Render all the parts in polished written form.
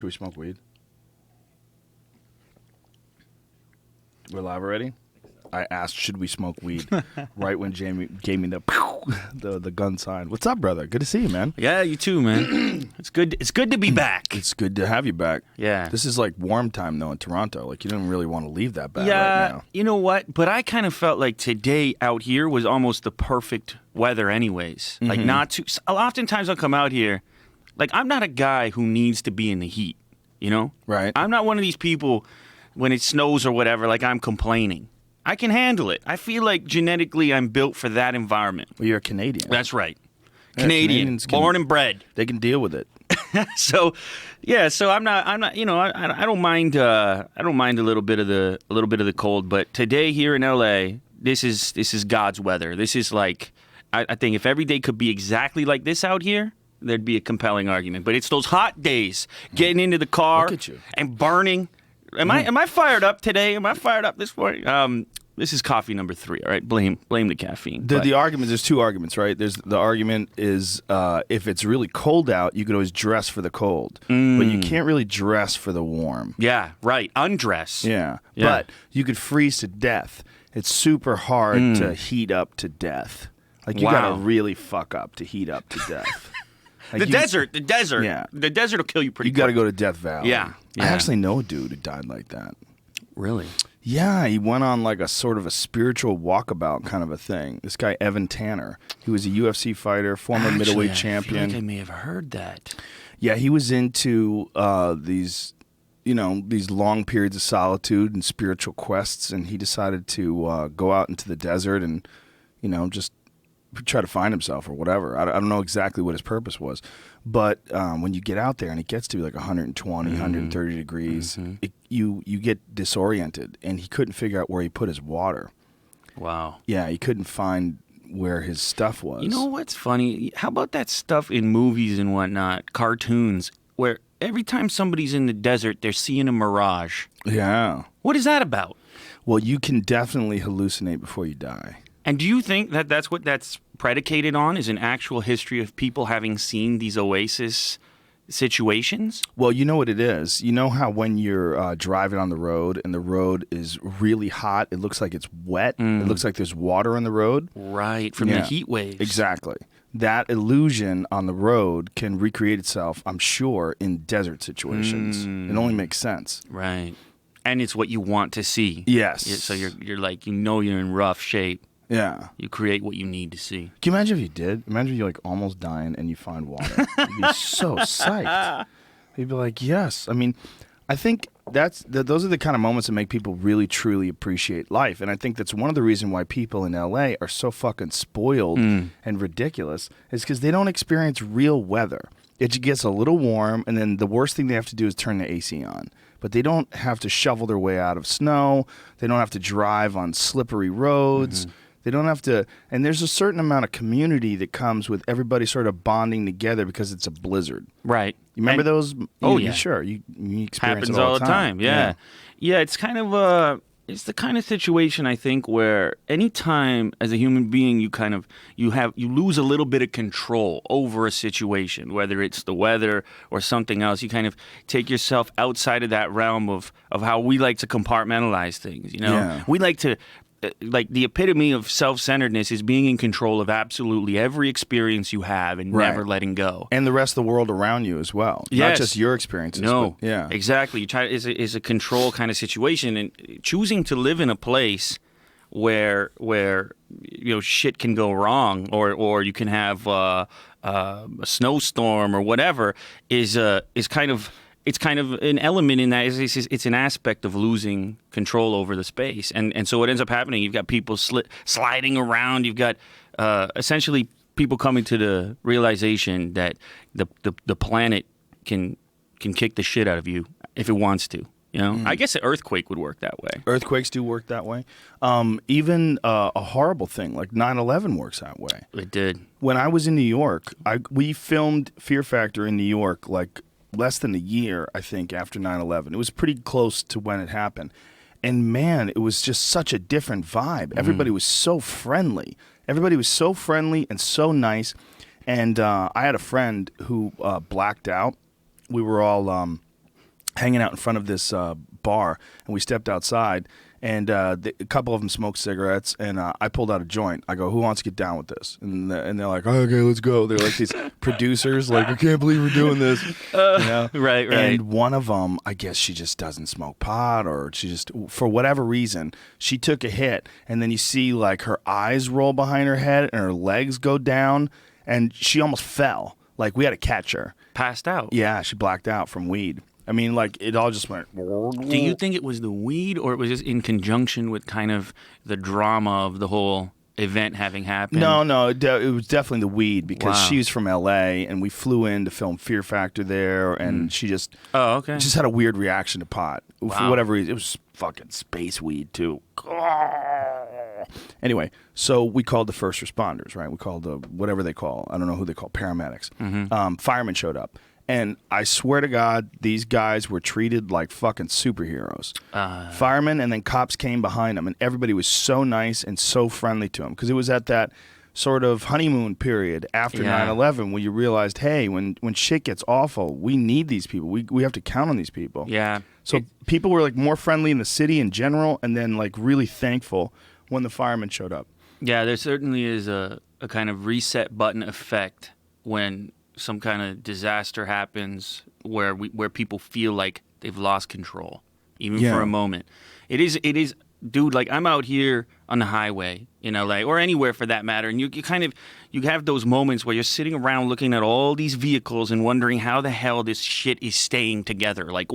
Should we smoke weed? We're live already? I asked, should we smoke weed? Right when Jamie gave me the gun sign. What's up, brother? Good to see you, man. Yeah, you too, man. It's good to be back. It's good to have you back. Yeah. This is like warm time, though, in Toronto. Like, you don't really want to leave that bad Yeah, right now. you know what? But I kind of felt like today out here was almost the perfect weather anyways. Like, not too... Oftentimes I'll come out here, like, I'm not a guy who needs to be in the heat, you know? Right. I'm not one of these people, when it snows or whatever, like, I'm complaining. I can handle it. I feel like genetically I'm built for that environment. Well, you're a Canadian. That's right. Yeah, Canadian, Canadians born and bred. They can deal with it. So, yeah. So I'm not. You know, I don't mind. I don't mind a little bit of the cold. But today here in LA, this is God's weather. This is like, I think if every day could be exactly like this out here, there'd be a compelling argument. But it's those hot days, getting into the car Look at you. and burning. Am I fired up today? Am I fired up this morning? This is coffee number 3. All right, blame the caffeine. The argument. There's two arguments, right? There's the argument is if it's really cold out, you could always dress for the cold, but you can't really dress for the warm. Yeah, right. Undress. Yeah. Yeah. But you could freeze to death. It's super hard to heat up to death. Like, you Wow. gotta really fuck up to heat up to death. Like, The desert. Yeah. The desert will kill you pretty You gotta quick. go to Death Valley. Yeah. I Yeah. actually know a dude who died like that. Really? Yeah, he went on like a sort of a spiritual walkabout kind of a thing. This guy, Evan Tanner, he was a UFC fighter, former middleweight I champion. feel like I may have heard that. Yeah, he was into these long periods of solitude and spiritual quests, and he decided to go out into the desert and, just try to find himself or whatever. I don't know exactly what his purpose was, but when you get out there and it gets to be like 120, 130 degrees, you get disoriented, and he couldn't figure out where he put his water. Wow. Yeah, he couldn't find where his stuff was. You know what's funny? How about that stuff in movies and whatnot, cartoons, where every time somebody's in the desert, they're seeing a mirage? Yeah. What is that about? Well, you can definitely hallucinate before you die. And do you think that that's what that's predicated on, is an actual history of people having seen these oasis situations? Well, you know what it is. You know how when you're driving on the road and the road is really hot, it looks like it's wet. It looks like there's water on the road. Right, from the heat waves. Exactly. That illusion on the road can recreate itself, I'm sure, in desert situations. It only makes sense. Right. And it's what you want to see. Yes. So you're like, you're in rough shape. Yeah. You create what you need to see. Can you imagine if you did? Imagine if you're like almost dying and you find water. You'd be so psyched. You'd be like, yes. I mean, I think those are the kind of moments that make people really, truly appreciate life. And I think that's one of the reasons why people in LA are so fucking spoiled and ridiculous, is because they don't experience real weather. It just gets a little warm, and then the worst thing they have to do is turn the AC on. But they don't have to shovel their way out of snow. They don't have to drive on slippery roads. They don't have to, and there's a certain amount of community that comes with everybody sort of bonding together because it's a blizzard. Right. You remember those? Oh, yeah. yeah. Sure. You experience Happens it all the time. Yeah. It's kind of it's the kind of situation, I think, where anytime as a human being you lose a little bit of control over a situation, whether it's the weather or something else. You kind of take yourself outside of that realm of how we like to compartmentalize things. Yeah. We like to. Like, the epitome of self-centeredness is being in control of absolutely every experience you have and never letting go. And the rest of the world around you as well. Yes. Not just your experiences. No. But, yeah. Exactly. You try is a control kind of situation, and choosing to live in a place where shit can go wrong, or you can have a snowstorm or whatever is kind of. It's kind of an element in that. It's an aspect of losing control over the space. And so what ends up happening, you've got people sliding around. You've got essentially people coming to the realization that the planet can kick the shit out of you if it wants to. I guess an earthquake would work that way. Earthquakes do work that way. Even a horrible thing like 9/11 works that way. It did. When I was in New York, we filmed Fear Factor in New York like less than a year, I think, after 9/11. It was pretty close to when it happened. And man, it was just such a different vibe. Everybody was so friendly. Everybody was so friendly and so nice. And I had a friend who blacked out. We were all hanging out in front of this bar, and we stepped outside, and a couple of them smoked cigarettes, and I pulled out a joint. I go, who wants to get down with this? And they're like, oh, okay, let's go. They're like these producers, like, I can't believe we're doing this. Right. And one of them, I guess she just doesn't smoke pot, or she just, for whatever reason, she took a hit, and then you see like her eyes roll behind her head and her legs go down, and she almost fell. Like, we had to catch her. Passed out. Yeah, she blacked out from weed. I mean, like, it all just went. Do you think it was the weed, or it was just in conjunction with kind of the drama of the whole event having happened? No, it was definitely the weed, because Wow. she was from L.A. and we flew in to film Fear Factor there, and she just just had a weird reaction to pot for Wow. whatever reason. It was fucking space weed too. Anyway, so we called the first responders, right? We called the whatever they call. I don't know who they call, paramedics. Firemen showed up. And I swear to God, these guys were treated like fucking superheroes. Firemen and then cops came behind them, and everybody was so nice and so friendly to them, because it was at that sort of honeymoon period after 9/11 when you realized, hey, when shit gets awful, we need these people. We have to count on these people. Yeah. So people were like more friendly in the city in general, and then like really thankful when the firemen showed up. Yeah, there certainly is a kind of reset button effect when some kind of disaster happens where people feel like they've lost control, even for a moment. It is, dude, like, I'm out here on the highway in LA, or anywhere for that matter, and you have those moments where you're sitting around looking at all these vehicles and wondering how the hell this shit is staying together. Like,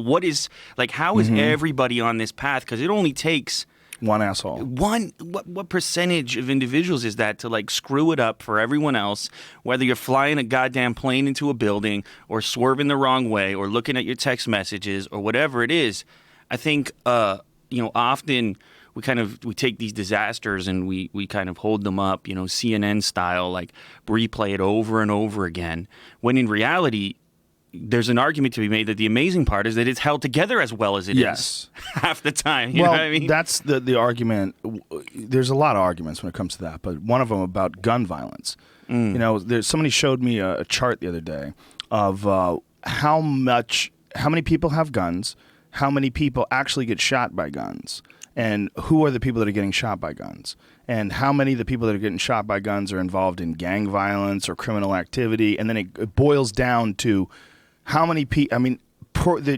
how is everybody on this path? Because it only takes one asshole. What percentage of individuals is that to like screw it up for everyone else, whether you're flying a goddamn plane into a building or swerving the wrong way or looking at your text messages or whatever it is. I think often we take these disasters and we kind of hold them up, CNN style, like replay it over and over again, when in reality there's an argument to be made that the amazing part is that it's held together as well as it is half the time. You know what I mean? That's the argument. There's a lot of arguments when it comes to that, but one of them about gun violence. Somebody showed me a chart the other day of how many people have guns, how many people actually get shot by guns, and who are the people that are getting shot by guns, and how many of the people that are getting shot by guns are involved in gang violence or criminal activity, and then it boils down to how many people,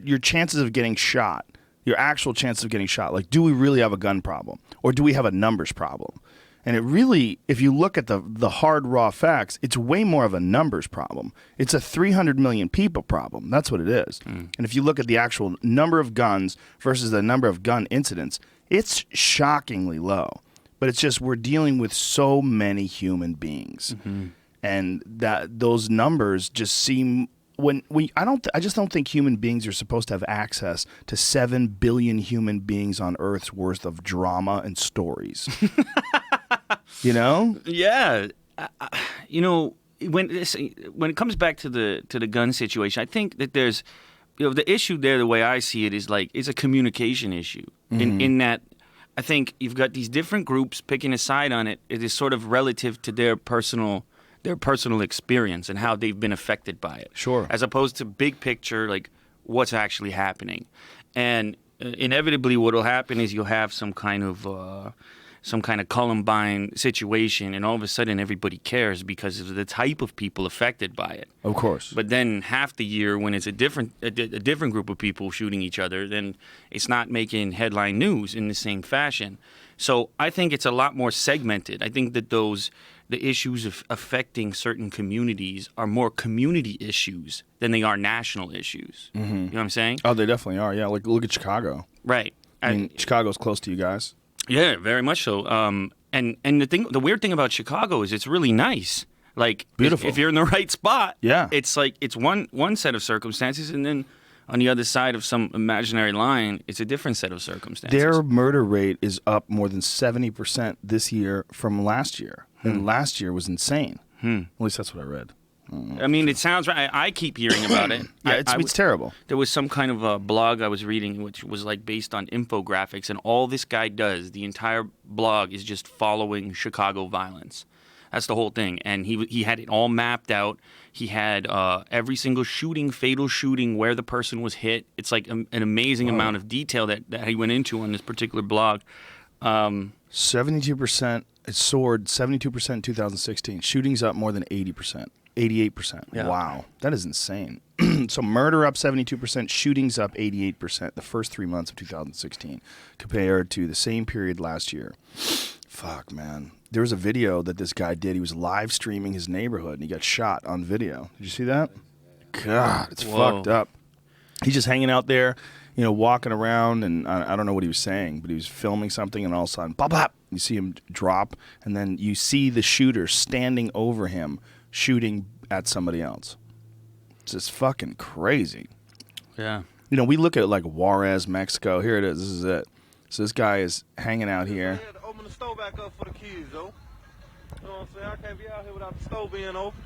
your chances of getting shot, your actual chances of getting shot. Like, do we really have a gun problem, or do we have a numbers problem? And it really, if you look at the hard, raw facts, it's way more of a numbers problem. It's a 300 million people problem. That's what it is. And if you look at the actual number of guns versus the number of gun incidents, it's shockingly low. But it's just we're dealing with so many human beings. And that those numbers just seem... I just don't think human beings are supposed to have access to 7 billion human beings on Earth's worth of drama and stories. Yeah. When it comes back to the gun situation, I think that there's the issue there. The way I see it is like it's a communication issue. In that, I think you've got these different groups picking a side on it. It is sort of relative to their personal experience and how they've been affected by it. Sure. As opposed to big picture, like what's actually happening. And inevitably what will happen is you'll have some kind of Columbine situation, and all of a sudden everybody cares because of the type of people affected by it. Of course. But then half the year when it's a different group of people shooting each other, then it's not making headline news in the same fashion. So I think it's a lot more segmented. I think that the issues of affecting certain communities are more community issues than they are national issues. You know what I'm saying? Oh, they definitely are. Yeah, like look at Chicago. Right. I mean, Chicago's close to you guys. Yeah, very much so. And the weird thing about Chicago is it's really nice. Like, beautiful. If you're in the right spot, yeah, it's like it's one set of circumstances, and then on the other side of some imaginary line, it's a different set of circumstances. Their murder rate is up more than 70% this year from last year. And last year was insane. At least that's what I read. I mean, it sounds right. I keep hearing about it. Yeah, it's terrible. There was some kind of a blog I was reading which was like based on infographics, and all this guy does, the entire blog is just following Chicago violence. That's the whole thing. And he had it all mapped out. He had every single shooting, fatal shooting, where the person was hit. It's like an amazing amount of detail that he went into on this particular blog. 72%. It soared 72% in 2016. Shootings up more than 80%. 88%. Yeah. Wow. That is insane. So murder up 72%, shootings up 88% the first 3 months of 2016 compared to the same period last year. Fuck, man. There was a video that this guy did. He was live streaming his neighborhood, and he got shot on video. Did you see that? God, it's fucked up. He's just hanging out there, walking around, and I don't know what he was saying, but he was filming something, and all of a sudden, bop, bop, you see him drop, and then you see the shooter standing over him, shooting at somebody else. It's just fucking crazy. Yeah. We look at like Juarez, Mexico. Here it is. This is it. So this guy is hanging out here. I had to open the stove back up for the kids, though. You know what I'm saying? I can't be out here without the stove being open.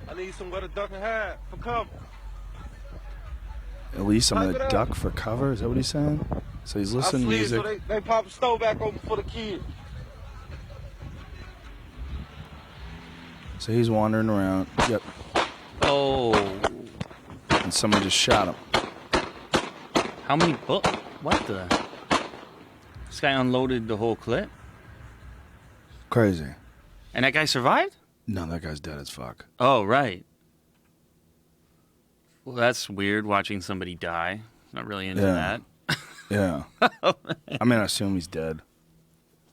I need somewhere to duck and hide for cover. At least I'm gonna duck for cover. Is that what he's saying? So he's listening to music. So they pop the stove back open for the kids. So he's wandering around. Yep. Oh. And someone just shot him. How many? Oh, what the? This guy unloaded the whole clip? Crazy. And that guy survived? No, that guy's dead as fuck. Oh, right. Well, that's weird watching somebody die. Not really into that. Yeah. I mean, I assume he's dead.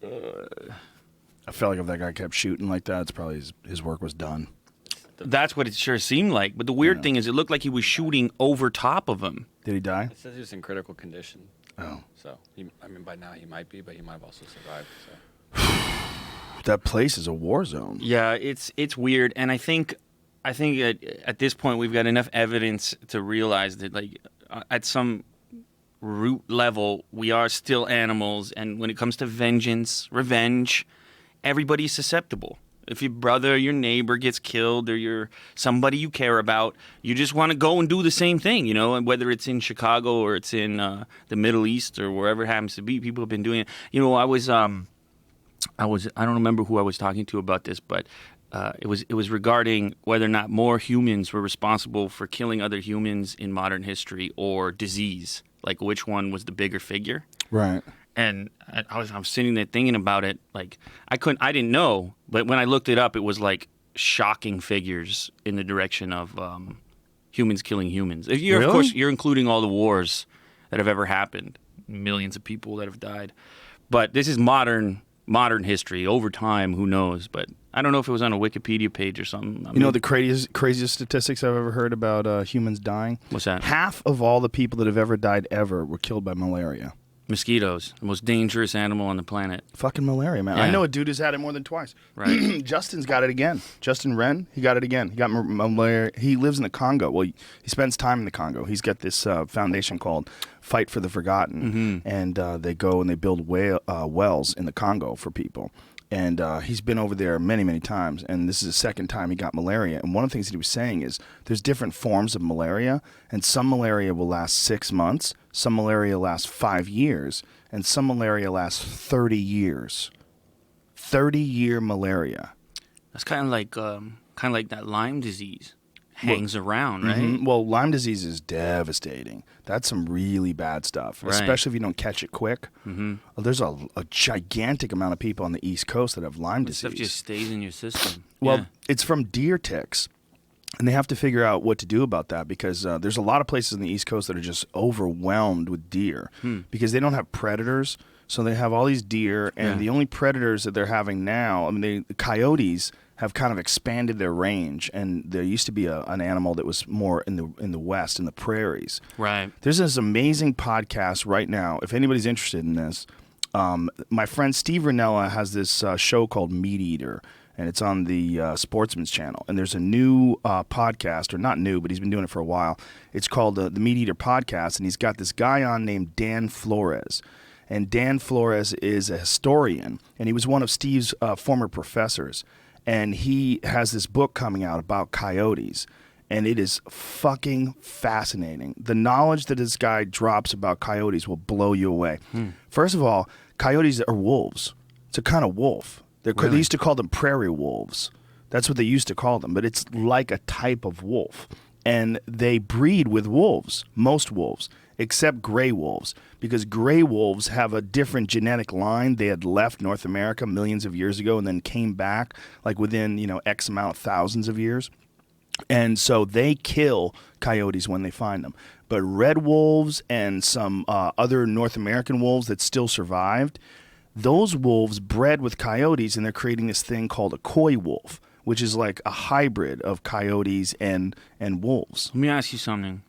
I felt like if that guy kept shooting like that, it's probably his work was done. That's what it sure seemed like. But the weird thing is it looked like he was shooting over top of him. Did he die? It says he was in critical condition. Oh. So, by now he might be, but he might have also survived. So. That place is a war zone. Yeah, it's weird. And I think at this point we've got enough evidence to realize that, like, at some root level, we are still animals. And when it comes to vengeance, revenge, everybody's susceptible. If your brother or your neighbor gets killed or somebody you care about, you just want to go and do the same thing, and whether it's in Chicago or it's in the Middle East or wherever it happens to be, people have been doing it. I don't remember who I was talking to about this, but it was regarding whether or not more humans were responsible for killing other humans in modern history or disease, like which one was the bigger figure. Right. And I was sitting there thinking about it. Like I didn't know, but when I looked it up, it was like shocking figures in the direction of humans killing humans. Really? Of course, you're including all the wars that have ever happened, millions of people that have died. But this is modern history. Over time, who knows? But I don't know if it was on a Wikipedia page or something. You know the craziest statistics I've ever heard about humans dying? What's that? Half of all the people that have ever died ever were killed by malaria. Mosquitoes, the most dangerous animal on the planet. Fucking malaria, man. Yeah. I know a dude who's had it more than twice. Right. Justin's got it again. Justin Wren, he got it again. He got malaria. He lives in the Congo. Well, he spends time in the Congo. He's got this foundation called Fight for the Forgotten, and they go and they build wells in the Congo for people. And he's been over there many, many times, and this is the second time he got malaria. And one of the things that he was saying is there's different forms of malaria, and some malaria will last 6 months, some malaria lasts 5 years, and some malaria lasts 30 years. 30-year malaria. That's kind of like that Lyme disease. Hangs around, right? Mm-hmm. Well, Lyme disease is devastating. That's some really bad stuff, right. Especially if you don't catch it quick. Mm-hmm. There's a gigantic amount of people on the East Coast that have Lyme disease. Stuff just stays in your system. Well, yeah. It's from deer ticks, and they have to figure out what to do about that because there's a lot of places on the East Coast that are just overwhelmed with deer because they don't have predators. So they have all these deer, and the only predators that they're having now, the coyotes have kind of expanded their range, and there used to be an animal that was more in the West, in the prairies. Right. There's this amazing podcast right now. If anybody's interested in this, my friend Steve Ranella has this show called Meat Eater, and it's on the Sportsman's Channel. And there's a new podcast, or not new, but he's been doing it for a while. It's called the Meat Eater Podcast, and he's got this guy on named Dan Flores. And Dan Flores is a historian, and he was one of Steve's former professors. And he has this book coming out about coyotes, and it is fucking fascinating. The knowledge that this guy drops about coyotes will blow you away. First of all, coyotes are wolves. It's a kind of wolf. They used to call them prairie wolves. That's what they used to call them, but it's like a type of wolf. And they breed with wolves, most wolves, except gray wolves, because gray wolves have a different genetic line. They had left North America millions of years ago and then came back like within, X amount, thousands of years. And so they kill coyotes when they find them. But red wolves and some other North American wolves that still survived, those wolves bred with coyotes, and they're creating this thing called a coy wolf, which is like a hybrid of coyotes and wolves. Let me ask you something.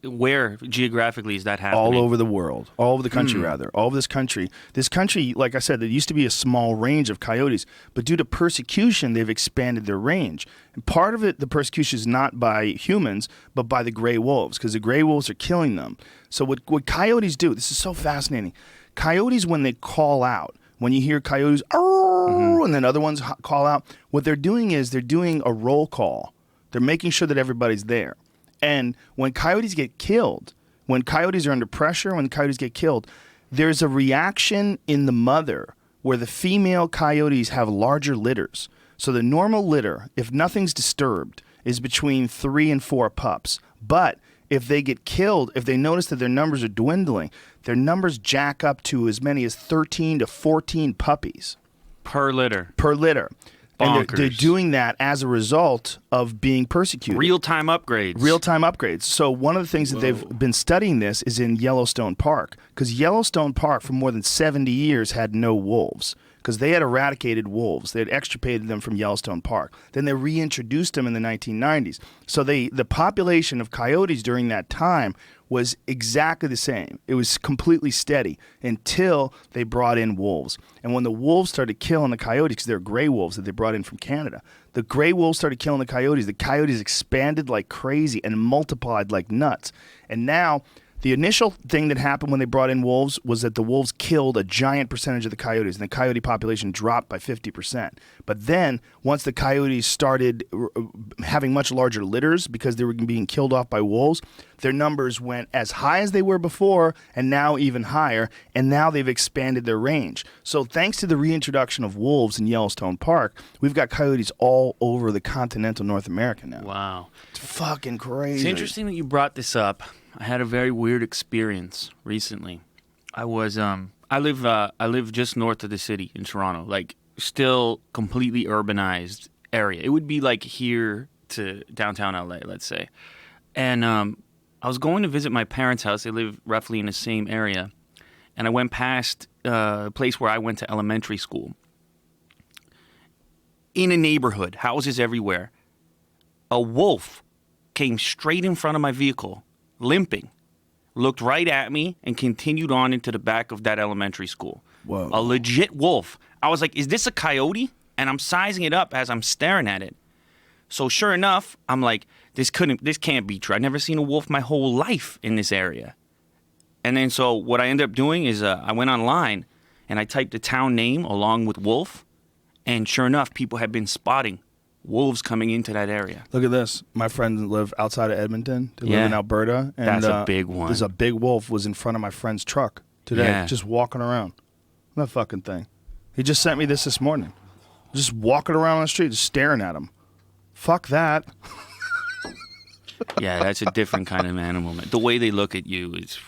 Where geographically is that happening? All over the world. All over the country, rather. All over this country. This country, like I said, there used to be a small range of coyotes, but due to persecution, they've expanded their range. And part of it, the persecution is not by humans, but by the gray wolves, because the gray wolves are killing them. So what coyotes do, this is so fascinating. Coyotes, when they call out, when you hear coyotes, and then other ones call out, what they're doing is they're doing a roll call. They're making sure that everybody's there. And when coyotes get killed, when coyotes are under pressure, when coyotes get killed, there's a reaction in the mother where the female coyotes have larger litters. So the normal litter, if nothing's disturbed, is between 3 and 4 pups. But if they get killed, if they notice that their numbers are dwindling, their numbers jack up to as many as 13 to 14 puppies. Per litter. And they're doing that as a result of being persecuted. Real-time upgrades. So one of the things that they've been studying this is in Yellowstone Park, because Yellowstone Park for more than 70 years had no wolves, because they had eradicated wolves. They had extirpated them from Yellowstone Park. Then they reintroduced them in the 1990s. So the population of coyotes during that time was exactly the same. It was completely steady until they brought in wolves. And when the wolves started killing the coyotes, because they're gray wolves that they brought in from Canada, the gray wolves started killing the coyotes expanded like crazy and multiplied like nuts. And now the initial thing that happened when they brought in wolves was that the wolves killed a giant percentage of the coyotes, and the coyote population dropped by 50%. But then, once the coyotes started having much larger litters because they were being killed off by wolves, their numbers went as high as they were before, and now even higher, and now they've expanded their range. So thanks to the reintroduction of wolves in Yellowstone Park, we've got coyotes all over the continental North America now. Wow. It's fucking crazy. It's interesting that you brought this up. I had a very weird experience recently. I live just north of the city in Toronto, like still completely urbanized area. It would be like here to downtown LA, let's say. And I was going to visit my parents' house. They live roughly in the same area. And I went past a place where I went to elementary school. In a neighborhood, houses everywhere. A wolf came straight in front of my vehicle, limping, looked right at me, and continued on into the back of that elementary school. Whoa. A legit wolf. I was like, is this a coyote? And I'm sizing it up as I'm staring at it. So sure enough, I'm like, this can't be true. I've never seen a wolf my whole life in this area. And then so what I ended up doing is I went online and I typed the town name along with wolf. And sure enough, people had been spotting wolves coming into that area. Look at this. My friends live outside of Edmonton. They live in Alberta. And that's a big one. There's a big wolf was in front of my friend's truck today, just walking around. That fucking thing. He just sent me this morning. Just walking around on the street, just staring at him. Fuck that. Yeah, that's a different kind of animal, man. The way they look at you is...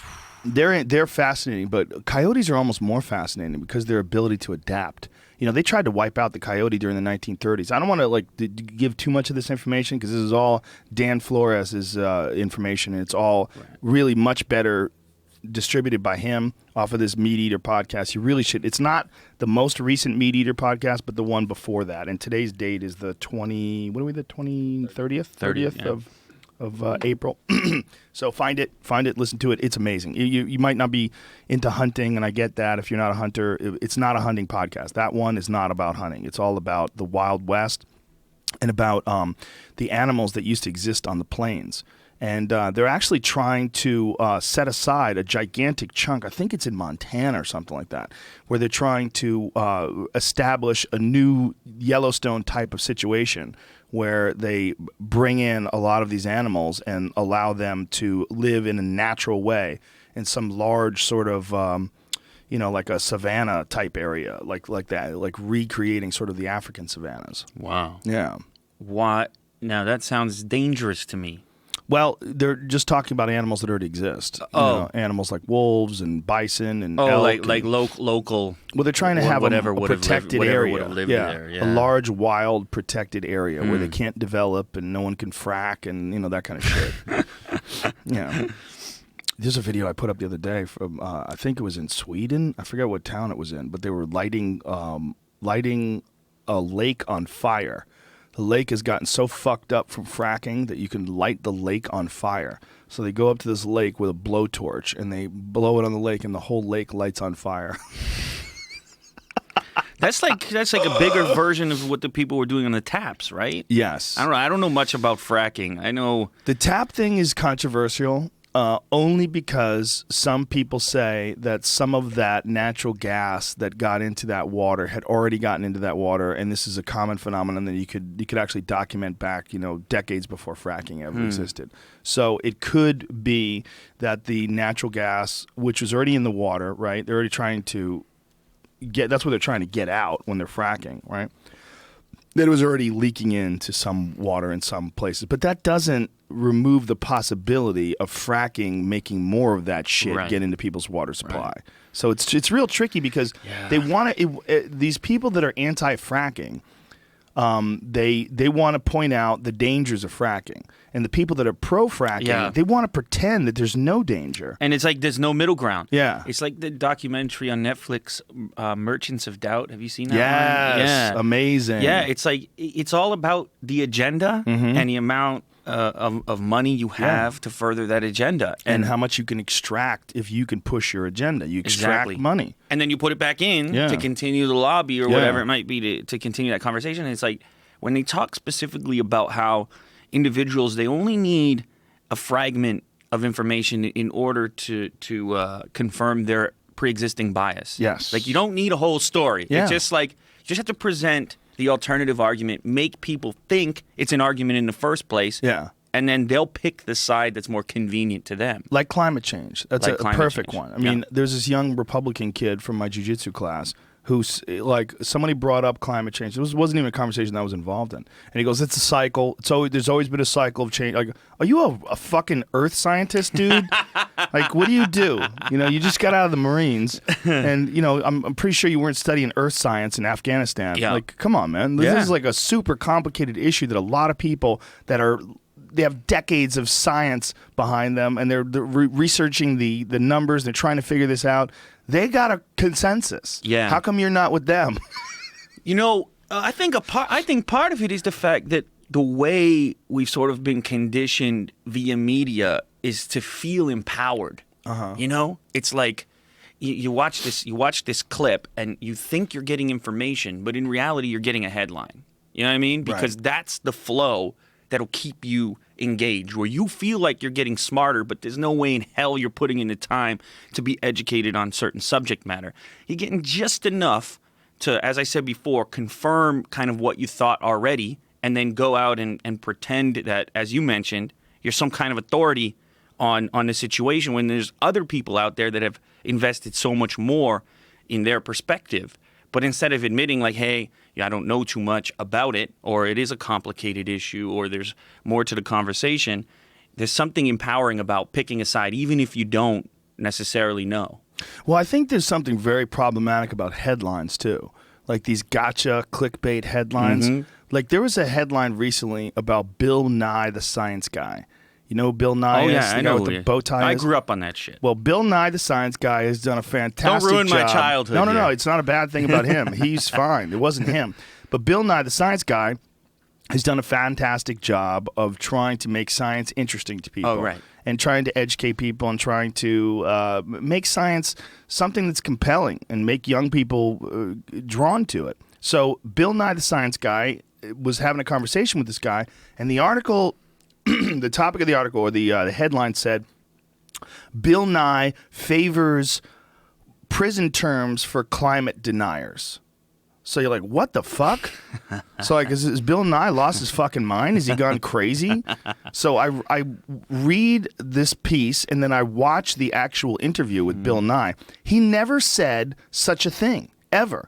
They're fascinating, but coyotes are almost more fascinating because their ability to adapt. They tried to wipe out the coyote during the 1930s. I don't want to give too much of this information because this is all Dan Flores' information, and it's all really much better distributed by him off of this Meat Eater podcast. You really should. It's not the most recent Meat Eater podcast, but the one before that. And today's date is the 30th of April. So find it, listen to it. It's amazing. You might not be into hunting, and I get that if you're not a hunter. It's not a hunting podcast. That one is not about hunting. It's all about the Wild West and about the animals that used to exist on the plains. And they're actually trying to set aside a gigantic chunk. I think it's in Montana or something like that, where they're trying to establish a new Yellowstone type of situation where they bring in a lot of these animals and allow them to live in a natural way in some large sort of, like a savanna type area, like that, like recreating sort of the African savannas. Wow. Yeah. What? Now that sounds dangerous to me. Well, they're just talking about animals that already exist. Animals like wolves and bison and elk. like local. Well, they're trying to have whatever a would have protected lived, area. would have lived there. Yeah. A large, wild, protected area where they can't develop and no one can frack and that kind of shit. Yeah. There's a video I put up the other day from I think it was in Sweden. I forget what town it was in, but they were lighting a lake on fire. The lake has gotten so fucked up from fracking that you can light the lake on fire. So they go up to this lake with a blowtorch and they blow it on the lake and the whole lake lights on fire. That's like a bigger version of what the people were doing on the taps, right? Yes. I don't know much about fracking. I know the tap thing is controversial. Only because some people say that some of that natural gas that got into that water had already gotten into that water, and this is a common phenomenon that you could actually document back, decades before fracking ever existed. So it could be that the natural gas, which was already in the water, right? They're already trying to that's what they're trying to get out when they're fracking, right? That it was already leaking into some water in some places, but that doesn't remove the possibility of fracking making more of that shit get into people's water supply. Right. So it's real tricky because they want to. These people that are anti-fracking, they want to point out the dangers of fracking, and the people that are pro-fracking, they want to pretend that there's no danger. And it's like there's no middle ground. Yeah, it's like the documentary on Netflix, Merchants of Doubt. Have you seen that? Yes, one? Yeah, amazing. Yeah, it's like it's all about the agenda and the amount of money you have to further that agenda, and how much you can extract if you can push your agenda. You extract money, and then you put it back in to continue the lobby or whatever it might be to continue that conversation. And it's like when they talk specifically about how individuals, they only need a fragment of information in order to confirm their pre-existing bias. Yes, like you don't need a whole story. It's just like you just have to present the alternative argument, make people think it's an argument in the first place. Yeah. And then they'll pick the side that's more convenient to them. Like climate change. That's a perfect one. I mean, there's this young Republican kid from my jiu-jitsu class who's like, somebody brought up climate change. It wasn't even a conversation that I was involved in. And he goes, it's a cycle. There's always been a cycle of change. Like, are you a fucking earth scientist, dude? Like, what do? You just got out of the Marines. And, I'm pretty sure you weren't studying earth science in Afghanistan. Yeah. Like, come on, man. This is like a super complicated issue that a lot of people they have decades of science behind them, and they're researching the numbers. They're trying to figure this out. They got a consensus. Yeah. How come you're not with them? I think part of it is the fact that the way we've sort of been conditioned via media is to feel empowered. It's like you watch this clip and you think you're getting information, but in reality you're getting a headline. You know what I mean? Because that's the flow that'll keep you engaged, where you feel like you're getting smarter, but there's no way in hell you're putting in the time to be educated on certain subject matter. You're getting just enough to, as I said before, confirm kind of what you thought already, and then go out and pretend that, as you mentioned, you're some kind of authority on the situation when there's other people out there that have invested so much more in their perspective. But instead of admitting like, hey, I don't know too much about it, or it is a complicated issue, or there's more to the conversation, there's something empowering about picking a side, even if you don't necessarily know. Well, I think there's something very problematic about headlines, too. Like these gotcha clickbait headlines. Like there was a headline recently about Bill Nye, the science guy. You know who Bill Nye is? I know with the bow tie. I grew up on that shit. Well, Bill Nye, the science guy, has done a fantastic job. Don't ruin my childhood. No. It's not a bad thing about him. He's fine. It wasn't him. But Bill Nye, the science guy, has done a fantastic job of trying to make science interesting to people. Oh, right. And trying to educate people and trying to make science something that's compelling and make young people drawn to it. So Bill Nye, the science guy, was having a conversation with this guy, and the article... the topic of the article, or the headline said, Bill Nye favors prison terms for climate deniers. So you're like, what the fuck? So like, is Bill Nye lost his fucking mind? Has he gone crazy? So I read this piece and then I watch the actual interview with Bill Nye. He never said such a thing, ever.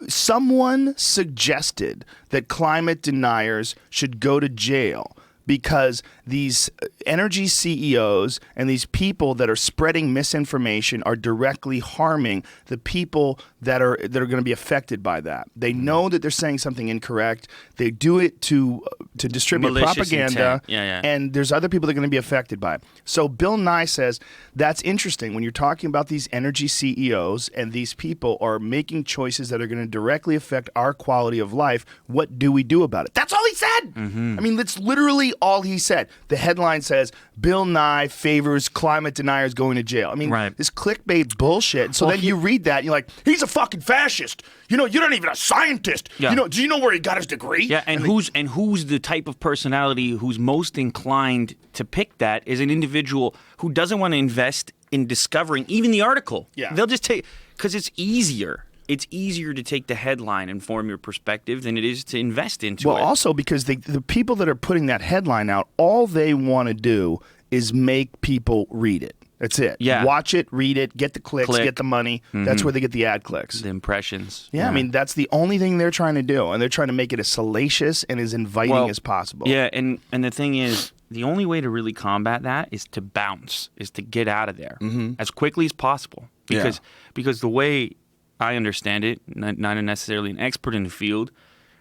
Someone suggested that climate deniers should go to jail because these energy CEOs and these people that are spreading misinformation are directly harming the people that are going to be affected by that. They know that they're saying something incorrect. They do it to distribute Malicious propaganda, intent. and there's other people that are going to be affected by it. So Bill Nye says that's interesting when you're talking about these energy CEOs and these people are making choices that are going to directly affect our quality of life. What do we do about it? That's all he said. I mean, that's literally all he said. The headline says, Bill Nye favors climate deniers going to jail. I mean, this clickbait bullshit. So then you read that and you're like, he's a fucking fascist. You know, you're not even a scientist. Yeah. You know, do you know where he got his degree? Yeah, and who's the type of personality who's most inclined to pick that is an individual who doesn't want to invest in discovering even the article. Yeah. They'll just take, because it's easier. It's easier to take the headline and form your perspective than it is to invest into it. Well, also because the people that are putting that headline out, all they want to do is make people read it. That's it. Yeah. Watch it, read it, get the clicks, get the money. That's where they get the ad clicks. The impressions. Yeah, I mean, that's the only thing they're trying to do. And they're trying to make it as salacious and as inviting as possible. Yeah, and the thing is, the only way to really combat that is to bounce, is to get out of there as quickly as possible. Because the way I understand it, not necessarily an expert in the field,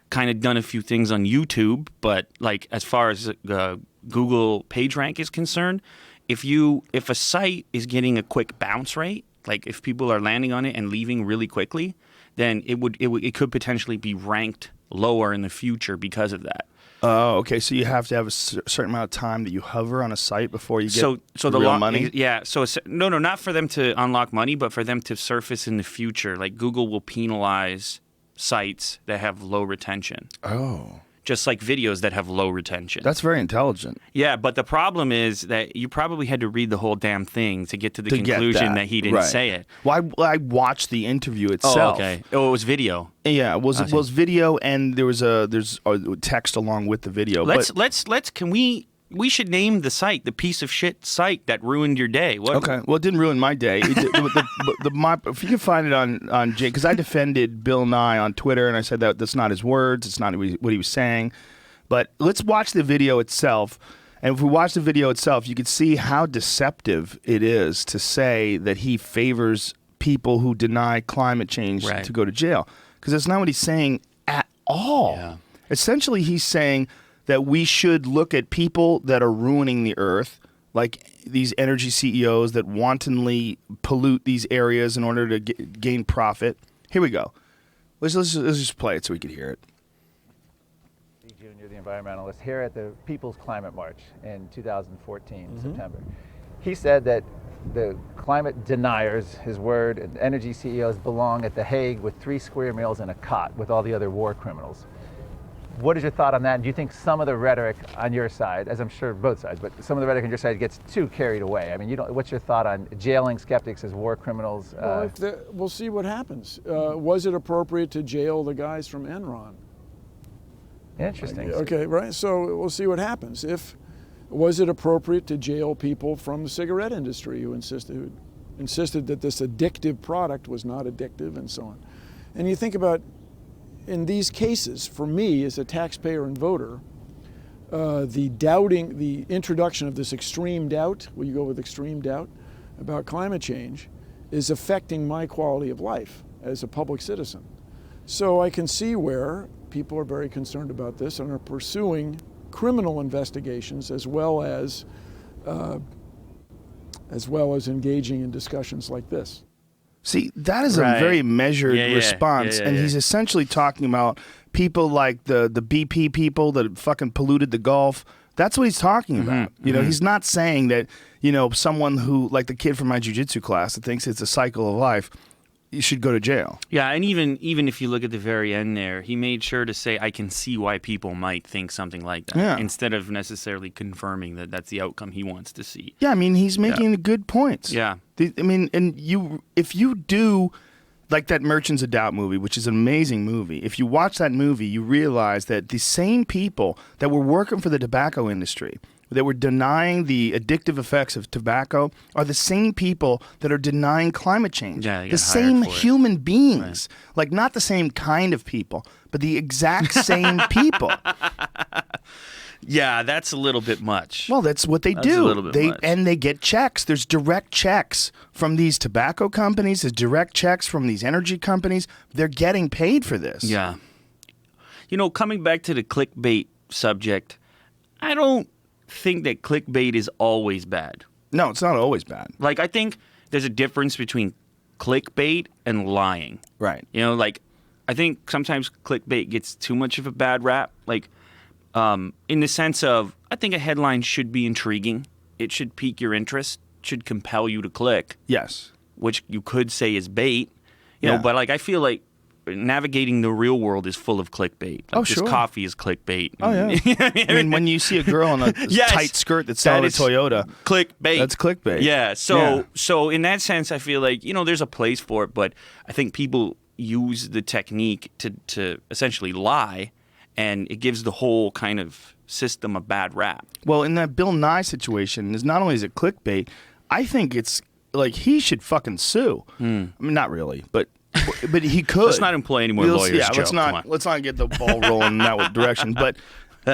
kind of done a few things on YouTube, but like as far as Google PageRank is concerned, if a site is getting a quick bounce rate, like if people are landing on it and leaving really quickly, then it could potentially be ranked lower in the future because of that. Oh, okay. So you have to have a certain amount of time that you hover on a site before you get the real money? Yeah. So no, not for them to unlock money, but for them to surface in the future. Like Google will penalize sites that have low retention. Oh. Just like videos that have low retention. That's very intelligent. Yeah, but the problem is that you probably had to read the whole damn thing to get to the conclusion that he didn't say it. Well, I watched the interview itself. Oh, okay. Oh, it was video. Yeah, it was video, and there's text along with the video. We should name the site the piece of shit site that ruined your day. Okay. Well, it didn't ruin my day. If you can find it on Jay, because I defended Bill Nye on Twitter, and I said that's not his words. It's not what he was saying. But let's watch the video itself. And if we watch the video itself, you can see how deceptive it is to say that he favors people who deny climate change to go to jail. Because that's not what he's saying at all. Yeah. Essentially, he's saying that we should look at people that are ruining the earth, like these energy CEOs that wantonly pollute these areas in order to gain profit. Here we go. Let's just play it so we can hear it. Jr., the environmentalist, here at the People's Climate March in 2014, September. He said that the climate deniers, his word, and energy CEOs belong at The Hague with 3 square meals and a cot with all the other war criminals. What is your thought on that? Do you think some of the rhetoric on your side, as I'm sure both sides, but some of the rhetoric on your side gets too carried away? I mean, what's your thought on jailing skeptics as war criminals? Well, we'll see what happens. Was it appropriate to jail the guys from Enron? Interesting. Okay, right. So we'll see what happens. Was it appropriate to jail people from the cigarette industry who insisted that this addictive product was not addictive and so on? And you think about, in these cases, for me as a taxpayer and voter, the introduction of this extreme doubt, will you go with extreme doubt, about climate change is affecting my quality of life as a public citizen. So I can see where people are very concerned about this and are pursuing criminal investigations as well as engaging in discussions like this. See, that is a very measured response, and he's essentially talking about people like the BP people that fucking polluted the Gulf. That's what he's talking about. You know, he's not saying that, someone who, like the kid from my jiu-jitsu class that thinks it's a cycle of life, you should go to jail. Yeah, and even if you look at the very end there, he made sure to say, I can see why people might think something like that, instead of necessarily confirming that that's the outcome he wants to see. Yeah, I mean, he's making good points. Yeah. I mean, and if you do like that Merchants of Doubt movie, which is an amazing movie. If you watch that movie, you realize that the same people that were working for the tobacco industry, that were denying the addictive effects of tobacco, are the same people that are denying climate change. Yeah, they the got same hired for it. human beings. Like, not the same kind of people, but the exact same people. Yeah, that's a little bit much. Well, that's what they That's do. a little bit much. And they get checks. There's direct checks from these tobacco companies. There's direct checks from these energy companies. They're getting paid for this. Yeah. You know, coming back to the clickbait subject, I don't think that clickbait is always bad. No, it's not always bad. Like, I think there's a difference between clickbait and lying. Right. You know, like, I think sometimes clickbait gets too much of a bad rap. Like, in the sense of, I think a headline should be intriguing. It should pique your interest, should compel you to click, Yes. which you could say is bait. You know, Yeah. but like, I feel like navigating the real world is full of clickbait. Like, Oh, this sure. coffee is clickbait. Oh, yeah. I mean, when you see a girl in a Yes. tight skirt that's selling That a is Toyota, clickbait. that's clickbait. Yeah. So Yeah. so in that sense, I feel like, you know, there's a place for it, but I think people use the technique to essentially lie, and it gives the whole kind of system a bad rap. Well, in that Bill Nye situation, is not only is it clickbait, I think it's like he should fucking sue. I mean, not really, but he could. Let's not employ any more lawyers, Yeah, Joe. let's Come on. not get the ball rolling in that direction. But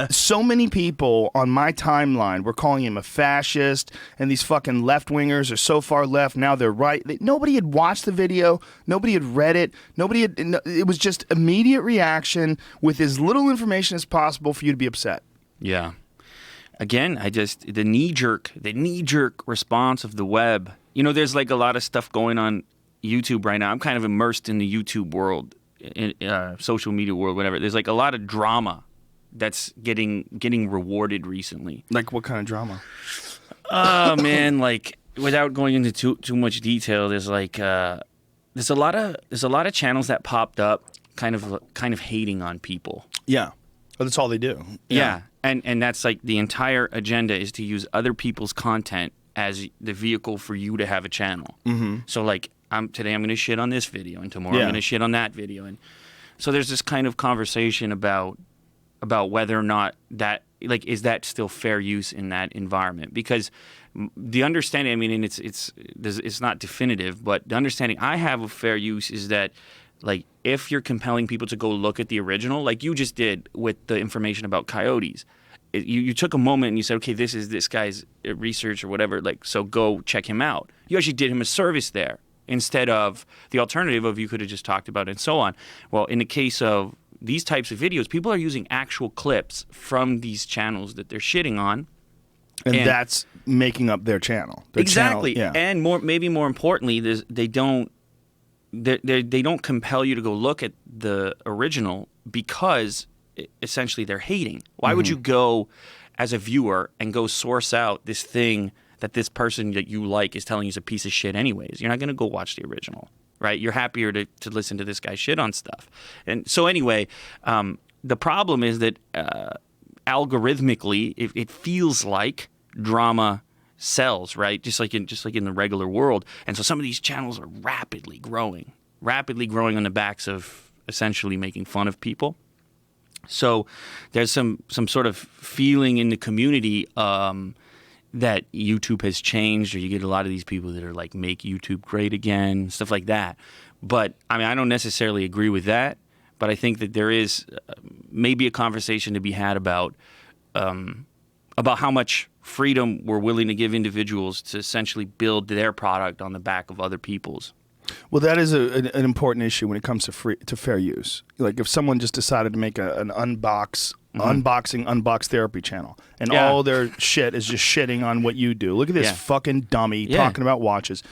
so many people on my timeline were calling him a fascist, and these fucking left wingers are so far left now they're right. Nobody had watched the video. Nobody had read it. It was just immediate reaction with as little information as possible for you to be upset. Yeah. Again, the knee jerk response of the web. You know, there's like a lot of stuff going on YouTube right now. I'm kind of immersed in the YouTube world, in social media world, whatever. There's like a lot of drama that's getting rewarded recently. Like what kind of drama? Oh man, like without going into too much detail, there's like there's a lot of channels that popped up kind of hating on people. Yeah. Well, that's all they do. Yeah. And that's like the entire agenda is to use other people's content as the vehicle for you to have a channel. Mm-hmm. So like today I'm going to shit on this video, and tomorrow I'm going to shit on that video, and so there's this kind of conversation about whether or not that, like, is that still fair use in that environment? Because the understanding, I mean, and it's not definitive, but the understanding I have of fair use is that, like, if you're compelling people to go look at the original, like you just did with the information about coyotes, you took a moment and you said, okay, this is this guy's research or whatever, like, so go check him out. You actually did him a service there instead of the alternative of you could have just talked about it and so on. Well, in the case of these types of videos, people are using actual clips from these channels that they're shitting on. And that's making up their channel. Exactly. Channel, yeah. And maybe more importantly, they don't compel you to go look at the original because essentially they're hating. Why would you go as a viewer and go source out this thing that this person that you like is telling you is a piece of shit anyways? You're not going to go watch the original, right? You're happier to listen to this guy shit on stuff. And so anyway, the problem is that algorithmically, it feels like drama sells, right? Just like in the regular world. And so some of these channels are rapidly growing on the backs of essentially making fun of people. So there's some sort of feeling in the community that YouTube has changed, or you get a lot of these people that are like, make YouTube great again, stuff like that. But I mean, I don't necessarily agree with that, but I think that there is maybe a conversation to be had about how much freedom we're willing to give individuals to essentially build their product on the back of other people's. Well, that is an important issue when it comes to fair use. Like if someone just decided to make an unbox therapy channel, and all their shit is just shitting on what you do. Look at this fucking dummy talking about watches.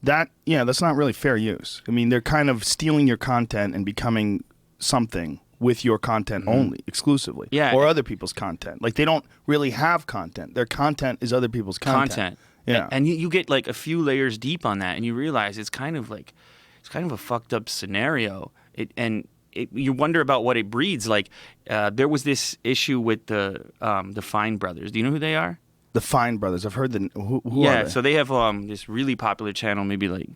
That's not really fair use. I mean, they're kind of stealing your content and becoming something with your content only, exclusively, or other people's content. Like they don't really have content. Their content is other people's content. Yeah, and you get like a few layers deep on that, and you realize it's kind of a fucked up scenario. You wonder about what it breeds. Like there was this issue with the Fine brothers. Do you know who they are? The Fine brothers. I've heard who are they? So they have this really popular channel, maybe like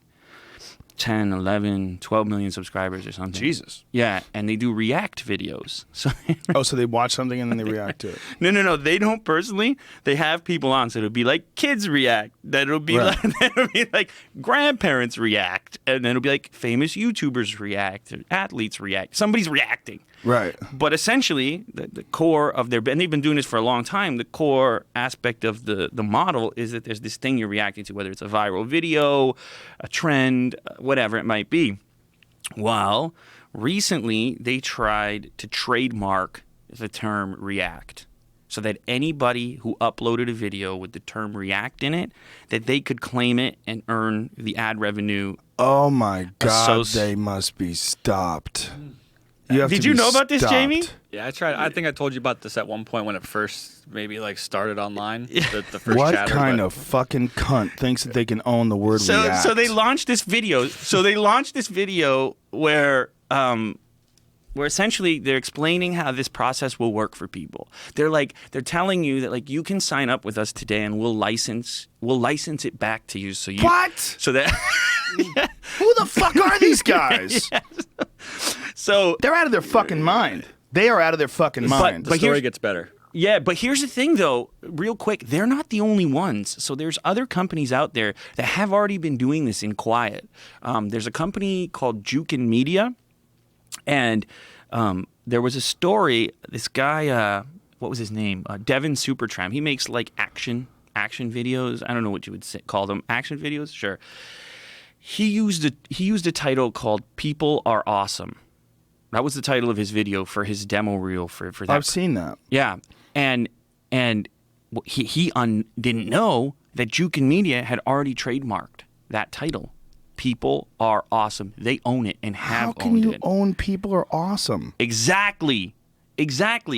10, 11, 12 million subscribers or something. Jesus. Yeah, and they do react videos. So Oh, so they watch something and then they react to it. no, they don't personally. They have people on, so it'll be like kids react. Then it'll be Right. like grandparents react, and then it'll be like famous YouTubers react, or athletes react. Somebody's reacting. Right. But essentially, the core of their, and they've been doing this for a long time, the core aspect of the model is that there's this thing you're reacting to, whether it's a viral video, a trend, whatever it might be. Well, recently they tried to trademark the term react so that anybody who uploaded a video with the term react in it, that they could claim it and earn the ad revenue. Oh my God, Associ- they must be stopped. You have Did to you be know about this, stopped. Jamie? Yeah, I tried. I think I told you about this at one point when it first maybe like started online. The first What chatter, kind but- of fucking cunt thinks that they can own the word react? So they launched this video. Where essentially they're explaining how this process will work for people. They're telling you that like you can sign up with us today and we'll license it back to you. So you What? So that Who the fuck are these guys? so They're out of their fucking mind. They are out of their fucking mind. The but story here's- gets better. Yeah, but here's the thing, though, real quick. They're not the only ones. So there's other companies out there that have already been doing this in quiet. There's a company called Jukin Media, and there was a story. This guy, what was his name? Devin Supertramp. He makes like action videos. I don't know what you would call them. Action videos, sure. He used a title called "People Are Awesome." That was the title of his video for his demo reel for that. I've seen that. Yeah, and he didn't know that Jukin Media had already trademarked that title. People Are Awesome. They own it and have How can owned you it. own people are awesome? Exactly,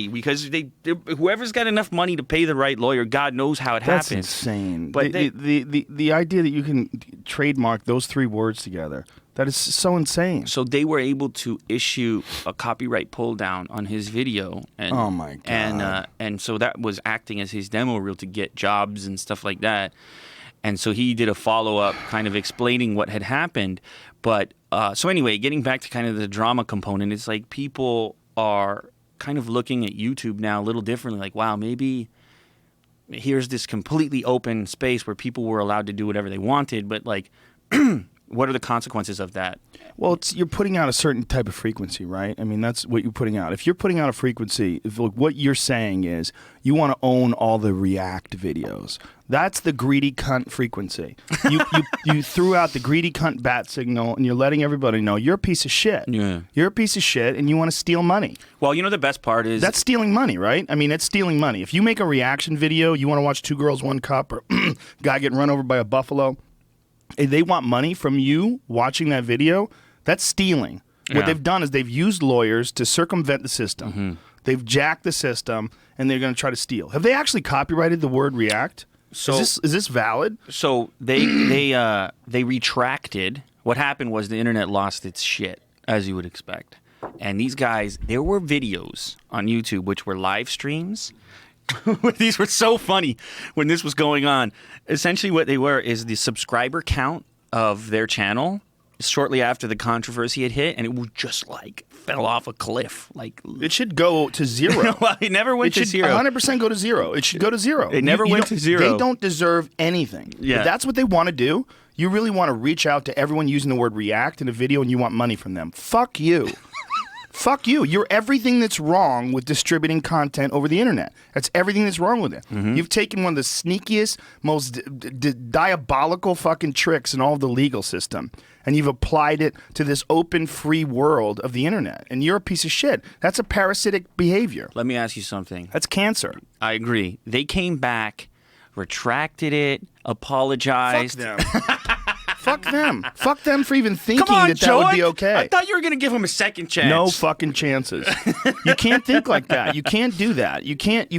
because they whoever's got enough money to pay the right lawyer, God knows how it That's happens. insane. But the idea that you can trademark those three words together, that is so insane. So they were able to issue a copyright pull down on his video, and Oh, my God. and so that was acting as his demo reel to get jobs and stuff like that. And so he did a follow up, kind of explaining what had happened. But so anyway, getting back to kind of the drama component, it's like people are kind of looking at YouTube now a little differently. Like, wow, maybe here's this completely open space where people were allowed to do whatever they wanted, but like. What are the consequences of that? Well, you're putting out a certain type of frequency, right? I mean, that's what you're putting out. If you're putting out a frequency, what you're saying is you want to own all the react videos. That's the greedy cunt frequency. You threw out the greedy cunt bat signal, and you're letting everybody know you're a piece of shit. Yeah. You're a piece of shit, and you want to steal money. Well, you know the best part is That's stealing money, right? I mean, it's stealing money. If you make a reaction video, you want to watch Two Girls, One Cup, or guy getting run over by a buffalo, and they want money from you watching that video, that's stealing. Yeah. What they've done is they've used lawyers to circumvent the system. Mm-hmm. They've jacked the system, and they're going to try to steal. Have they actually copyrighted the word react? So- is this valid? so they retracted. What happened was the internet lost its shit, as you would expect. And these guys, there were videos on YouTube which were live streams. These were so funny when this was going on. Essentially what they were is the subscriber count of their channel shortly after the controversy had hit, and it was just like fell off a cliff. Like It should go to zero. well, it never went It to should zero. 100% go to zero. It should go to zero. It never went don't- to zero. They don't deserve anything. Yeah. If that's what they want to do, you really want to reach out to everyone using the word react in a video and you want money from them. Fuck you. Fuck you. You're everything that's wrong with distributing content over the internet. That's everything that's wrong with it. Mm-hmm. You've taken one of the sneakiest, most diabolical fucking tricks in all of the legal system, and you've applied it to this open, free world of the internet. And you're a piece of shit. That's a parasitic behavior. Let me ask you something. That's cancer. I agree. They came back, retracted it, apologized. Fuck them. Fuck them. Fuck them for even thinking Come on, that Joe. would be okay. I thought you were going to give him a second chance. No fucking chances. You can't think like that. You can't do that. You can't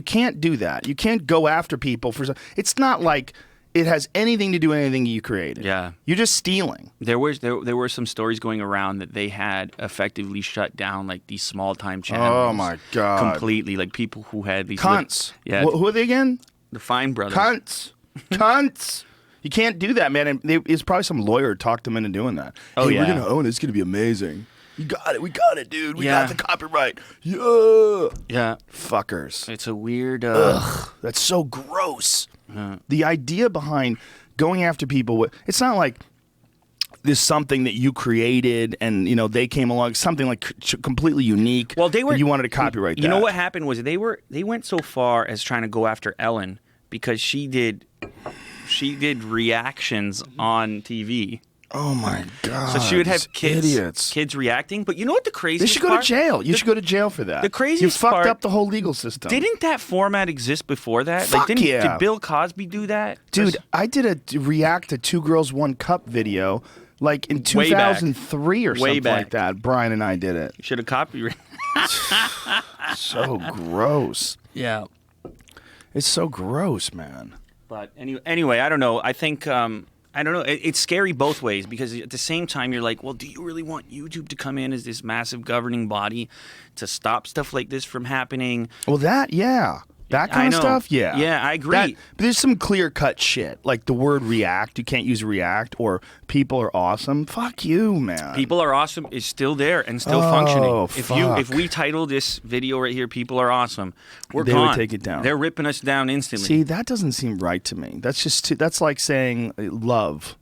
do that. You can't go after people for it's not like it has anything to do with anything you created. Yeah. You're just stealing. There were some stories going around that they had effectively shut down like these small time channels. Oh my God. Completely, like people who had these Cunts. Yeah, Who are they again? the Fine Brothers. Cunts. Cunts. You can't do that, man. And it's probably some lawyer talked them into doing that. Oh, hey, yeah. we're going to own it. It's going to be amazing. You got it. We got it, dude. We Yeah. got the copyright. Yeah. Yeah. Fuckers. It's a weird. Ugh. That's so gross. The idea behind going after people, it's not like there's something that you created and, you know, they came along, something like completely unique. Well, they were. and you wanted to copyright that. You know what happened was they went so far as trying to go after Ellen because she did reactions on TV. Oh my God. So she would have idiots. kids reacking. But you know what the craziest They should go part? to jail. You should go to jail for that. the craziest You fucked part- up the whole legal system. Didn't that format exist before that? Fuck did yeah. Bill Cosby do that? Dude, I did a react to 2 Girls 1 Cup video like in Way back. 2003 or Way something back. like that. Brian and I did it. You should have copyrighted. So gross. Yeah. It's so gross, man. But anyway, I don't know. I think I don't know. It's scary both ways because at the same time you're like, well, do you really want YouTube to come in as this massive governing body to stop stuff like this from happening? Well, that kind I of know. stuff, yeah. Yeah, I agree. But there's some clear-cut shit, like the word react. You can't use react, or people are awesome. Fuck you, man. People Are Awesome is still there and still Oh, functioning. fuck. If we title this video right here, People Are Awesome, we're They gone. would take it down. They're ripping us down instantly. See, that doesn't seem right to me. That's just that's like saying love.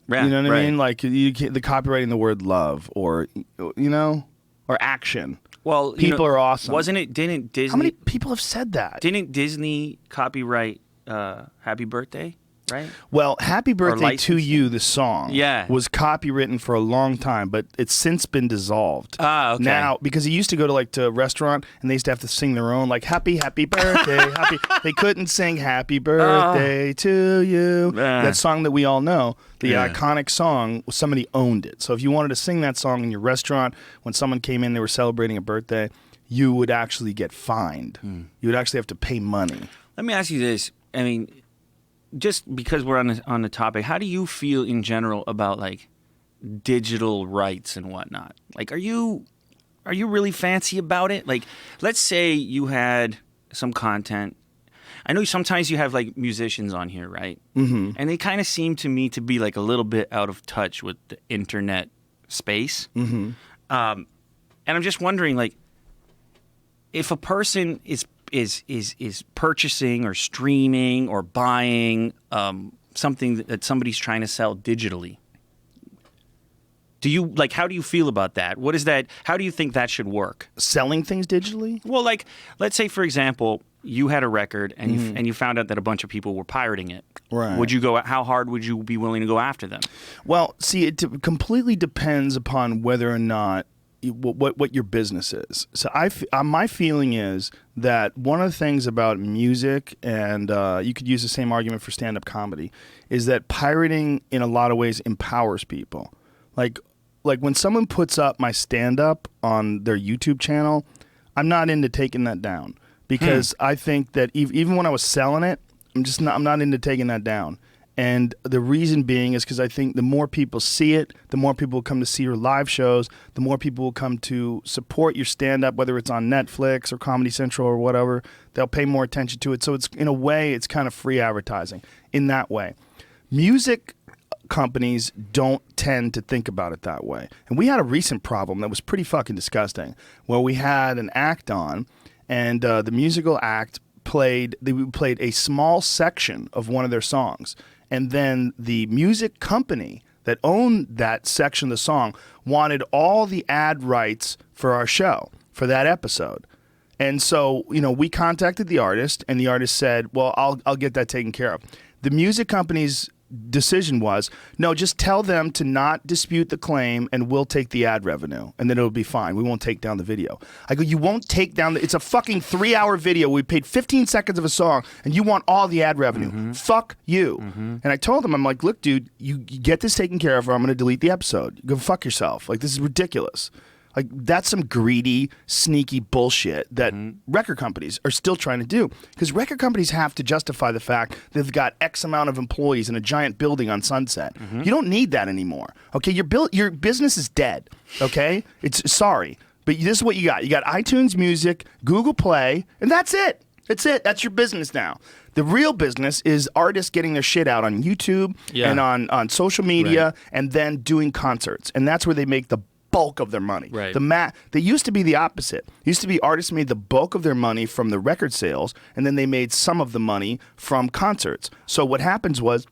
Yeah, You know what right. I mean? Like the copywriting the word love, or or action. Well, People are awesome. Wasn't it? Didn't Disney? How many people have said that? Didn't Disney copyright "Happy Birthday"? Right. Well, Happy Birthday to licensed. You, the song, Yeah. was copywritten for a long time, but it's since been dissolved. Ah, okay. Now, because he used to go to a restaurant and they used to have to sing their own, like, happy birthday, happy. They couldn't sing happy birthday to you. That song that we all know, the iconic song, somebody owned it. So if you wanted to sing that song in your restaurant, when someone came in, they were celebrating a birthday, you would actually get fined. You would actually have to pay money. Let me ask you this. I mean, just because we're on the topic, how do you feel in general about like digital rights and whatnot? Like, are you really fancy about it? Like, let's say you had some content. I know sometimes you have like musicians on here, right? Mm-hmm. And they kind of seem to me to be like a little bit out of touch with the internet space. Mm-hmm. And I'm just wondering, like, if a person is purchasing or streaming or buying something that somebody's trying to sell digitally, how do you feel about that? What is that? How do you think that should work? Selling things digitally? Well, like, let's say, for example, you had a record and you found out that a bunch of people were pirating it. Right. Would you how hard would you be willing to go after them? Well, see, it completely depends upon whether or not what your business is. So my feeling is that one of the things about music, and you could use the same argument for stand-up comedy, is that pirating in a lot of ways empowers people. Like when someone puts up my stand-up on their YouTube channel, I'm not into taking that down because I think that even when I was selling it, I'm not into taking that down. And the reason being is because I think the more people see it, the more people will come to see your live shows, the more people will come to support your stand-up, whether it's on Netflix or Comedy Central or whatever. They'll pay more attention to it. So it's in a way, it's kind of free advertising in that way. Music companies don't tend to think about it that way. And we had a recent problem that was pretty fucking disgusting where we had an act on and the musical act played a small section of one of their songs. And then the music company that owned that section of the song wanted all the ad rights for our show, for that episode. And so, we contacted the artist, and the artist said, well, I'll get that taken care of. The music company's decision was, no, just tell them to not dispute the claim and we'll take the ad revenue and then it'll be fine. We won't take down the video. I go, you won't take down it's a fucking 3-hour video. We paid 15 seconds of a song and you want all the ad revenue. Mm-hmm. Fuck you. Mm-hmm. And I told him, I'm like, look, dude, you get this taken care of or I'm going to delete the episode. Go fuck yourself. Like, this is ridiculous. Like, that's some greedy, sneaky bullshit that record companies are still trying to do. Because record companies have to justify the fact that they've got X amount of employees in a giant building on Sunset. You don't need that anymore. Okay, your business is dead. Okay? Sorry. But this is what you got. You got iTunes Music, Google Play, and that's it. That's it. That's your business now. The real business is artists getting their shit out on YouTube and on social media and then doing concerts. And that's where they make the bulk of their money. Right. They used to be the opposite. It used to be artists made the bulk of their money from the record sales, and then they made some of the money from concerts. So what happens was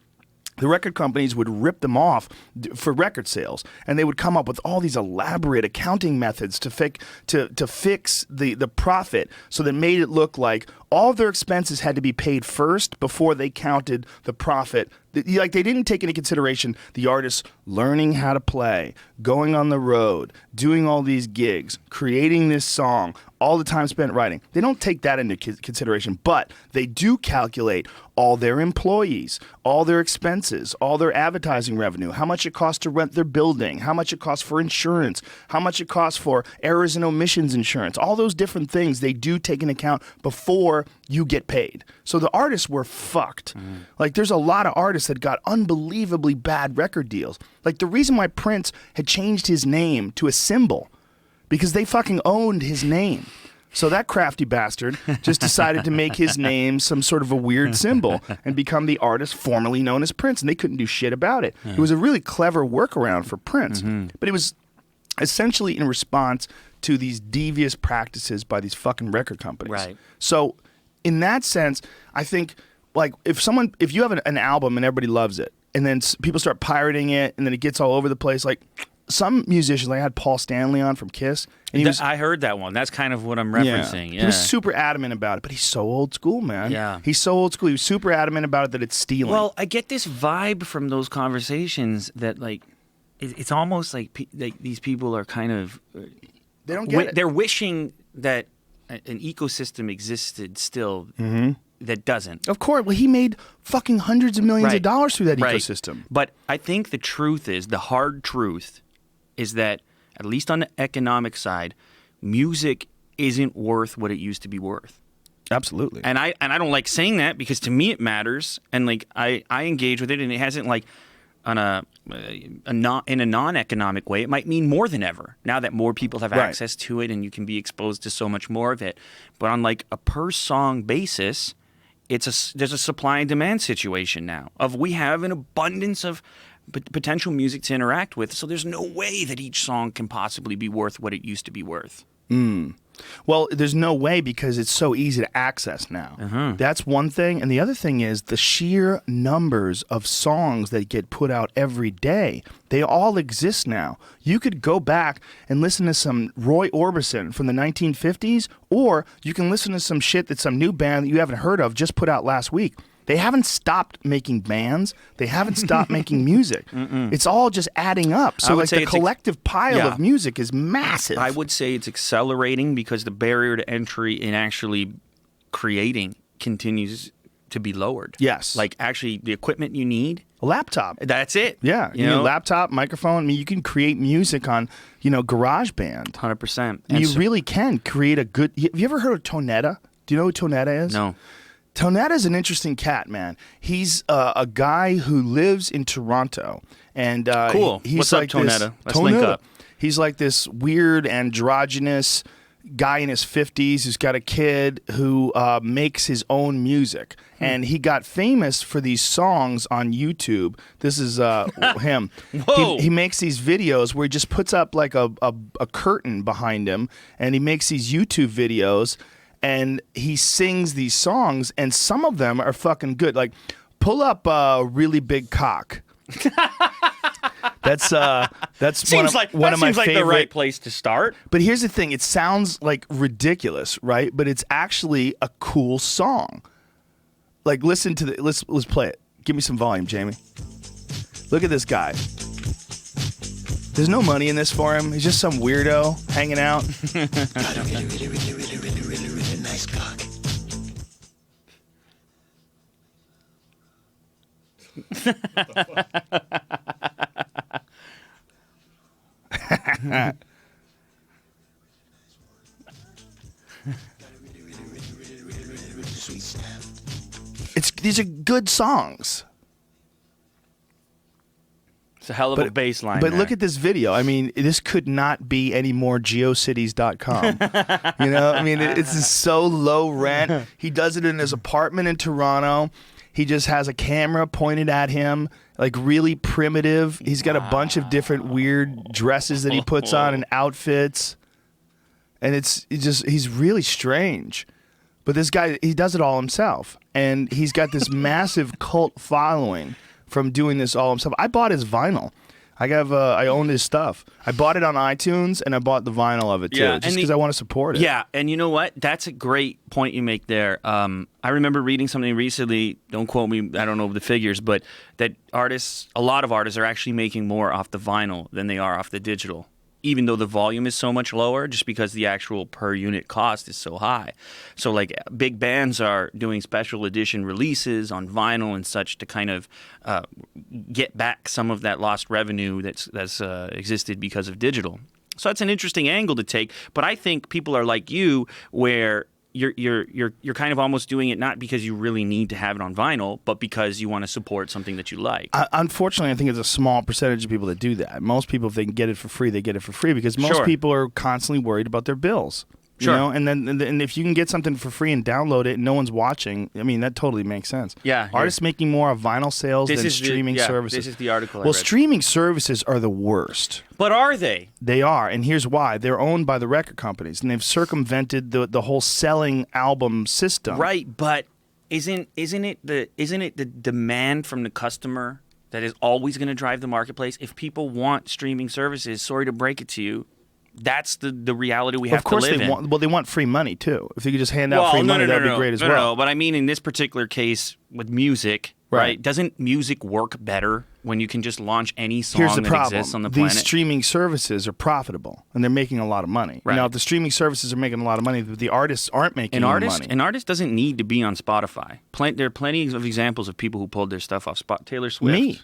the record companies would rip them off for record sales, and they would come up with all these elaborate accounting methods to fix the profit, so that made it look like all their expenses had to be paid first before they counted the profit. Like, they didn't take into consideration the artists learning how to play, going on the road, doing all these gigs, creating this song, all the time spent writing. They don't take that into consideration, but they do calculate all their employees, all their expenses, all their advertising revenue, how much it costs to rent their building, how much it costs for insurance, how much it costs for errors and omissions insurance. All those different things they do take into account before you get paid. So the artists were fucked. Like, there's a lot of artists that got unbelievably bad record deals. Like, the reason why Prince had changed his name to a symbol, because they fucking owned his name. So that crafty bastard just decided to make his name some sort of a weird symbol and become the artist formerly known as Prince, and they couldn't do shit about it. It was a really clever workaround for Prince, but it was essentially in response to these devious practices by these fucking record companies. Right. So in that sense, I think, like, if you have an album and everybody loves it, and then people start pirating it, and then it gets all over the place, like, some musicians, like I had Paul Stanley on from Kiss, and I heard that one. That's kind of what I'm referencing. Yeah. He was super adamant about it, but he's so old school, man. Yeah. He's so old school. He was super adamant about it that it's stealing. Well, I get this vibe from those conversations that, like, it's almost like these people are kind of they don't get it. They're wishing that an ecosystem existed still that doesn't. Of course. Well, he made fucking hundreds of millions of dollars through that ecosystem. But I think the truth is, the hard truth is that, at least on the economic side, music isn't worth what it used to be worth. Absolutely. And I don't like saying that, because to me it matters, and like I engage with it, and it hasn't, like, on in a non-economic way, it might mean more than ever now that more people have access to it and you can be exposed to so much more of it. But on, like, a per song basis, there's a supply and demand situation now of we have an abundance of potential music to interact with, so there's no way that each song can possibly be worth what it used to be worth. Well, there's no way, because it's so easy to access now. That's one thing. And the other thing is the sheer numbers of songs that get put out every day. They all exist now. You could go back and listen to some Roy Orbison from the 1950s, or you can listen to some shit that some new band that you haven't heard of just put out last week. They haven't stopped making bands. They haven't stopped making music. It's all just adding up. So, like, the collective pile of music is massive. I would say it's accelerating because the barrier to entry in actually creating continues to be lowered. Yes. Like, actually, the equipment you need. A laptop. That's it. Yeah. You need a laptop, microphone. I mean, you can create music on, GarageBand. 100%. You really can create a good... Have you ever heard of Tonetta? Do you know who Tonetta is? No. Tonetta's an interesting cat, man. He's a guy who lives in Toronto, and cool. He's What's like up, Tonetta? Let's link up. He's like this weird androgynous guy in his 50s who's got a kid who makes his own music, and he got famous for these songs on YouTube. This is him. Whoa. He makes these videos where he just puts up like a curtain behind him, and he makes these YouTube videos. And he sings these songs, and some of them are fucking good. Like, pull up Really Big Cock. That's Seems like one of my favorite. the right place to start. But here's the thing: it sounds like ridiculous, right? But it's actually a cool song. Like, listen to the. Let's play it. Give me some volume, Jamie. Look at this guy. There's no money in this for him. He's just some weirdo hanging out. Got a really nice cock. These are good songs. It's a hell of a baseline. But there. look at this video. I mean, this could not be any more geocities.com. You know, I mean, it's so low rent. He does it in his apartment in Toronto. He just has a camera pointed at him, like really primitive. He's got a bunch of different weird dresses that he puts on and outfits. And he's really strange. But this guy, he does it all himself. And he's got this massive cult following from doing this all himself. I bought his vinyl. I own his stuff. I bought it on iTunes, and I bought the vinyl of it, too, just because I want to support it. Yeah, and you know what? That's a great point you make there. I remember reading something recently, don't quote me, I don't know the figures, but that a lot of artists are actually making more off the vinyl than they are off the digital, even though the volume is so much lower, just because the actual per unit cost is so high. So like big bands are doing special edition releases on vinyl and such to kind of get back some of that lost revenue that's existed because of digital. So that's an interesting angle to take. But I think people are like you, where you're kind of almost doing it not because you really need to have it on vinyl, but because you want to support something that you like. Unfortunately, I think it's a small percentage of people that do that. Most people, if they can get it for free, they get it for free because most people are constantly worried about their bills. Sure. You know, and if you can get something for free and download it and no one's watching, I mean, that totally makes sense. Yeah. Artists making more of vinyl sales than streaming services. This is the article I Well, read. streaming services are the worst. But are they? They are, and here's why. They're owned by the record companies, and they've circumvented the whole selling album system. Right, but isn't it the demand from the customer that is always going to drive the marketplace? If people want streaming services, sorry to break it to you, that's the reality we have to live in. They want free money too. If they could just hand out free money, that'd be great as well. No, but I mean in this particular case with music, right? Doesn't music work better when you can just launch any song Here's the that problem. exists on the planet? These streaming services are profitable, and they're making a lot of money. Right. Now, if the streaming services are making a lot of money, the artists aren't making any money. An artist doesn't need to be on Spotify. There are plenty of examples of people who pulled their stuff off Spotify. Taylor Swift. Me.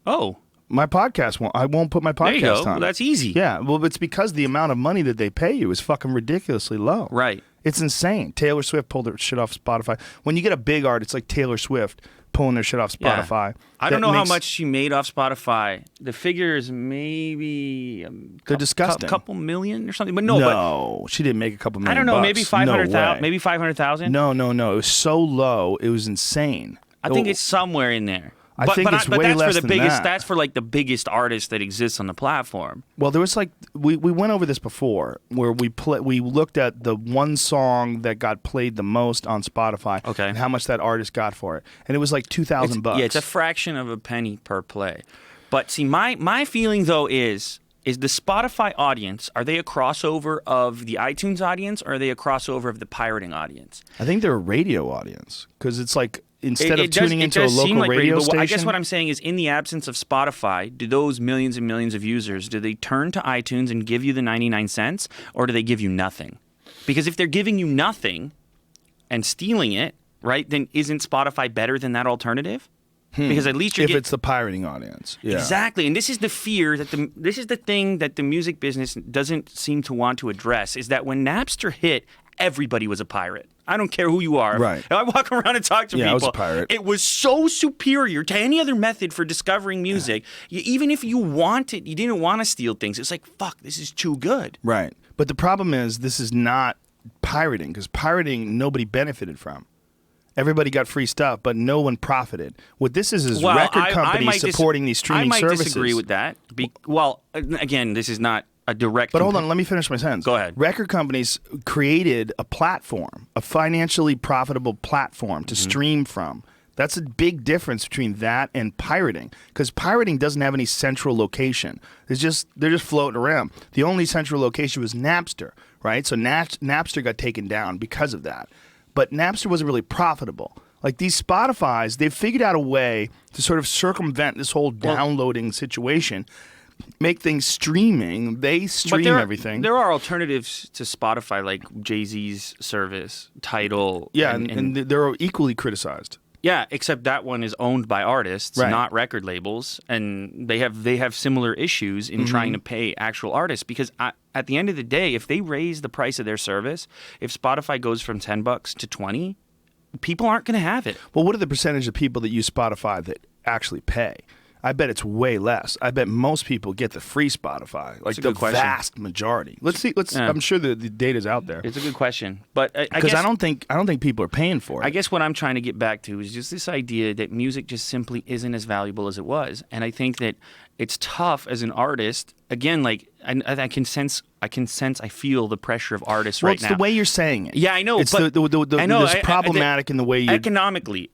Oh. My podcast won't. I won't put my podcast There you go. on. Well, that's easy. Yeah, well, it's because the amount of money that they pay you is fucking ridiculously low. Right. It's insane. Taylor Swift pulled her shit off Spotify. When you get a big artist like Taylor Swift pulling their shit off Spotify, yeah. I don't know how much she made off Spotify. The figure is maybe they're disgusting. A couple million or something. But she didn't make a couple million. I don't know. Bucks. Maybe 500,000. No way. Maybe 500,000. No. It was so low. It was insane. I think it's somewhere in there. I think it's way less than that. That's for like the biggest artist that exists on the platform. Well, there was like we went over this before, where we looked at the one song that got played the most on Spotify, and how much that artist got for it, and it was like $2,000. Yeah, it's a fraction of a penny per play. But see, my feeling though is the Spotify audience, are they a crossover of the iTunes audience, or are they a crossover of the pirating audience? I think they're a radio audience because it's like. Instead of tuning into a local like radio station? I guess what I'm saying is, in the absence of Spotify, do those millions and millions of users, do they turn to iTunes and give you the 99 cents, or do they give you nothing? Because if they're giving you nothing and stealing it, right, then isn't Spotify better than that alternative? Because at least it's the pirating audience. Yeah. Exactly. And this is the fear this is the thing that the music business doesn't seem to want to address, is that when Napster hit, everybody was a pirate. I don't care who you are. Right. If I walk around and talk to people. I was a pirate. It was so superior to any other method for discovering music. Even if you didn't want to steal things. It's like, fuck, this is too good. Right. But the problem is, this is not pirating, because pirating nobody benefited from. Everybody got free stuff, but no one profited. What this is record companies supporting these streaming services. I might disagree with that. Again, this is not a direct... But hold on, let me finish my sentence. Go ahead. Record companies created a platform, a financially profitable platform to stream from. That's a big difference between that and pirating, because pirating doesn't have any central location. They're just floating around. The only central location was Napster, right? So Napster got taken down because of that. But Napster wasn't really profitable. Like these Spotifys, they've figured out a way to sort of circumvent this whole downloading situation, make things streaming. They stream everything. There are alternatives to Spotify, like Jay-Z's service, Tidal. Yeah, and they're equally criticized. Yeah, except that one is owned by artists, not record labels, and they have similar issues in trying to pay actual artists. Because at the end of the day, if they raise the price of their service, if Spotify goes from $10 to $20, people aren't going to have it. Well, what are the percentage of people that use Spotify that actually pay? I bet it's way less. I bet most people get the free Spotify, like a the good question. vast majority. Let's see. I'm sure the data's out there. It's a good question, but I Because guess I don't think people are paying for it. I guess what I'm trying to get back to is just this idea that music just simply isn't as valuable as it was, and I think that it's tough as an artist. Again, like I can sense, I feel the pressure of artists right it's now. the way you're saying it. Yeah, I know. It's but I know it's problematic in the way you economically.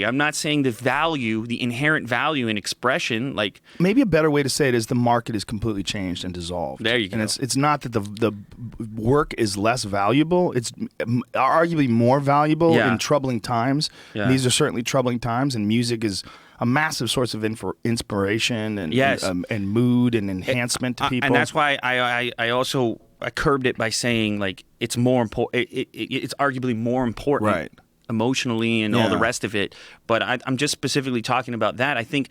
I'm not saying the inherent value in expression. Like maybe a better way to say it is the market is completely changed and dissolved. There you go. And it's not that the work is less valuable. It's arguably more valuable Yeah. in troubling times. Yeah. And these are certainly troubling times, and music is a massive source of inspiration and Yes. and mood and enhancement to people. And that's why I also curbed it by saying like it's more important. It's arguably more important, Right. emotionally and all the Yeah. rest of it. But I'm just specifically talking about that. I think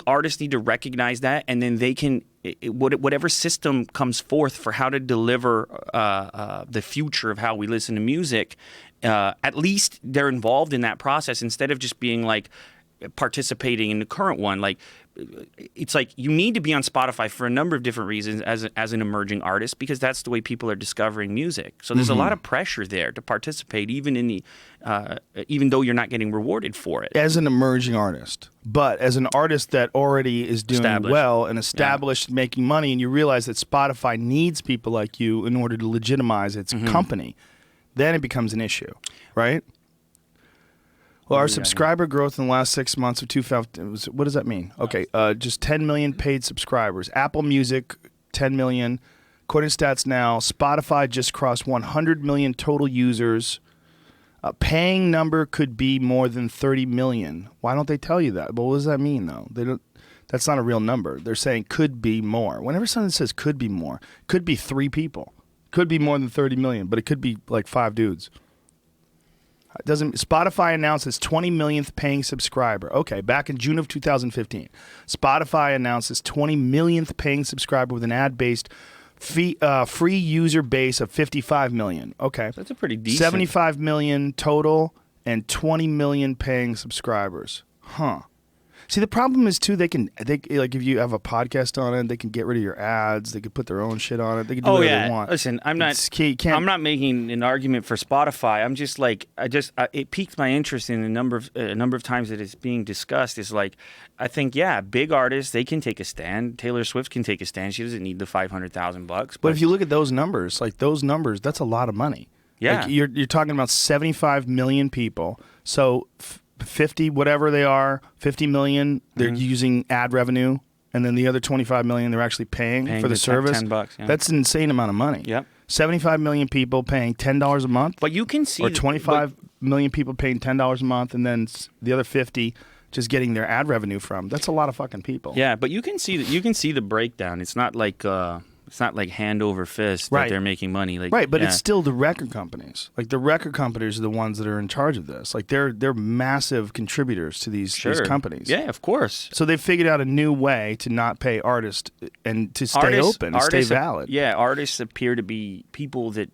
artists need to recognize that, and then they can whatever system comes forth for how to deliver the future of how we listen to music. At least they're involved in that process instead of just being like participating in the current one. Like it's like you need to be on Spotify for a number of different reasons as an emerging artist, because that's the way people are discovering music. So there's a lot of pressure there to participate, even in the even though you're not getting rewarded for it. as an emerging artist, but as an artist that already is doing Established. well and established, making money, and you realize that Spotify needs people like you in order to legitimize its company, then it becomes an issue, right? Well, our subscriber growth in the last 6 months of 2000, what does that mean? Okay, just 10 million paid subscribers. Apple Music, 10 million. According to Stats Now, Spotify just crossed 100 million total users. Paying number could be more than 30 million. Why don't they tell you that? Well, what does that mean, though? They don't. That's not a real number. They're saying could be more. Whenever someone says could be more, could be 3 people. Could be more than 30 million, but it could be like 5 dudes. Spotify announced its 20 millionth paying subscriber. Okay, back in June of 2015, Spotify announced its 20 millionth paying subscriber with an ad-based free user base of 55 million. Okay, That's a pretty decent. 75 million total and 20 million paying subscribers. Huh. See, the problem is too, they like if you have a podcast on it, they can get rid of your ads. They could put their own shit on it. They can do whatever they want. Listen, I'm not. It's key. You can't- I'm not making an argument for Spotify. I'm just like it piqued my interest in a number of times that it's being discussed. Is like I think big artists, they can take a stand. Taylor Swift can take a stand. She doesn't need the $500,000. But if you look at those numbers, that's a lot of money. Yeah. Like you're talking about 75 million people. So 50, whatever they are, 50 million, they're using ad revenue, and then the other 25 million they're actually paying for the service. $10. Yeah. That's an insane amount of money. Yep. 75 million people paying $10 a month. But you can see or 25 million people paying $10 a month, and then the other 50 just getting their ad revenue from. That's a lot of fucking people. Yeah, but you can see the breakdown. It's not like hand over fist that Right. they're making money. Like Right, but it's still the record companies. Like the record companies are the ones that are in charge of this. Like they're massive contributors to these companies. Yeah, of course. So they've figured out a new way to not pay artists and to stay open, and stay valid. Artists appear to be people that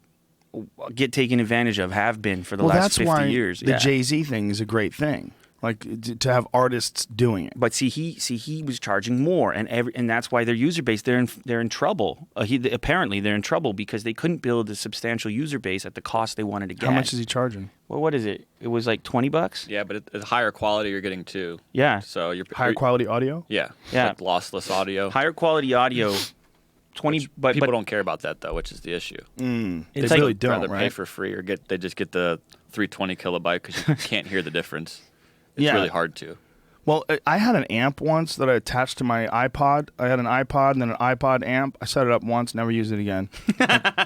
get taken advantage of, have been for the Well, last that's 50 why years. the Jay-Z thing is a great thing. Like to have artists doing it. But he was charging more, and that's why their user base they're in trouble. Apparently they're in trouble because they couldn't build a substantial user base at the cost they wanted to get. How much is he charging? Well, what is it? It was like $20. Yeah, but it's higher quality you're getting too. Yeah, So you're Higher quality audio? Yeah. Yeah. Like lossless audio. higher quality audio. 20, but People don't care about that though, which is the issue. They It's really like- don't, Rather pay right? for free or they just get the 320 kilobyte because you can't hear the difference. It's Yeah. really hard to. Well, I had an amp once that I attached to my iPod. I had an iPod and then an iPod amp. I set it up once, never used it again.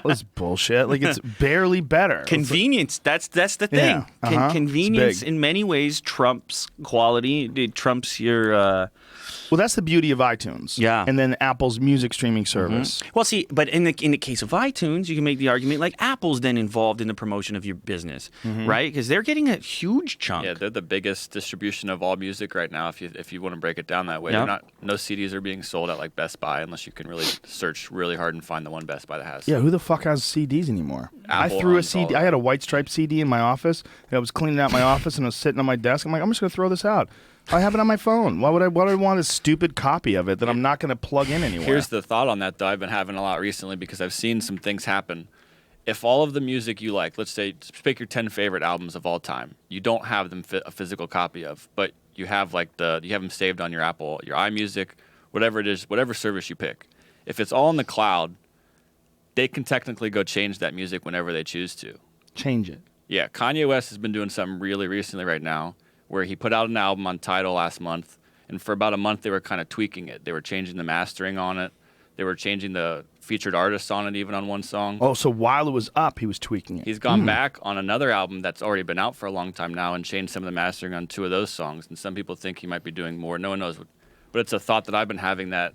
This is bullshit. Like it's barely better. convenience. That's the thing. Yeah, Convenience it's big. in many ways trumps quality. It trumps your. Well, that's the beauty of iTunes. Yeah. And then Apple's music streaming service. Well, see, but in the case of iTunes, you can make the argument like Apple's then involved in the promotion of your business, right? Because they're getting a huge chunk. Yeah, they're the biggest distribution of all music right now. If you want to break it down that way, Yeah. no CDs are being sold at like Best Buy unless you can really search really hard and find the one Best Buy that has. Yeah, who the fuck has CDs anymore? Apple I threw a owns all CD. of I had a White Stripe CD in my office. And I was cleaning out my office and I was sitting on my desk. I'm like, I'm just going to throw this out. I have it on my phone. Why would I want a stupid copy of it that I'm not going to plug in anywhere? Here's the thought on that, though. I've been having a lot recently because I've seen some things happen. If all of the music you like, let's say, pick your 10 favorite albums of all time, you don't have them a physical copy of, but you have you have them saved on your Apple, your iMusic, whatever it is, whatever service you pick. If it's all in the cloud, they can technically go change that music whenever they choose to. Change it. Yeah, Kanye West has been doing something really recently right now where he put out an album on Tidal last month, and for about a month they were kind of tweaking it. They were changing the mastering on it. They were changing the featured artists on it even on one song. Oh, so while it was up, he was tweaking it. He's gone back on another album that's already been out for a long time now and changed some of the mastering on 2 of those songs. And some people think he might be doing more. No one knows. But it's a thought that I've been having that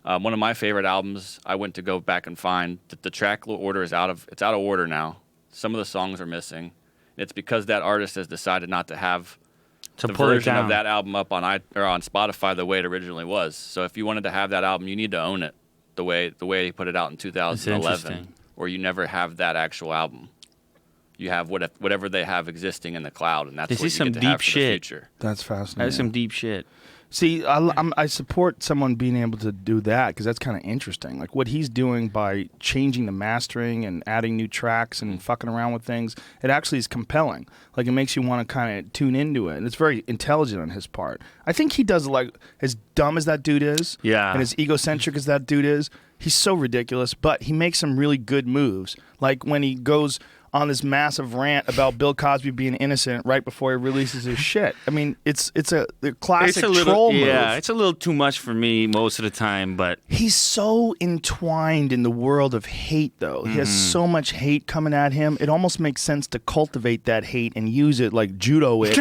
one of my favorite albums I went to go back and find that the track order is out of order now. Some of the songs are missing. It's because that artist has decided not to have the version of that album up on Spotify the way it originally was. So if you wanted to have that album, you need to own it the way he put it out in 2011, or you never have that actual album. You have whatever they have existing in the cloud, and that's This what is you some get to have deep for shit. the future. That's fascinating. That's some deep shit. See, I support someone being able to do that because that's kind of interesting. Like what he's doing by changing the mastering and adding new tracks and fucking around with things, it actually is compelling. Like it makes you want to kind of tune into it. And it's very intelligent on his part. I think he does, like, as dumb as that dude is, Yeah. and as egocentric as that dude is, he's so ridiculous, but he makes some really good moves. Like when he goes on this massive rant about Bill Cosby being innocent right before he releases his shit. I mean, it's a classic troll move. Yeah, it's a little too much for me most of the time, but He's so entwined in the world of hate, though. He has so much hate coming at him. It almost makes sense to cultivate that hate and use it, like judo it,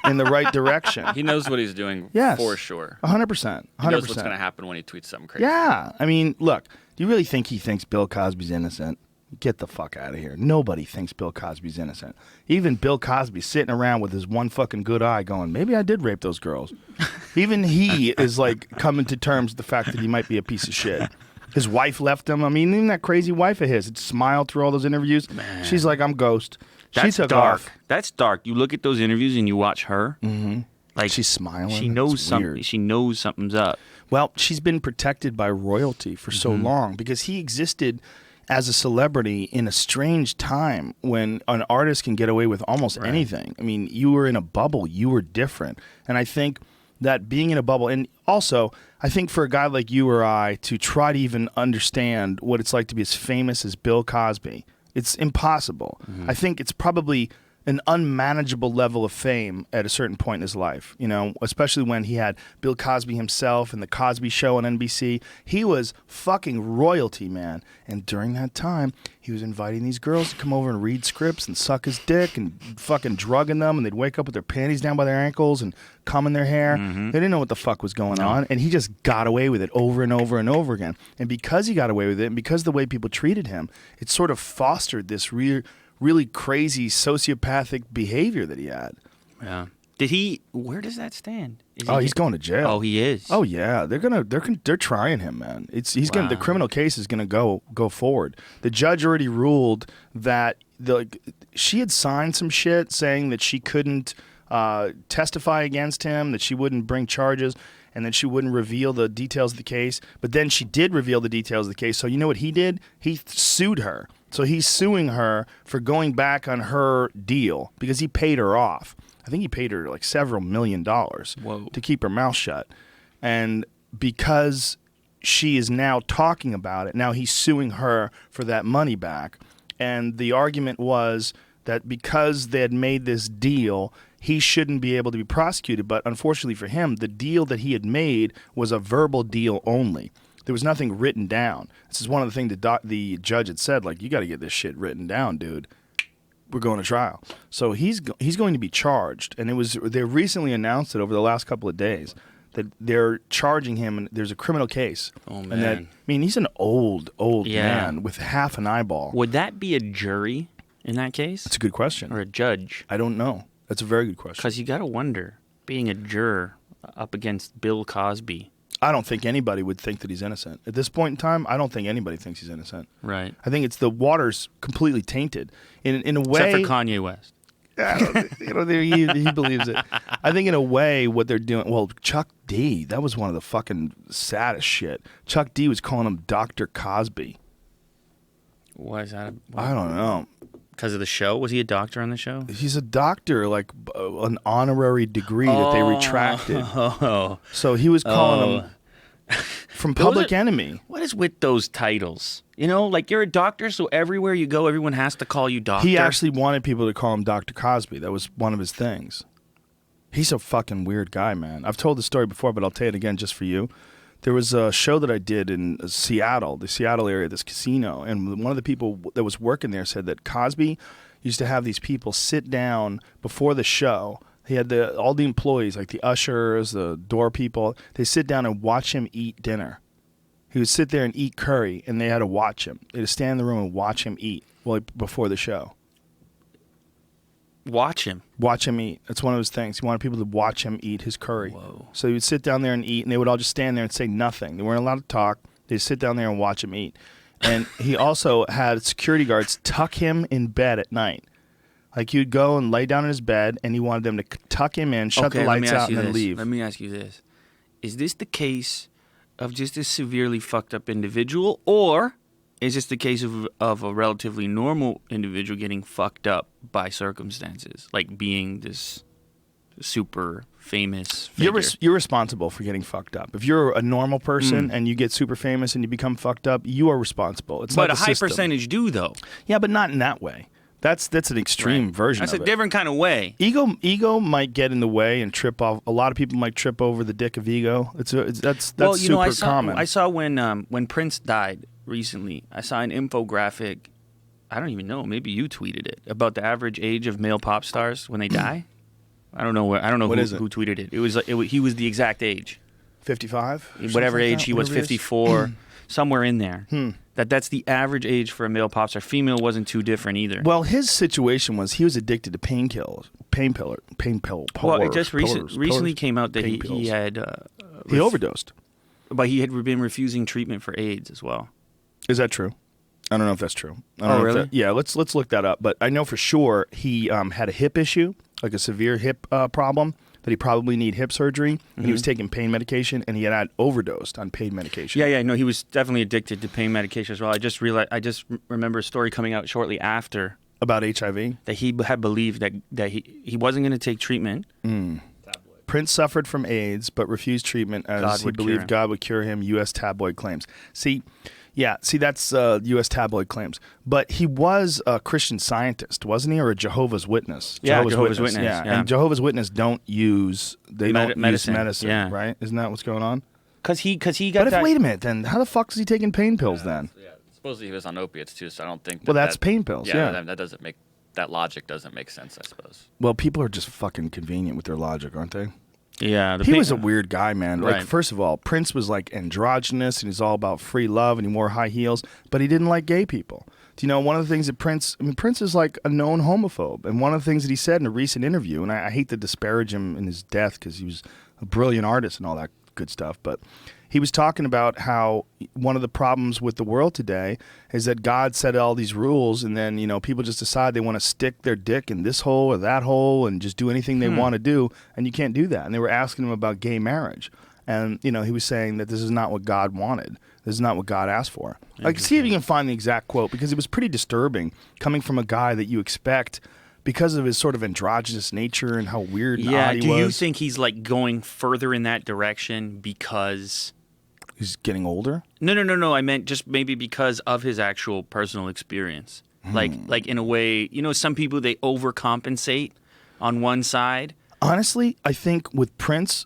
in the right direction. He knows what he's doing Yes. for sure. 100%. He knows what's going to happen when he tweets something crazy. Yeah. I mean, look, do you really think he thinks Bill Cosby's innocent? Get the fuck out of here. Nobody thinks Bill Cosby's innocent. Even Bill Cosby sitting around with his one fucking good eye going, maybe I did rape those girls. Even he is like coming to terms with the fact that he might be a piece of shit. His wife left him. I mean, even that crazy wife of his that smiled through all those interviews. Man. She's like, I'm ghost. that's she took dark. off. That's dark. You look at those interviews and you watch her. Mm-hmm. Like She's smiling. She knows It's something. weird. She knows something's up. Well, she's been protected by royalty for so long because he existed as a celebrity in a strange time when an artist can get away with almost anything. I mean, you were in a bubble. You were different. And I think that being in a bubble, and also I think for a guy like you or I to try to even understand what it's like to be as famous as Bill Cosby, it's impossible. I think it's probably an unmanageable level of fame at a certain point in his life, you know, especially when he had Bill Cosby himself and the Cosby Show on NBC. He was fucking royalty, man. And during that time, he was inviting these girls to come over and read scripts and suck his dick and fucking drugging them, and they'd wake up with their panties down by their ankles and cum in their hair. They didn't know what the fuck was going on, and he just got away with it over and over and over again. And because he got away with it, and because of the way people treated him, it sort of fostered this really crazy sociopathic behavior that he had. Yeah. Did he? Where does that stand? He's going to jail. Oh, he is. Oh yeah, they're trying him, man. The criminal case is gonna go forward. The judge already ruled that she had signed some shit saying that she couldn't testify against him, that she wouldn't bring charges, and that she wouldn't reveal the details of the case. But then she did reveal the details of the case. So you know what he did? He sued her. So he's suing her for going back on her deal because he paid her off. I think he paid her like several $1 million to keep her mouth shut. And because she is now talking about it, now he's suing her for that money back. And the argument was that because they had made this deal, he shouldn't be able to be prosecuted. But unfortunately for him, the deal that he had made was a verbal deal only. There was nothing written down. This is one of the things that the judge had said, like, you got to get this shit written down, dude. We're going to trial. So he's going to be charged. And they recently announced it over the last couple of days that they're charging him, and there's a criminal case. Oh, man. And he's an old man with half an eyeball. Would that be a jury in that case? That's a good question. Or a judge? I don't know. That's a very good question. Because you got to wonder, being a juror up against Bill Cosby. I don't think anybody would think that he's innocent. At this point in time, I don't think anybody thinks he's innocent. Right. I think it's the water's completely tainted. In a way, Except for Kanye West. You know, he believes it. I think in a way what they're doing. Well, Chuck D, that was one of the fucking saddest shit. Chuck D was calling him Dr. Cosby. Why is that? I don't know. Because of the show? Was he a doctor on the show? He's a doctor, like an honorary degree that they retracted. Oh. So he was calling him from Public Enemy. What is with those titles? You know, like you're a doctor, so everywhere you go, everyone has to call you doctor. He actually wanted people to call him Dr. Cosby. That was one of his things. He's a fucking weird guy, man. I've told the story before, but I'll tell it again just for you. There was a show that I did in Seattle, the Seattle area, this casino, and one of the people that was working there said that Cosby used to have these people sit down before the show. He had all the employees, like the ushers, the door people, they sit down and watch him eat dinner. He would sit there and eat curry, and they had to watch him. They had to stand in the room and watch him eat before the show. Watch him. Watch him eat. That's one of his things. He wanted people to watch him eat his curry. Whoa. So he would sit down there and eat, and they would all just stand there and say nothing. They weren't allowed to talk. They'd sit down there and watch him eat. And he also had security guards tuck him in bed at night. Like he would go and lay down in his bed, and he wanted them to tuck him in, shut the lights out, and then leave. Let me ask you this. Is this the case of just a severely fucked up individual, or is this the case of a relatively normal individual getting fucked up by circumstances, like being this super famous figure? You're responsible for getting fucked up. If you're a normal person and you get super famous and you become fucked up, you are responsible. It's but not a the high system. percentage do, though. Yeah, but not in that way. That's an extreme version That's of it. a different kind of way. Ego might get in the way and trip off. A lot of people might trip over the dick of ego. That's Well, you know, super common. I saw when Prince died recently, I saw an infographic. I don't even know. Maybe you tweeted it about the average age of male pop stars when they die. I don't know who tweeted it. It was he was the exact age. 55? Whatever age he was, 54, somewhere in there. That's the average age for a male pop star. Female wasn't too different either. Well, his situation was he was addicted to pain pill. Well, it just recently came out that he had he overdosed, but he had been refusing treatment for AIDS as well. Is that true? I don't know if that's true. I don't know really? Yeah, let's look that up. But I know for sure he had a hip issue, like a severe hip problem, that he probably need hip surgery. And he was taking pain medication, and he had overdosed on pain medication. Yeah. No, he was definitely addicted to pain medication as well. I just remember a story coming out shortly after About HIV? that he had believed that he wasn't going to take treatment. Prince suffered from AIDS, but refused treatment as he believed God would cure him, U.S. tabloid claims. See, that's U.S. tabloid claims. But he was a Christian Scientist, wasn't he, or a Jehovah's Witness? Yeah, Jehovah's Witness. Yeah. And Jehovah's Witness don't use medicine. Medicine, right? Isn't that what's going on? Because he got But wait a minute, then how the fuck is he taking pain pills then? Yeah, supposedly he was on opiates too, so I don't think. Well, that's pain pills. Yeah, that doesn't make that logic doesn't make sense, I suppose. Well, people are just fucking convenient with their logic, aren't they? Yeah, He was a weird guy, man. Like, Right. first of all, Prince was like androgynous, and he's all about free love, and he wore high heels, but he didn't like gay people. Do you know one of the things that Prince is like a known homophobe, and one of the things that he said in a recent interview, and I hate to disparage him in his death because he was a brilliant artist and all that good stuff, but he was talking about how one of the problems with the world today is that God set all these rules, and then, people just decide they want to stick their dick in this hole or that hole and just do anything they want to do, and you can't do that. And they were asking him about gay marriage. And, he was saying that this is not what God wanted. This is not what God asked for. Like, see if you can find the exact quote, because it was pretty disturbing coming from a guy that you expect because of his sort of androgynous nature and how weird and odd he was. Do you think he's like going further in that direction because he's getting older? No. I meant just maybe because of his actual personal experience. Like in a way, some people, they overcompensate on one side. Honestly, I think with Prince,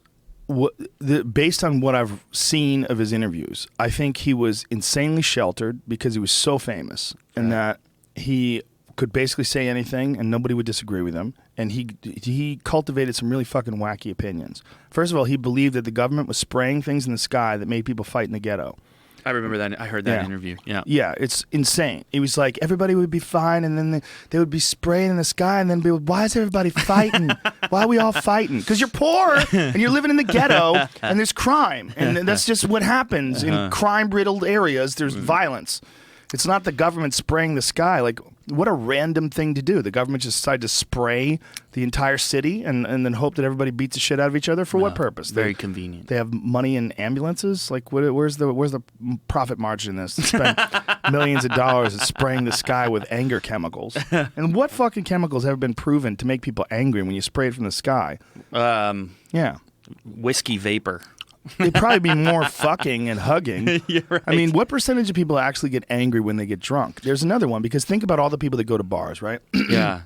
based on what I've seen of his interviews, I think he was insanely sheltered because he was so famous, and that he could basically say anything and nobody would disagree with him. And he cultivated some really fucking wacky opinions. First of all, he believed that the government was spraying things in the sky that made people fight in the ghetto. I remember that. I heard that interview. Yeah. Yeah, it's insane. He was like, everybody would be fine, and then they would be spraying in the sky, and then be like, why is everybody fighting? Why are we all fighting? Because you're poor, and you're living in the ghetto, and there's crime. And that's just what happens in crime-riddled areas. There's violence. It's not the government spraying the sky. Like, What a random thing to do. The government just decided to spray the entire city and then hope that everybody beats the shit out of each other. For what purpose? Very convenient. They have money in ambulances. Like, where's the profit margin in this? They spend millions of dollars at spraying the sky with anger chemicals. And what fucking chemicals have been proven to make people angry when you spray it from the sky? Yeah. Whiskey vapor. It'd probably be more fucking and hugging. You're right. I mean, what percentage of people actually get angry when they get drunk? There's another one, because think about all the people that go to bars, right? Yeah.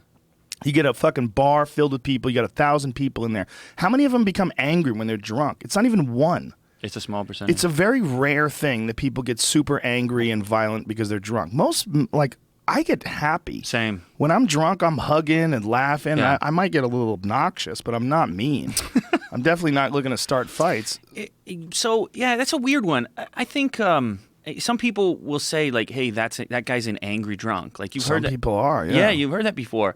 You get a fucking bar filled with people. You got 1,000 people in there. How many of them become angry when they're drunk? It's not even one. It's a small percentage. It's a very rare thing that people get super angry and violent because they're drunk. Most, like, I get happy. Same. When I'm drunk, I'm hugging and laughing. Yeah. I might get a little obnoxious, but I'm not mean. I'm definitely not looking to start fights. So, yeah, that's a weird one. I think some people will say, like, hey, that guy's an angry drunk. Like, you've Some heard that. people are, yeah. Yeah, you've heard that before.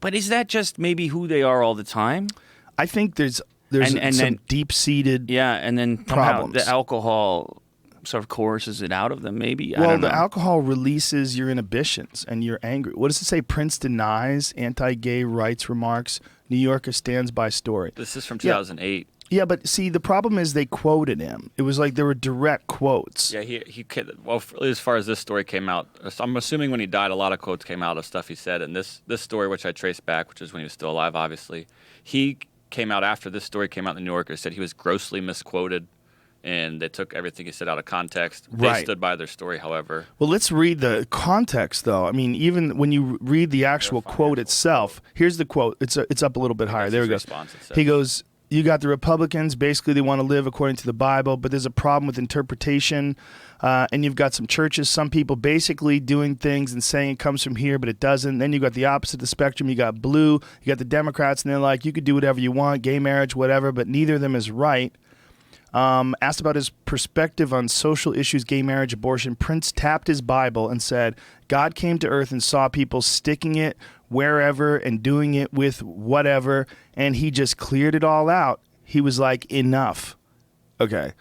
But is that just maybe who they are all the time? I think there's And some then- deep-seated Yeah, and then somehow Problems. the alcohol sort of coerces it out of them, maybe. I Well, don't know. the alcohol releases your inhibitions and you're angry. What does it say? Prince denies anti-gay rights remarks. New Yorker stands by story. This is from 2008. Yeah, but see, the problem is they quoted him. It was like there were direct quotes. Yeah, well, as far as this story came out, I'm assuming when he died, a lot of quotes came out of stuff he said. And this story, which I traced back, which is when he was still alive, obviously, he came out after this story came out in the New Yorker, said he was grossly misquoted, and they took everything he said out of context. They Right. stood by their story, however. Well, let's read the context, though. I mean, even when you read the actual quote itself, here's the quote. It's up a little bit higher. That's There we his go. response, it says. He goes, you got the Republicans. Basically, they want to live according to the Bible, but there's a problem with interpretation. And you've got some churches, some people basically doing things and saying it comes from here, but it doesn't. Then you got the opposite of the spectrum. You got blue. You got the Democrats, and they're like, you could do whatever you want, gay marriage, whatever, but neither of them is right. Asked about his perspective on social issues, gay marriage, abortion, Prince tapped his Bible and said, God came to earth and saw people sticking it wherever and doing it with whatever, and he just cleared it all out. He was like, enough. Okay.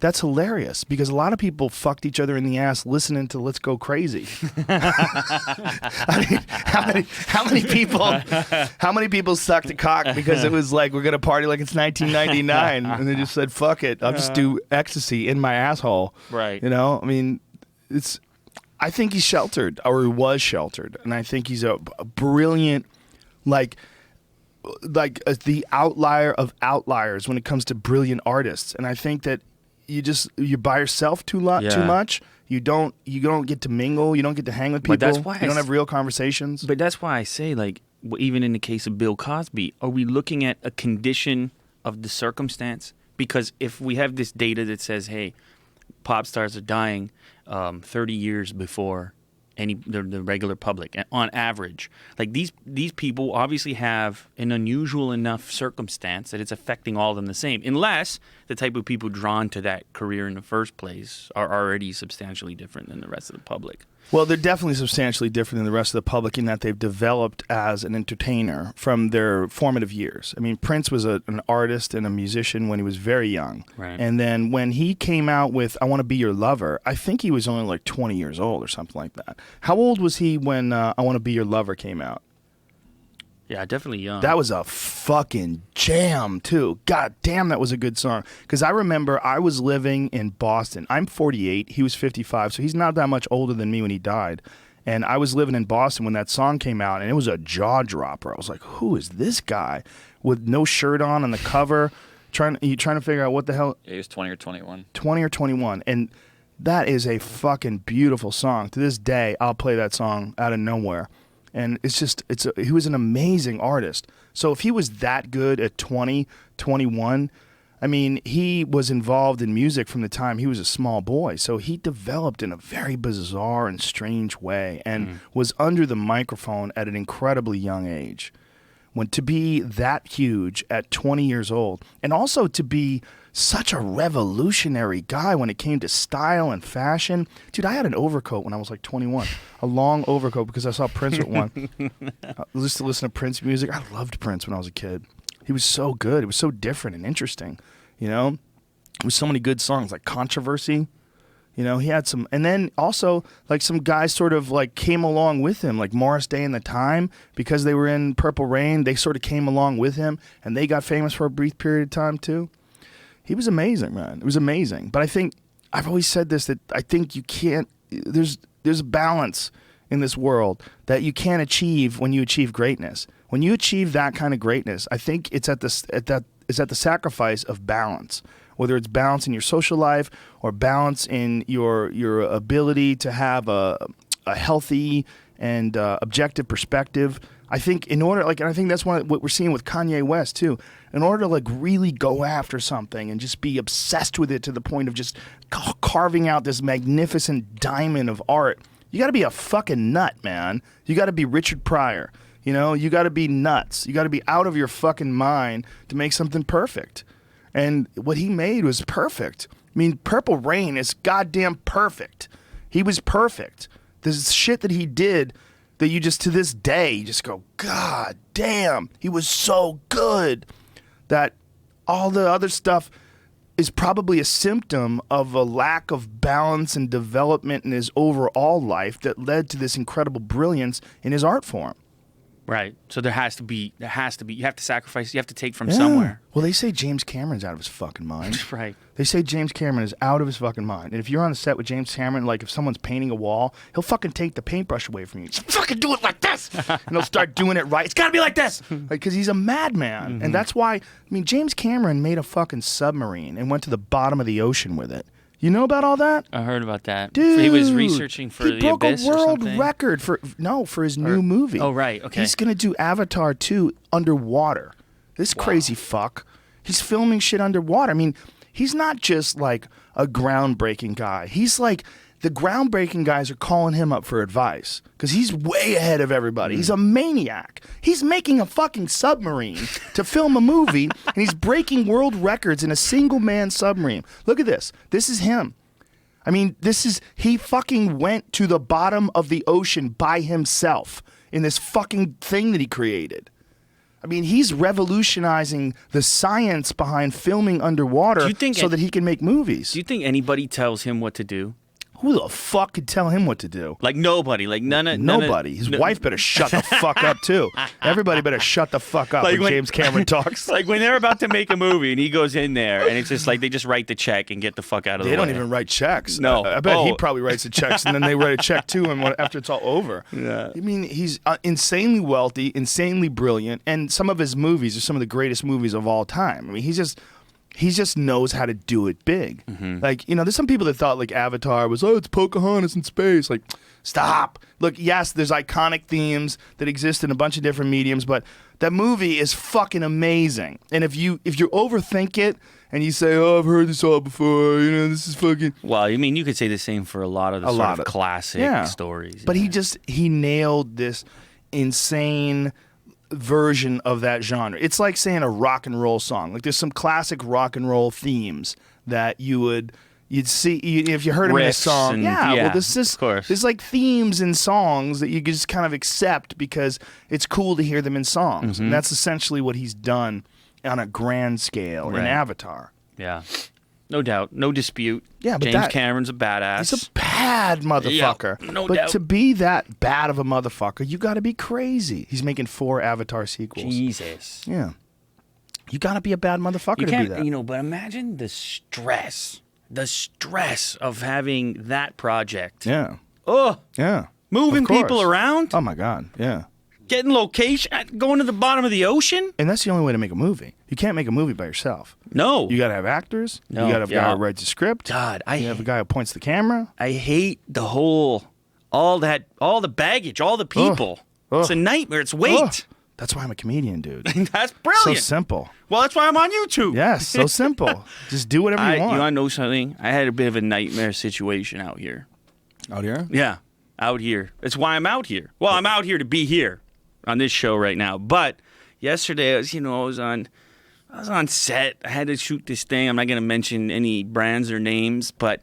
That's hilarious because a lot of people fucked each other in the ass listening to Let's Go Crazy. I mean, how many people sucked a cock because it was like, we're going to party like it's 1999 and they just said, fuck it, I'll just do ecstasy in my asshole. Right. You know, I mean, I think he's sheltered, or he was sheltered. And I think he's a brilliant, like the outlier of outliers when it comes to brilliant artists. And I think that you're by yourself too much. You don't get to mingle. You don't get to hang with people. But that's why you don't have real conversations. But that's why I say, like, even in the case of Bill Cosby, are we looking at a condition of the circumstance? Because if we have this data that says, hey, pop stars are dying 30 years before the regular public, on average, like these people obviously have an unusual enough circumstance that it's affecting all of them the same, unless the type of people drawn to that career in the first place are already substantially different than the rest of the public. Well, they're definitely substantially different than the rest of the public in that they've developed as an entertainer from their formative years. I mean, Prince was an artist and a musician when he was very young. Right. And then when he came out with I Want to Be Your Lover, I think he was only like 20 years old or something like that. How old was he when I Want to Be Your Lover came out? Yeah, definitely young. That was a fucking jam, too. God damn, that was a good song. Because I remember I was living in Boston. I'm 48. He was 55, so he's not that much older than me when he died. And I was living in Boston when that song came out, and it was a jaw-dropper. I was like, who is this guy with no shirt on the cover, trying to figure out what the hell... Yeah, he was 20 or 21. 20 or 21. And that is a fucking beautiful song. To this day, I'll play that song out of nowhere. And he was an amazing artist. So if he was that good at 20, 21, I mean, he was involved in music from the time he was a small boy. So he developed in a very bizarre and strange way and was under the microphone at an incredibly young age. When to be that huge at 20 years old, and also to be such a revolutionary guy when it came to style and fashion. Dude, I had an overcoat when I was like 21, a long overcoat because I saw Prince with one. I used to listen to Prince music. I loved Prince when I was a kid. He was so good. It was so different and interesting, you know? With so many good songs like Controversy. You know, he had some, and then also like some guys sort of like came along with him, like Morris Day and the Time, because they were in Purple Rain. They sort of came along with him, and they got famous for a brief period of time too. He was amazing, man. It was amazing. But I think I've always said this, that I think you can't. There's a balance in this world that you can't achieve when you achieve greatness. When you achieve that kind of greatness, I think it's at the sacrifice of balance. Whether it's balance in your social life or balance in your ability to have a healthy and objective perspective. I think in order, like, and I think that's what we're seeing with Kanye West too. In order to like really go after something and just be obsessed with it to the point of just carving out this magnificent diamond of art, you got to be a fucking nut, man. You got to be Richard Pryor. You know, you got to be nuts. You got to be out of your fucking mind to make something perfect. And what he made was perfect. I mean, Purple Rain is goddamn perfect. He was perfect. This shit that he did that you just, to this day, you just go, God damn, he was so good. That all the other stuff is probably a symptom of a lack of balance and development in his overall life that led to this incredible brilliance in his art form. Right. So you have to sacrifice, you have to take from somewhere. Well, they say James Cameron's out of his fucking mind. Right. They say James Cameron is out of his fucking mind. And if you're on the set with James Cameron, like if someone's painting a wall, he'll fucking take the paintbrush away from you. Just fucking do it like this. And he'll start doing it right. It's got to be like this. Like, because he's a madman. And that's why, I mean, James Cameron made a fucking submarine and went to the bottom of the ocean with it. You know about all that? I heard about that. Dude, he was researching for the Abyss he broke a world or something? record for his new movie. Oh, right. Okay. He's going to do Avatar 2 underwater. This crazy fuck. He's filming shit underwater. I mean, he's not just like a groundbreaking guy. He's like, the groundbreaking guys are calling him up for advice because he's way ahead of everybody. He's a maniac. He's making a fucking submarine to film a movie, and he's breaking world records in a single-man submarine. Look at this. This is him. I mean, he fucking went to the bottom of the ocean by himself in this fucking thing that he created. I mean, he's revolutionizing the science behind filming underwater so that he can make movies. Do you think anybody tells him what to do? Who the fuck could tell him what to do? Like nobody. Like nobody. His wife better shut the fuck up too. Everybody better shut the fuck up when James Cameron talks. Like when they're about to make a movie and he goes in there and it's just like they just write the check and get the fuck out of the way. They don't even write checks. No. I bet he probably writes the checks and then they write a check to him after it's all over. Yeah. I mean, he's insanely wealthy, insanely brilliant, and some of his movies are some of the greatest movies of all time. I mean, he just knows how to do it big. Like, you know, there's some people that thought like Avatar was, it's Pocahontas in space. Like, stop. Look, yes, there's iconic themes that exist in a bunch of different mediums, but that movie is fucking amazing. And if you overthink it and you say, I've heard this all before, you know, this is fucking... Well, I mean, you could say the same for a lot of the classic stories. But he nailed this insane version of that genre. It's like saying a rock and roll song. Like there's some classic rock and roll themes that you'd see if you heard them in a song. Well, there's like themes in songs that you just kind of accept because it's cool to hear them in songs. And that's essentially what he's done on a grand scale in Avatar. Yeah. No doubt. No dispute. Yeah, but James Cameron's a badass. He's a bad motherfucker. Yeah, no but doubt. to be that bad of a motherfucker, you got to be crazy. He's making 4 Avatar sequels. Jesus. Yeah. You got to be a bad motherfucker to be that. You know, but imagine the stress of having that project. Yeah. Oh. Yeah. Moving people around. Oh, my God. Yeah. Getting location, going to the bottom of the ocean. And that's the only way to make a movie. You can't make a movie by yourself. No. You got to have actors. No. You got to have a guy who writes the script. God, you have a guy who points the camera. I hate all the baggage, all the people. It's a nightmare. It's weight. That's why I'm a comedian, dude. That's brilliant. So simple. Well, that's why I'm on YouTube. Yes, so simple. Just do whatever you want. You want to know something? I had a bit of a nightmare situation out here. Out here? Yeah, out here. That's why I'm out here. Well, I'm out here to be here on this show right now. But yesterday, I was on set. I had to shoot this thing. I'm not going to mention any brands or names, but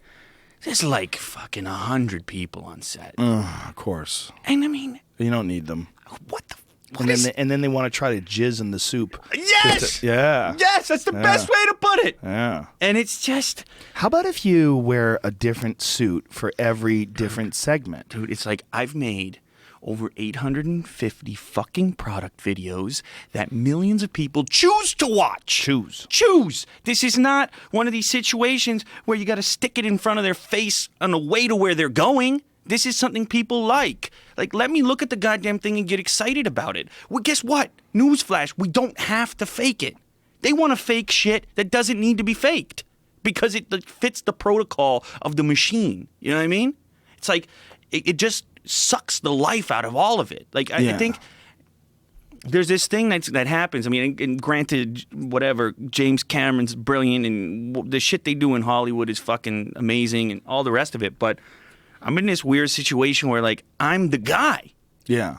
there's like fucking 100 people on set. Of course. And I mean, you don't need them. what the? And then they want to try to jizz in the soup. Yes! Yeah. Yes, that's the best way to put it. Yeah. And it's just, How about if you wear a different suit for every different segment? dude, it's like I've made over 850 fucking product videos that millions of people choose to watch. Choose. This is not one of these situations where you got to stick it in front of their face on the way to where they're going. This is something people like. Like, let me look at the goddamn thing and get excited about it. Well, guess what? Newsflash, we don't have to fake it. They want to fake shit that doesn't need to be faked because it fits the protocol of the machine. You know what I mean? It's like, it just sucks the life out of all of it. Like, I think there's this thing that happens. I mean, and granted, whatever, James Cameron's brilliant and the shit they do in Hollywood is fucking amazing and all the rest of it, but I'm in this weird situation where, like, I'm the guy. Yeah.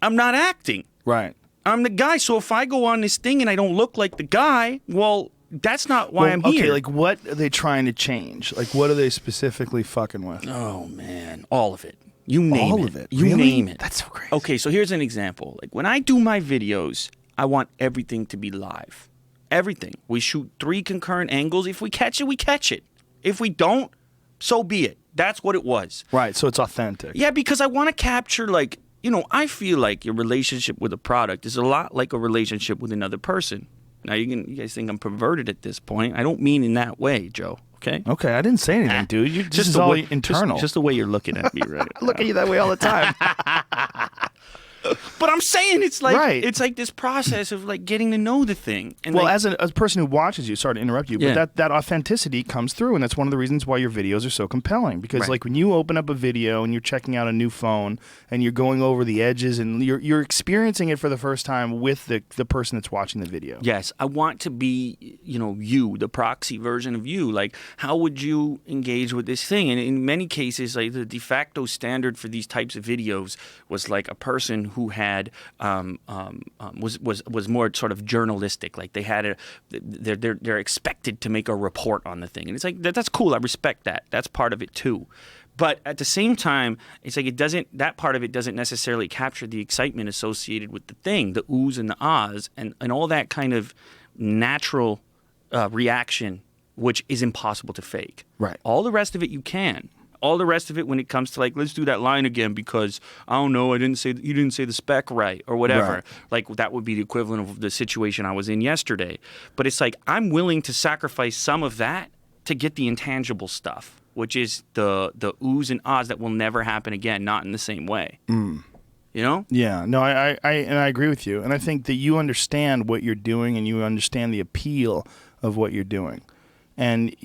I'm not acting. Right. I'm the guy. So if I go on this thing and I don't look like the guy, well, that's not why I'm here. Okay, like, what are they trying to change? Like, what are they specifically fucking with? Oh, man. All of it. You name it. All of it? You Really? name it. That's so crazy. Okay, so here's an example. Like, when I do my videos, I want everything to be live. Everything. We shoot 3 concurrent angles. If we catch it, we catch it. If we don't, so be it. That's what it was. Right, so it's authentic. Yeah, because I want to capture, like, you know, I feel like your relationship with a product is a lot like a relationship with another person. Now, you guys think I'm perverted at this point. I don't mean in that way, Joe. Okay? Okay, I didn't say anything, dude. This is all internal. Just the way you're looking at me right I look at you that way all the time. But I'm saying it's like Right. it's like this process of like getting to know the thing. And Well, like, as a person who watches you, sorry to interrupt you, Yeah. but that authenticity comes through, and that's one of the reasons why your videos are so compelling. Because Right. like when you open up a video and you're checking out a new phone and you're going over the edges and you're experiencing it for the first time with the person that's watching the video. yes, I want to be, you know, you, the proxy version of you. Like, how would you engage with this thing? And in many cases, like the de facto standard for these types of videos was like a person who had was more sort of journalistic. Like they had they're expected to make a report on the thing, and it's like that's cool. I respect that. That's part of it too. But at the same time, it's like that part of it doesn't necessarily capture the excitement associated with the thing, the oohs and the ahs, and all that kind of natural reaction, which is impossible to fake. Right. All the rest of it you can. All the rest of it when it comes to like, let's do that line again because I don't know, you didn't say the spec right or whatever. Right. Like that would be the equivalent of the situation I was in yesterday. But it's like I'm willing to sacrifice some of that to get the intangible stuff, which is the oohs and ahs that will never happen again, not in the same way. You know? Yeah, no, I agree with you, and I think that you understand what you're doing and you understand the appeal of what you're doing, and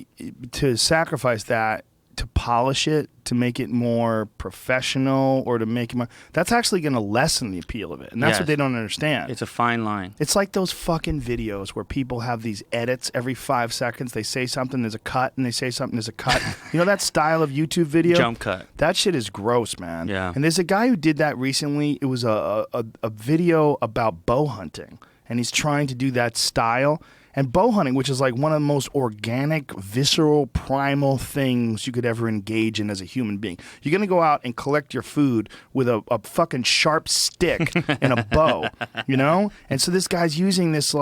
to sacrifice that, to polish it, to make it more professional, or to make it more, that's actually going to lessen the appeal of it, and that's what Yes. they don't understand. It's a fine line. It's like those fucking videos where people have these edits every 5 seconds. They say something, there's a cut, and they say something, there's a cut. You know that style of YouTube video? Jump cut. That shit is gross, man. Yeah. And there's a guy who did that recently. It was a video about bow hunting, and he's trying to do that style. And bow hunting, which is like one of the most organic, visceral, primal things you could ever engage in as a human being. You're going to go out and collect your food with a fucking sharp stick and a bow, you know? And so this guy's using this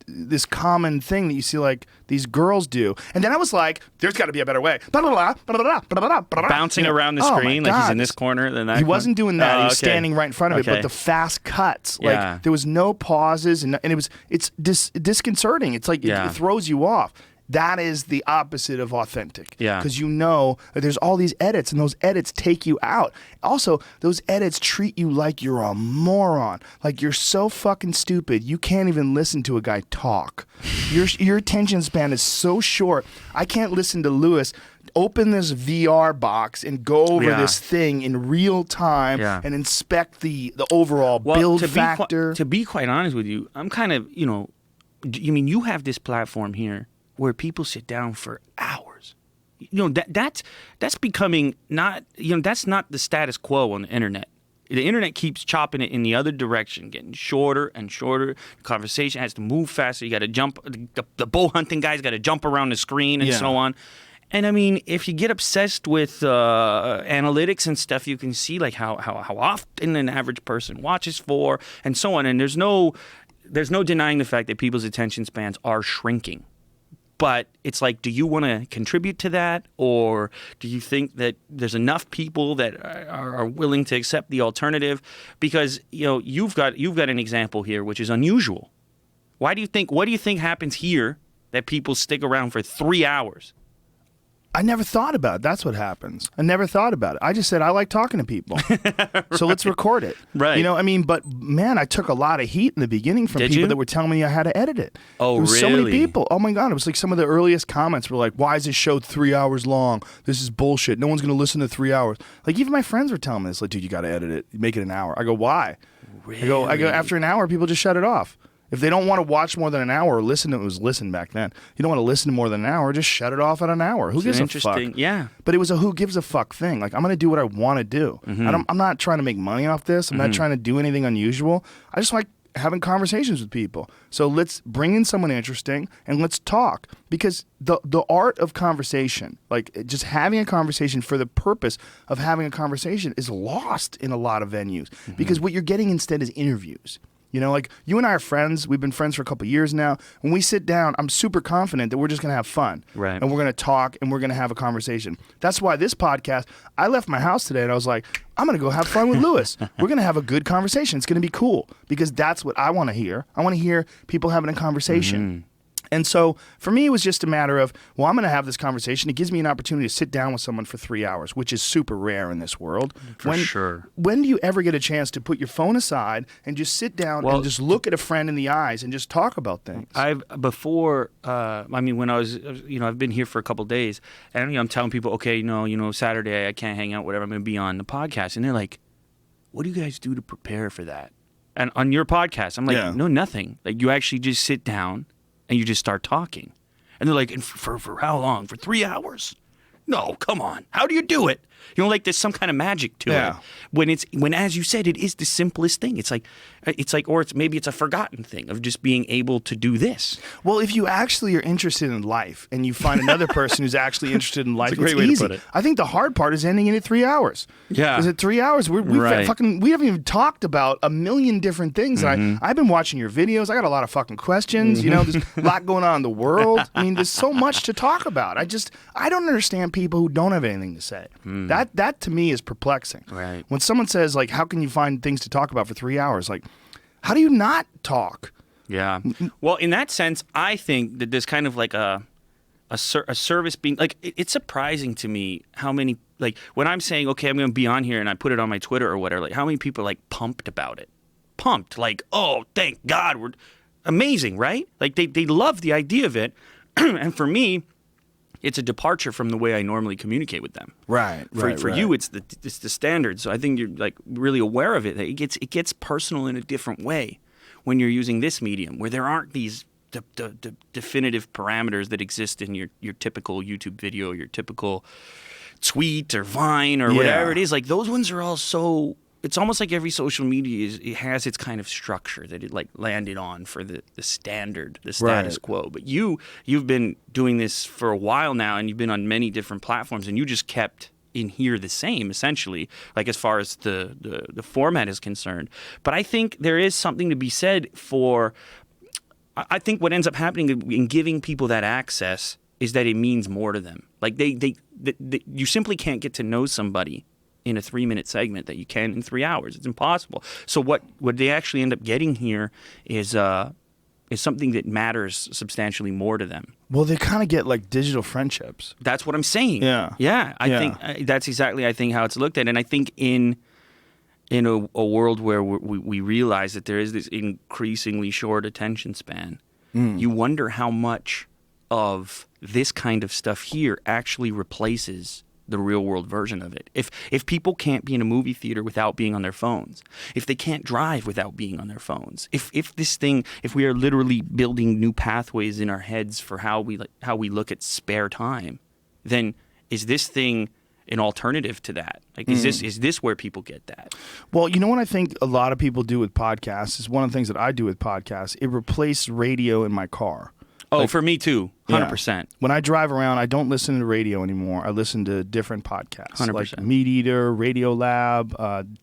this common thing that you see like these girls do. And then I was like, there's got to be a better way. Bouncing around the screen like he's in this corner, then that He wasn't doing that. Oh, He was okay. standing right in front of it. Okay. But the fast cuts, Yeah. like there was no pauses, and it's disconcerting. It's like Yeah. it throws you off. That is the opposite of authentic. Yeah. Because you know that there's all these edits, and those edits take you out. Also, those edits treat you like you're a moron. Like you're so fucking stupid, you can't even listen to a guy talk. Your attention span is so short. I can't listen to Lewis open this VR box and go over Yeah. this thing in real time Yeah. and inspect the overall build factor. To be quite honest with you, I'm kind of, you know, you have this platform here where people sit down for hours. You know, that's becoming not, you know, that's not the status quo on the internet. The internet keeps chopping it in the other direction, getting shorter and shorter. The conversation has to move faster. You got to jump. The bow hunting guy's got to jump around the screen and Yeah. so on. And I mean, if you get obsessed with analytics and stuff, you can see like how often an average person watches for, and so on. And there's no denying the fact that people's attention spans are shrinking. But it's like, do you want to contribute to that, or do you think that there's enough people that are willing to accept the alternative? Because you've got an example here which is unusual. What do you think happens here that people stick around for 3 hours? I never thought about it. That's what happens. I never thought about it. I just said, I like talking to people. Right. So let's record it. Right. But man, I took a lot of heat in the beginning from people that were telling me how to edit it. Oh, there was really? so many people. Oh my God. It was like some of the earliest comments were like, why is this show 3 hours long? This is bullshit. No one's going to listen to 3 hours. Like even my friends were telling me this, like, dude, you got to edit it. Make it an hour. I go, why? Really? I go, after an hour, people just shut it off. If they don't want to watch more than an hour or listen to it, was listen back then. You don't want to listen to more than an hour, just shut it off at an hour. Who gives a fuck? Yeah. But it was a who gives a fuck thing. Like, I'm going to do what I want to do. I'm not trying to make money off this. I'm not trying to do anything unusual. I just like having conversations with people. So let's bring in someone interesting and let's talk. Because the art of conversation, like just having a conversation for the purpose of having a conversation, is lost in a lot of venues. Because what you're getting instead is interviews. Like you and I are friends. We've been friends for a couple of years now. When we sit down, I'm super confident that we're just going to have fun. Right. And we're going to talk and we're going to have a conversation. That's why this podcast, I left my house today and I was like, I'm going to go have fun with Lewis. We're going to have a good conversation. It's going to be cool because that's what I want to hear. I want to hear people having a conversation. And so for me, it was just a matter of, well, I'm going to have this conversation. It gives me an opportunity to sit down with someone for 3 hours, which is super rare in this world. For sure. When do you ever get a chance to put your phone aside and just sit down and just look at a friend in the eyes and just talk about things? When I was, I've been here for a couple of days, and I'm telling people, okay, Saturday I can't hang out, whatever, I'm going to be on the podcast. And they're like, what do you guys do to prepare for that? And on your podcast, I'm like, no, nothing. Like, you actually just sit down and you just start talking. And they're like, and for how long? For 3 hours? No, come on. How do you do it? Like there's some kind of magic to it. When, as you said, it is the simplest thing. It's like, or maybe it's a forgotten thing of just being able to do this. Well, if you actually are interested in life and you find another person who's actually interested in life, it's a great it's way easy. to put it. I think the hard part is ending it at 3 hours. Yeah. Because at 3 hours, we haven't even talked about a million different things. And I've been watching your videos. I got a lot of fucking questions. There's a lot going on in the world. I mean, there's so much to talk about. I don't understand people who don't have anything to say. That to me is perplexing. Right. When someone says, like, how can you find things to talk about for 3 hours? Like, how do you not talk? Yeah. Well, in that sense, I think that there's kind of like a service being, like, it's surprising to me how many, like, when I'm saying, okay, I'm going to be on here and I put it on my Twitter or whatever, like, how many people are, like, pumped about it? Pumped. Like, oh, thank God, we're amazing, right? Like, they love the idea of it. And for me, it's a departure from the way I normally communicate with them. Right. For you, it's the standard. So I think you're like really aware of it. It gets personal in a different way when you're using this medium, where there aren't these definitive parameters that exist in your typical YouTube video, your typical tweet or Vine or whatever it is. Like those ones are all so. It's almost like every social media it has its kind of structure that it like landed on for the standard, the status quo. But you've been doing this for a while now, and you've been on many different platforms, and you just kept in here the same, essentially, like as far as the format is concerned. But I think there is something to be said for. I think what ends up happening in giving people that access is that it means more to them. Like you simply can't get to know somebody in a 3-minute segment that you can in 3 hours. It's impossible. So what they actually end up getting here is something that matters substantially more to them. Well, they kind of get like digital friendships. That's what I'm saying. Yeah. I think that's exactly how it's looked at. And I think in a world where we realize that there is this increasingly short attention span, you wonder how much of this kind of stuff here actually replaces the real world version of it. If people can't be in a movie theater without being on their phones, if they can't drive without being on their phones, if we are literally building new pathways in our heads for how we look at spare time, then is this thing an alternative to that? Like, is this where people get that? Well, you know what I think a lot of people do with podcasts is one of the things that I do with podcasts. It replaced radio in my car. Oh, for me too. 100%. When I drive around, I don't listen to radio anymore. I listen to different podcasts. 100%. Like Meat Eater, Radio Lab,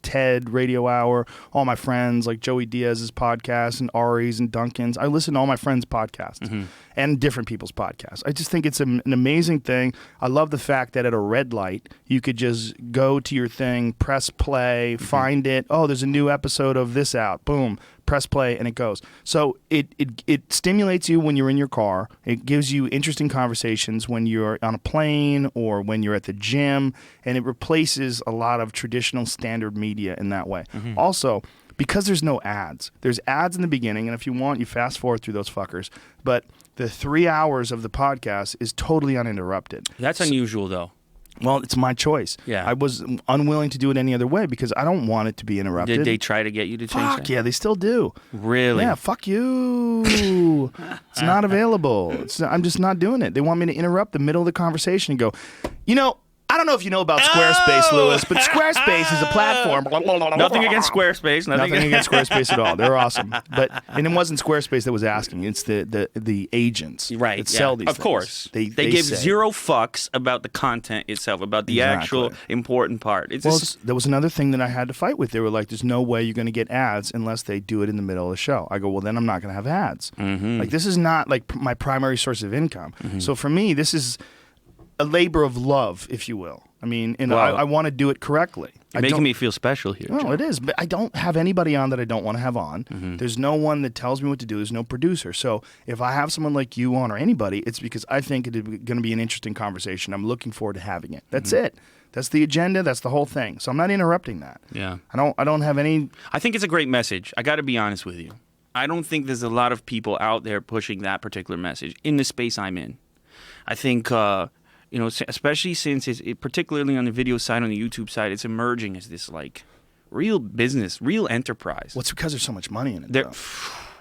TED Radio Hour, all my friends, like Joey Diaz's podcast and Ari's and Duncan's. I listen to all my friends' podcasts and different people's podcasts. I just think it's an amazing thing. I love the fact that at a red light, you could just go to your thing, press play, find it. Oh, there's a new episode of this out. Boom. Press play and it goes. So it stimulates you when you're in your car. It gives you interesting conversations when you're on a plane or when you're at the gym, and it replaces a lot of traditional standard media in that way. Also, because there's no ads. There's ads in the beginning, and if you want, you fast forward through those fuckers. But the 3 hours of the podcast is totally uninterrupted. That's unusual, though. Well, it's my choice. Yeah. I was unwilling to do it any other way because I don't want it to be interrupted. Did they try to get you to change Fuck that? yeah, they still do. Really? Yeah, fuck you. It's not available. I'm just not doing it. They want me to interrupt the middle of the conversation and go, I don't know if you know about Squarespace, Lewis, but Squarespace is a platform. Nothing against Squarespace. Nothing against Squarespace at all. They're awesome. And it wasn't Squarespace that was asking. It's the agents that sell these Of things. course. They give say. zero fucks about the content itself, about the actual important part. There was another thing that I had to fight with. They were like, there's no way you're going to get ads unless they do it in the middle of the show. I go, well, then I'm not going to have ads. Like, this is not like my primary source of income. So for me, this is a labor of love, if you will. I mean, I want to do it correctly. You're making me feel special here. No, it is. But I don't have anybody on that I don't want to have on. There's no one that tells me what to do. There's no producer. So if I have someone like you on or anybody, it's because I think it's going to be an interesting conversation. I'm looking forward to having it. That's it. That's the agenda. That's the whole thing. So I'm not interrupting that. Yeah. I don't have any. I think it's a great message. I got to be honest with you. I don't think there's a lot of people out there pushing that particular message in the space I'm in. I think. Especially since particularly on the video side, on the YouTube side, it's emerging as this like real business, real enterprise. Well, it's because there's so much money in it. Though.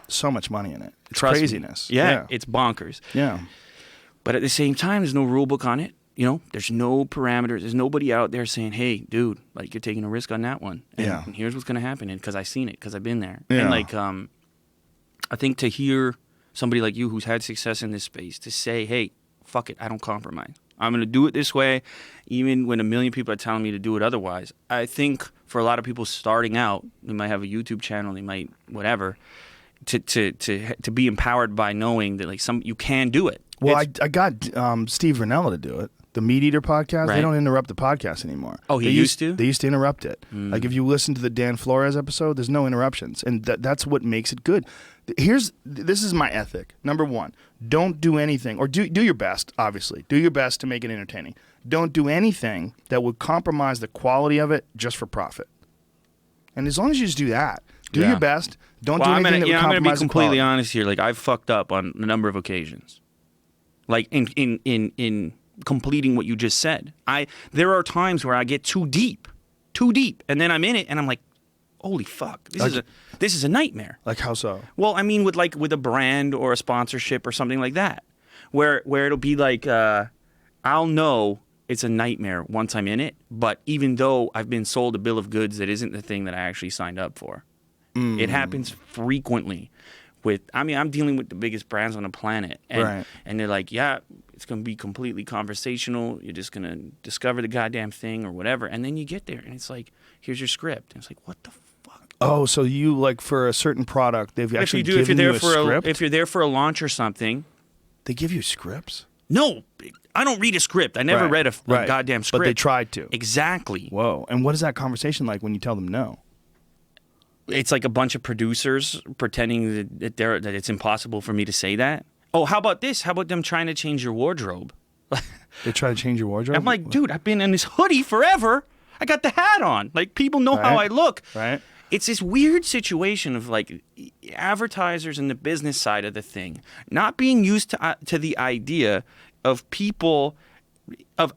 So much money in it. It's Trust craziness. Me. Yeah, it's bonkers. Yeah. But at the same time, there's no rule book on it. There's no parameters. There's nobody out there saying, hey, dude, like you're taking a risk on that one. And here's what's going to happen. And because I've seen it, because I've been there. Yeah. And like, I think to hear somebody like you who's had success in this space to say, hey, fuck it, I don't compromise. I'm going to do it this way, even when a million people are telling me to do it otherwise. I think for a lot of people starting out, they might have a YouTube channel, they might whatever, to be empowered by knowing that like you can do it. Well, I got Steve Rinella to do it. The Meat Eater podcast, Right. They don't interrupt the podcast anymore. Oh, he used to? They used to interrupt it. Like if you listen to the Dan Flores episode, there's no interruptions. And that's what makes it good. This is my ethic. Number one, don't do anything, or do your best, obviously. Do your best to make it entertaining. Don't do anything that would compromise the quality of it just for profit. And as long as you just do that, do your best. Don't do anything that would compromise I'm going to be the completely quality. honest here. Like I've fucked up on a number of occasions. Like in completing what you just said. There are times where I get too deep, and then I'm in it, and I'm like, holy fuck, this is a nightmare. Like how so? Well, I mean, with a brand or a sponsorship or something like that, where it'll be like, I'll know it's a nightmare once I'm in it, but even though I've been sold a bill of goods that isn't the thing that I actually signed up for, it happens frequently. I'm dealing with the biggest brands on the planet, and they're like, yeah, it's going to be completely conversational. You're just going to discover the goddamn thing or whatever, and then you get there, and it's like, here's your script, and it's like, what the fuck? Oh, so you like for a certain product, they've actually given you a script? If you're there for a launch or something, they give you scripts? No, I don't read a script. I never read a goddamn script. But they tried to. Exactly. Whoa. And what is that conversation like when you tell them no? It's like a bunch of producers pretending that it's impossible for me to say that. Oh, how about this? How about them trying to change your wardrobe? They try to change your wardrobe? I'm like, dude, I've been in this hoodie forever. I got the hat on. Like, people know how I look. Right. It's this weird situation of like advertisers and the business side of the thing not being used to the idea of people of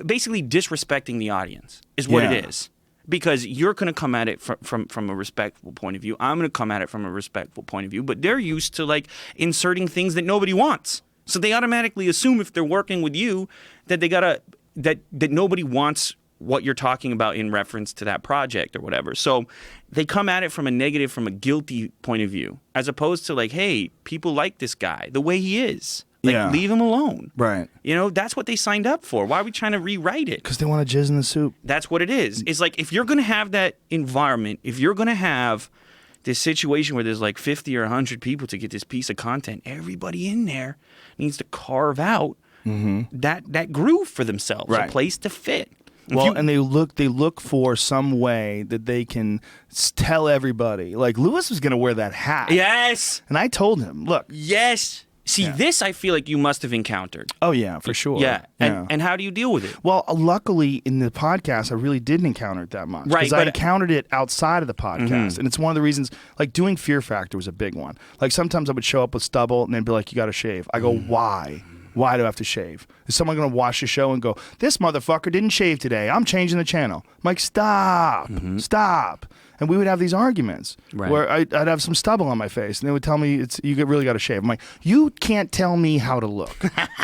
basically disrespecting the audience is what it is. Because you're going to come at it from a respectful point of view. I'm going to come at it from a respectful point of view. But they're used to like inserting things that nobody wants. So they automatically assume if they're working with you that they gotta that nobody wants what you're talking about in reference to that project or whatever. So they come at it from a negative, from a guilty point of view, as opposed to like, hey, people like this guy the way he is. Like, Yeah. leave him alone. Right. You know, that's what they signed up for. Why are we trying to rewrite it? Because they want to jizz in the soup. That's what it is. It's like, if you're going to have that environment, if you're going to have this situation where there's like 50 or 100 people to get this piece of content, everybody in there needs to carve out that groove for themselves, Right. a place to fit. If Well, you- and they look for some way that they can tell everybody. Like, Lewis was going to wear that hat. yes, And I told him, look. yes. See, this I feel like you must have encountered. Oh, yeah, for sure. Yeah. And how do you deal with it? Well, luckily in the podcast, I really didn't encounter it that much. Right, Because I but- encountered it outside of the podcast. And it's one of the reasons, like doing Fear Factor was a big one. Like sometimes I would show up with stubble and they'd be like, you got to shave. I go, why? Why do I have to shave? Is someone going to watch the show and go, this motherfucker didn't shave today. I'm changing the channel. I'm like, stop, stop. And we would have these arguments Right. where I'd have some stubble on my face and they would tell me, really got to shave. I'm like, you can't tell me how to look.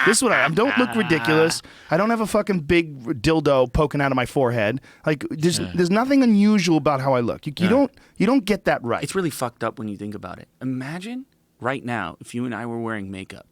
This is what I don't look ridiculous. I don't have a fucking big dildo poking out of my forehead. Like, there's nothing unusual about how I look. You don't get that right. It's really fucked up when you think about it. Imagine right now if you and I were wearing makeup,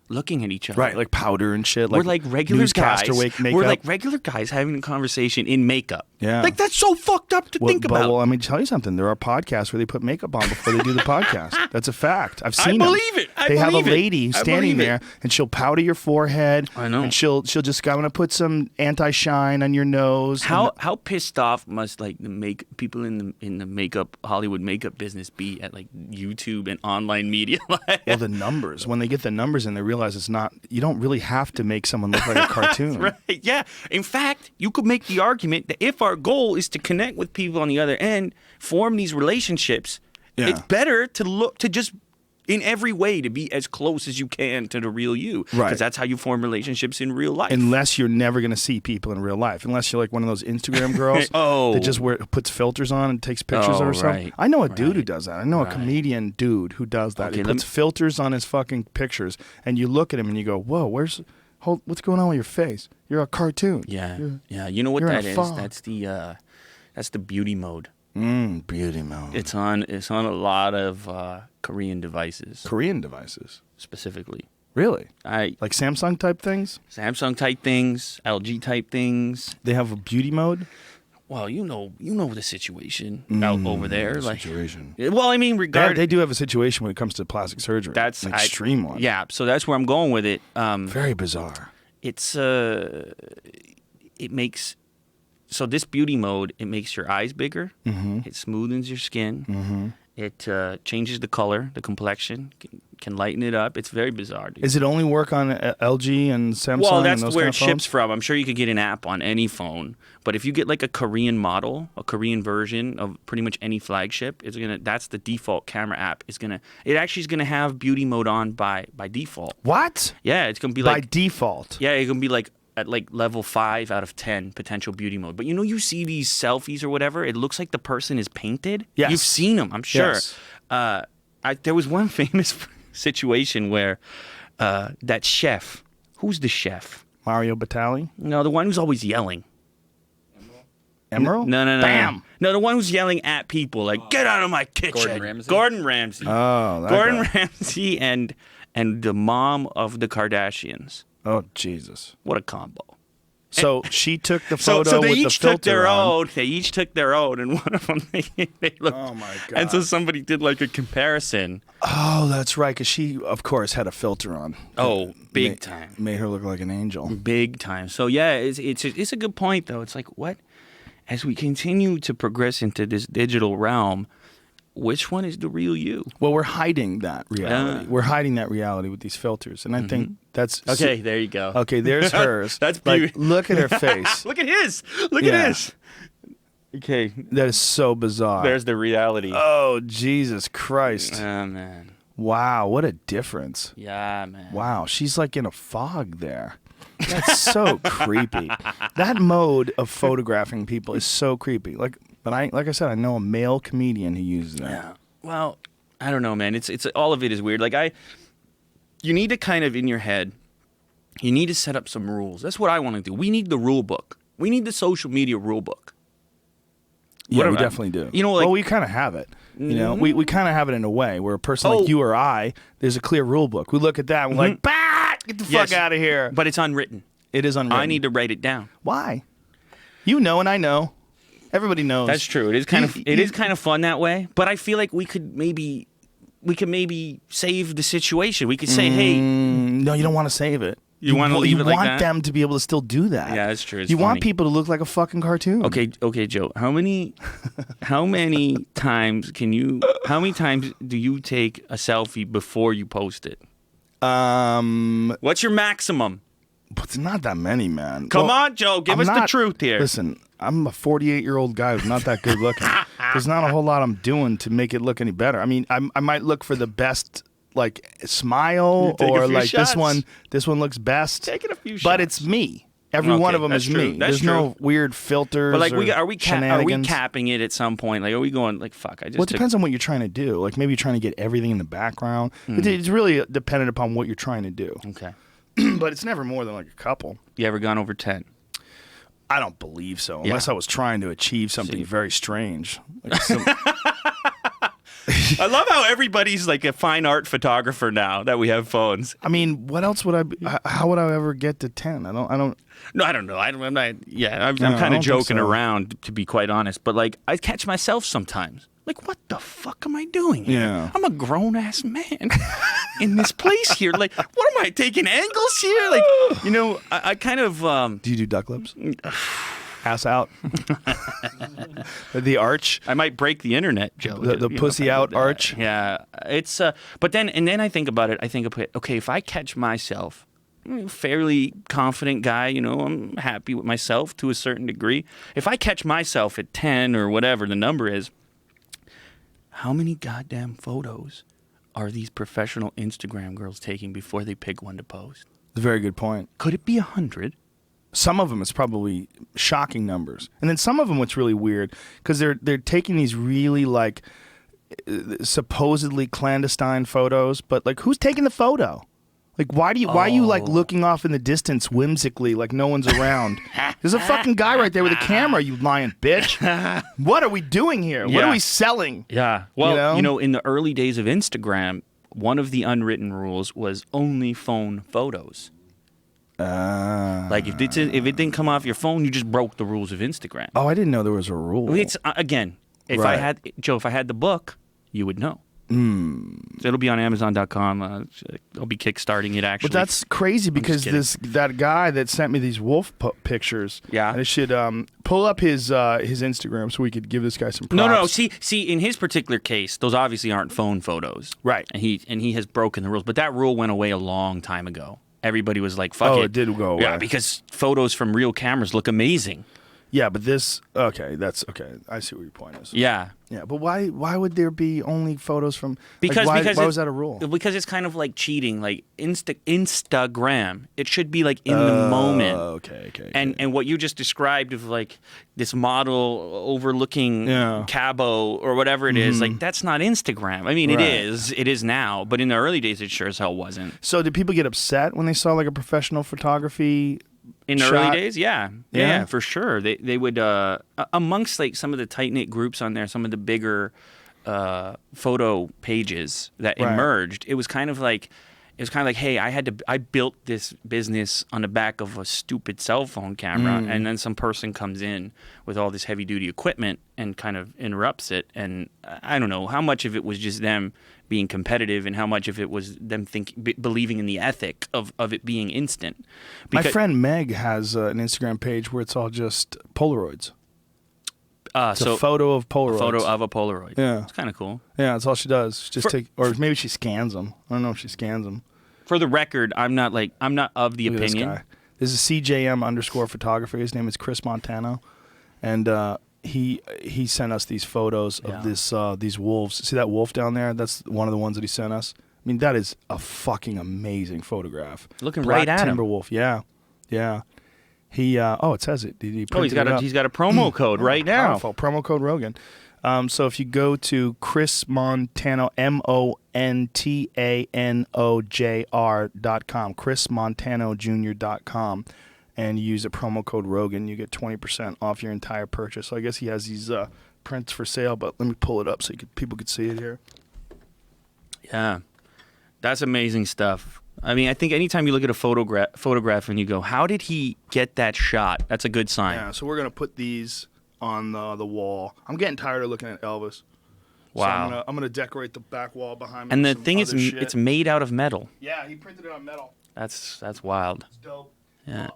looking at each other. Right, like powder and shit. We're like regular guys. newscaster makeup. We're like regular guys having a conversation in makeup. Yeah. Like, that's so fucked up to think about. Well, let me tell you something. There are podcasts where they put makeup on before they do the podcast. That's a fact. I've seen them. believe it. I They have a believe it. lady I standing believe it. there, and she'll powder your forehead. I know. And she'll just go, I'm going to put some anti-shine on your nose. How pissed off must like the people in the makeup Hollywood makeup business be at like YouTube and online media? Well, the numbers. When they get the numbers in, they realize it's not. You don't really have to make someone look like a cartoon. Right. Yeah. In fact, you could make the argument that if our goal is to connect with people on the other end, form these relationships, Yeah. it's better to just in every way to be as close as you can to the real you. Right. Because that's how you form relationships in real life. Unless you're never going to see people in real life. Unless you're like one of those Instagram girls Oh. that just puts filters on and takes pictures Oh, or something. right. I know a dude who Right. does that. I know a Right. comedian dude who does that. Okay, He let puts me- filters on his fucking pictures, and you look at him and you go, whoa, what's going on with your face? You're a cartoon. yeah. Yeah. You know what you're in that a is? fog. That's the beauty mode. Beauty mode. It's on a lot of Korean devices Korean devices. specifically. Really? Like Like Samsung type things? Samsung type things, LG type things. They have a beauty mode? Well, you know the situation out over there. Like, Situation. well, I mean, They do have a situation when it comes to plastic surgery. that's an extreme one. Yeah, so that's where I'm going with it. Very bizarre. It's it makes so this beauty mode. It makes your eyes bigger. Mm-hmm. It smoothens your skin. It changes the color, the complexion, can lighten it up. It's very bizarre, dude. Is it only work on LG and Samsung? Well, and that's those where kind it of phones? ships from. I'm sure you could get an app on any phone, but if you get like a Korean model, a Korean version of pretty much any flagship, that's the default camera app. It actually is gonna have beauty mode on by default. What? Yeah, it's gonna be By like default. yeah, it's gonna be like at like level 5 out of 10 potential beauty mode. But you see these selfies or whatever, it looks like the person is painted. Yes. You've seen them, I'm sure. Yes. There was one famous situation where that chef, who's the chef? Mario Batali? No, the one who's always yelling. Emerald? No. Bam! No, the one who's yelling at people like, "Get out of my kitchen." Gordon Ramsay? Gordon Ramsay. Oh, that Gordon guy. Ramsay and the mom of the Kardashians. Oh, Jesus. What a combo. So she took the So photo they with the each took filter their on. own. They each took their own, and one of them they looked. Oh, my And so God. somebody did like a comparison. Oh, that's right, because she, of course, had a filter on. Oh, big Ma- time. Made her look like an angel. Big time. So yeah, it's a good point though. It's like what, as we continue to progress into this digital realm, which one is the real you? Well, we're hiding that reality. We're hiding that reality with these filters, and I think that's Okay, there you go. Okay, there's hers. That's like, beauty. look at her face. Look at his. Look Yeah. at his. Okay, That is so bizarre. there's the reality. Oh, Jesus Christ. Oh man. Wow, what a difference. Yeah, man. Wow, she's like in a fog there. That's so creepy. That mode of photographing people is so creepy. Like I said, I know a male comedian who uses that. Yeah. Well, I don't know, man. It's all of it is weird. Like you need to kind of in your head, you need to set up some rules. That's what I want to do. We need the rule book. We need the social media rule book. Yeah, we Whatever. definitely do. You know, like- well, we kind of have it. You know, we kind of have it in a way where a person Oh. like you or I, there's a clear rule book. We look at that and we're like, bah, get the Yes. fuck out of here. But it's unwritten. It is unwritten. I need to write it down. Why? You know, and I know. Everybody knows. That's true. It is kind of fun that way. But I feel like we could maybe save the situation. We could say, hey, No, you don't want to save it. You wanna leave it like want that? them to be able to still do that. Yeah, that's true. It's you funny. want people to look like a fucking cartoon. Okay, Joe. How many times do you take a selfie before you post it? What's your maximum? But it's not that many, man. Come Well, on, Joe. Give I'm us the not- truth here. Listen, I'm a 48-year-old guy who's not that good looking. There's not a whole lot I'm doing to make it look any better. I mean, I might look for the best, like, smile, You take a or few like shots. this one looks best. Taking a few But shots. it's me. Every one Okay, of them that's is true. me. That's There's no true. weird filters. But like, or are we shenanigans. capping it at some point? Like, are we going like, fuck? I just Well, it took- depends on what you're trying to do. Like, maybe you're trying to get everything in the background. Hmm. It's really dependent upon what you're trying to do. Okay. But it's never more than like a couple. You ever gone over 10? I don't believe so, unless I was trying to achieve something See. very strange. Like some, I love how everybody's like a fine art photographer now that we have phones. I mean, what else would I? How would I ever get to 10? I don't. No, I don't know. I'm not. Yeah, I'm No, I kind don't of think joking so. around, to be quite honest. But like, I catch myself sometimes. Like, what the fuck am I doing here? Yeah. I'm a grown ass man in this place here. Like, what am I taking angles here? Like, you know, I kind of. Do you do duck lips? Ass out. The arch. I might break the internet, Joe. The you know, pussy if I do out that. arch? Yeah, it's. But then I think about it. I think, okay, if I catch myself, I'm a fairly confident guy, you know, I'm happy with myself to a certain degree. If I catch myself at 10 or whatever the number is, how many goddamn photos are these professional Instagram girls taking before they pick one to post? It's a very good point. Could it be 100? Some of them, it's probably shocking numbers, and then some of them, what's really weird, because they're taking these really like supposedly clandestine photos, but like, who's taking the photo? Like, why are you like looking off in the distance whimsically, like no one's around? There's a fucking guy right there with a camera, you lying bitch. What are we doing here? What Yeah. are we selling? Yeah. Well, You know? in the early days of Instagram, one of the unwritten rules was only phone photos. Like if it didn't come off your phone, you just broke the rules of Instagram. Oh, I didn't know there was a rule. It's again, if Right. if I had the book, you would know. So it'll be on Amazon.com. I'll be kickstarting it actually. But that's crazy because kidding. that guy that sent me these wolf pictures. Yeah. And I should pull up his Instagram so we could give this guy some props. no. See, in his particular case, those obviously aren't phone photos, Right. And he has broken the rules. But that rule went away a long time ago. Everybody was like, "Fuck it." Oh, it did go away. Yeah, because photos from real cameras look amazing. Yeah, but this that's okay. I see what your point is. Yeah. Yeah, but why would there be only photos from? Because why because was that a rule? Because it's kind of like cheating, like Instagram. It should be like in the moment. Okay. And what you just described of like this model overlooking Yeah. Cabo or whatever it is, like that's not Instagram. I mean, Right. it is now, but in the early days, it sure as hell wasn't. So did people get upset when they saw like a professional photography? In the shot? early days, yeah, Yeah? for sure. They would amongst like some of the tight knit groups on there, some of the bigger photo pages that Right. emerged. It was kind of like, hey, I built this business on the back of a stupid cell phone camera, and then some person comes in with all this heavy duty equipment and kind of interrupts it. And I don't know how much of it was just them being competitive and how much of it was them believing in the ethic of it being instant. My friend Meg has an Instagram page where it's all just Polaroids. It's a photo of Polaroids. A photo of a Polaroid. Yeah. It's kind of cool. Yeah, that's all she does. Just or maybe she scans them. I don't know if she scans them. For the record, I'm not of the Look at opinion. This guy. This is CJM_photography. His name is Chris Montano, and he sent us these photos of these wolves. See that wolf down there? That's one of the ones that he sent us. I mean, that is a fucking amazing photograph. Looking Black right at him. timber wolf. Yeah. He it says it. He He's printed got it a up. he's got a promo code right now. Powerful. Promo code Rogan. So if you go to Chris Montano, MONTANOJR.com, ChrisMontanoJr.com, and you use the promo code Rogan, you get 20% off your entire purchase. So I guess he has these prints for sale, but let me pull it up so people could see it here. Yeah, that's amazing stuff. I mean, I think anytime you look at a photograph and you go, how did he get that shot? That's a good sign. Yeah, so we're going to put these on the wall. I'm getting tired of looking at Elvis. Wow. So I'm gonna decorate the back wall behind me. And with the some thing is, other shit. it's made out of metal. Yeah, he printed it on metal. That's wild. It's dope. Yeah.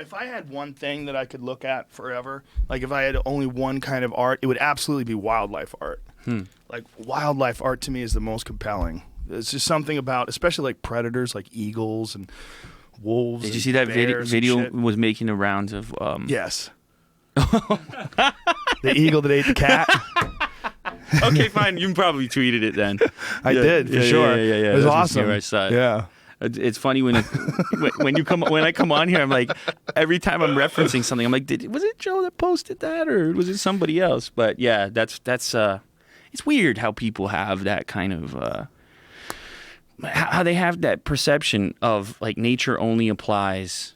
If I had one thing that I could look at forever, like if I had only one kind of art, it would absolutely be wildlife art. Like wildlife art to me is the most compelling. It's just something about, especially like predators, like eagles and wolves. Did you and see that bears video and shit. was making the rounds of? Yes. The eagle that ate the cat. Okay, fine. You probably tweeted it then. I did for sure. Yeah. It was That's awesome. where I saw it. Yeah. It's funny when I come on here, I'm like, every time I'm referencing something, I'm like, was it Joe that posted that or was it somebody else? But yeah, that's it's weird how people have that kind of how they have that perception of like nature only applies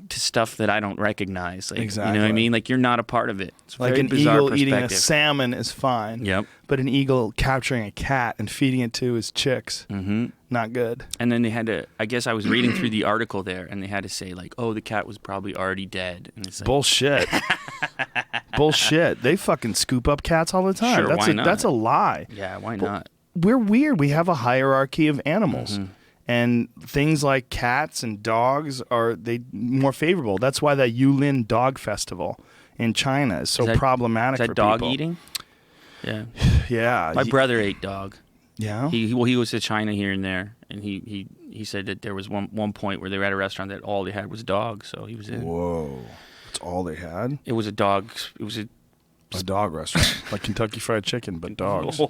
to stuff that I don't recognize. Like, Exactly. You know what I mean? Like you're not a part of it. It's a Like very an bizarre eagle eating a perspective. salmon is fine. Yep. But an eagle capturing a cat and feeding it to his chicks, not good. And then they had to, I guess I was reading through the article there, and they had to say, like, oh, the cat was probably already dead. And it's like, Bullshit. Bullshit. They fucking scoop up cats all the time. Sure, why not? That's a lie. yeah, why not? We're weird. We have a hierarchy of animals. And things like cats and dogs are more favorable. That's why that Yulin Dog Festival in China is so problematic Is for that dog people. eating? Yeah. Yeah. My brother ate dog. Yeah. He goes to China here and there, and he said that there was one point where they were at a restaurant that all they had was dogs, so he was in. Whoa. That's all they had? It was a dog. It was a dog restaurant. Like Kentucky Fried Chicken, but dogs.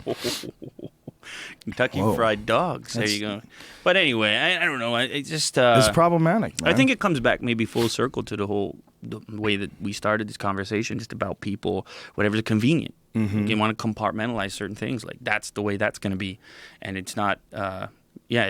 Kentucky Whoa. Fried Dogs. There you go. But anyway, I don't know. It just It's problematic, man. I think it comes back maybe full circle to the way that we started this conversation, just about people, whatever's convenient. You want to compartmentalize certain things. Like that's the way that's going to be, and it's not. Yeah,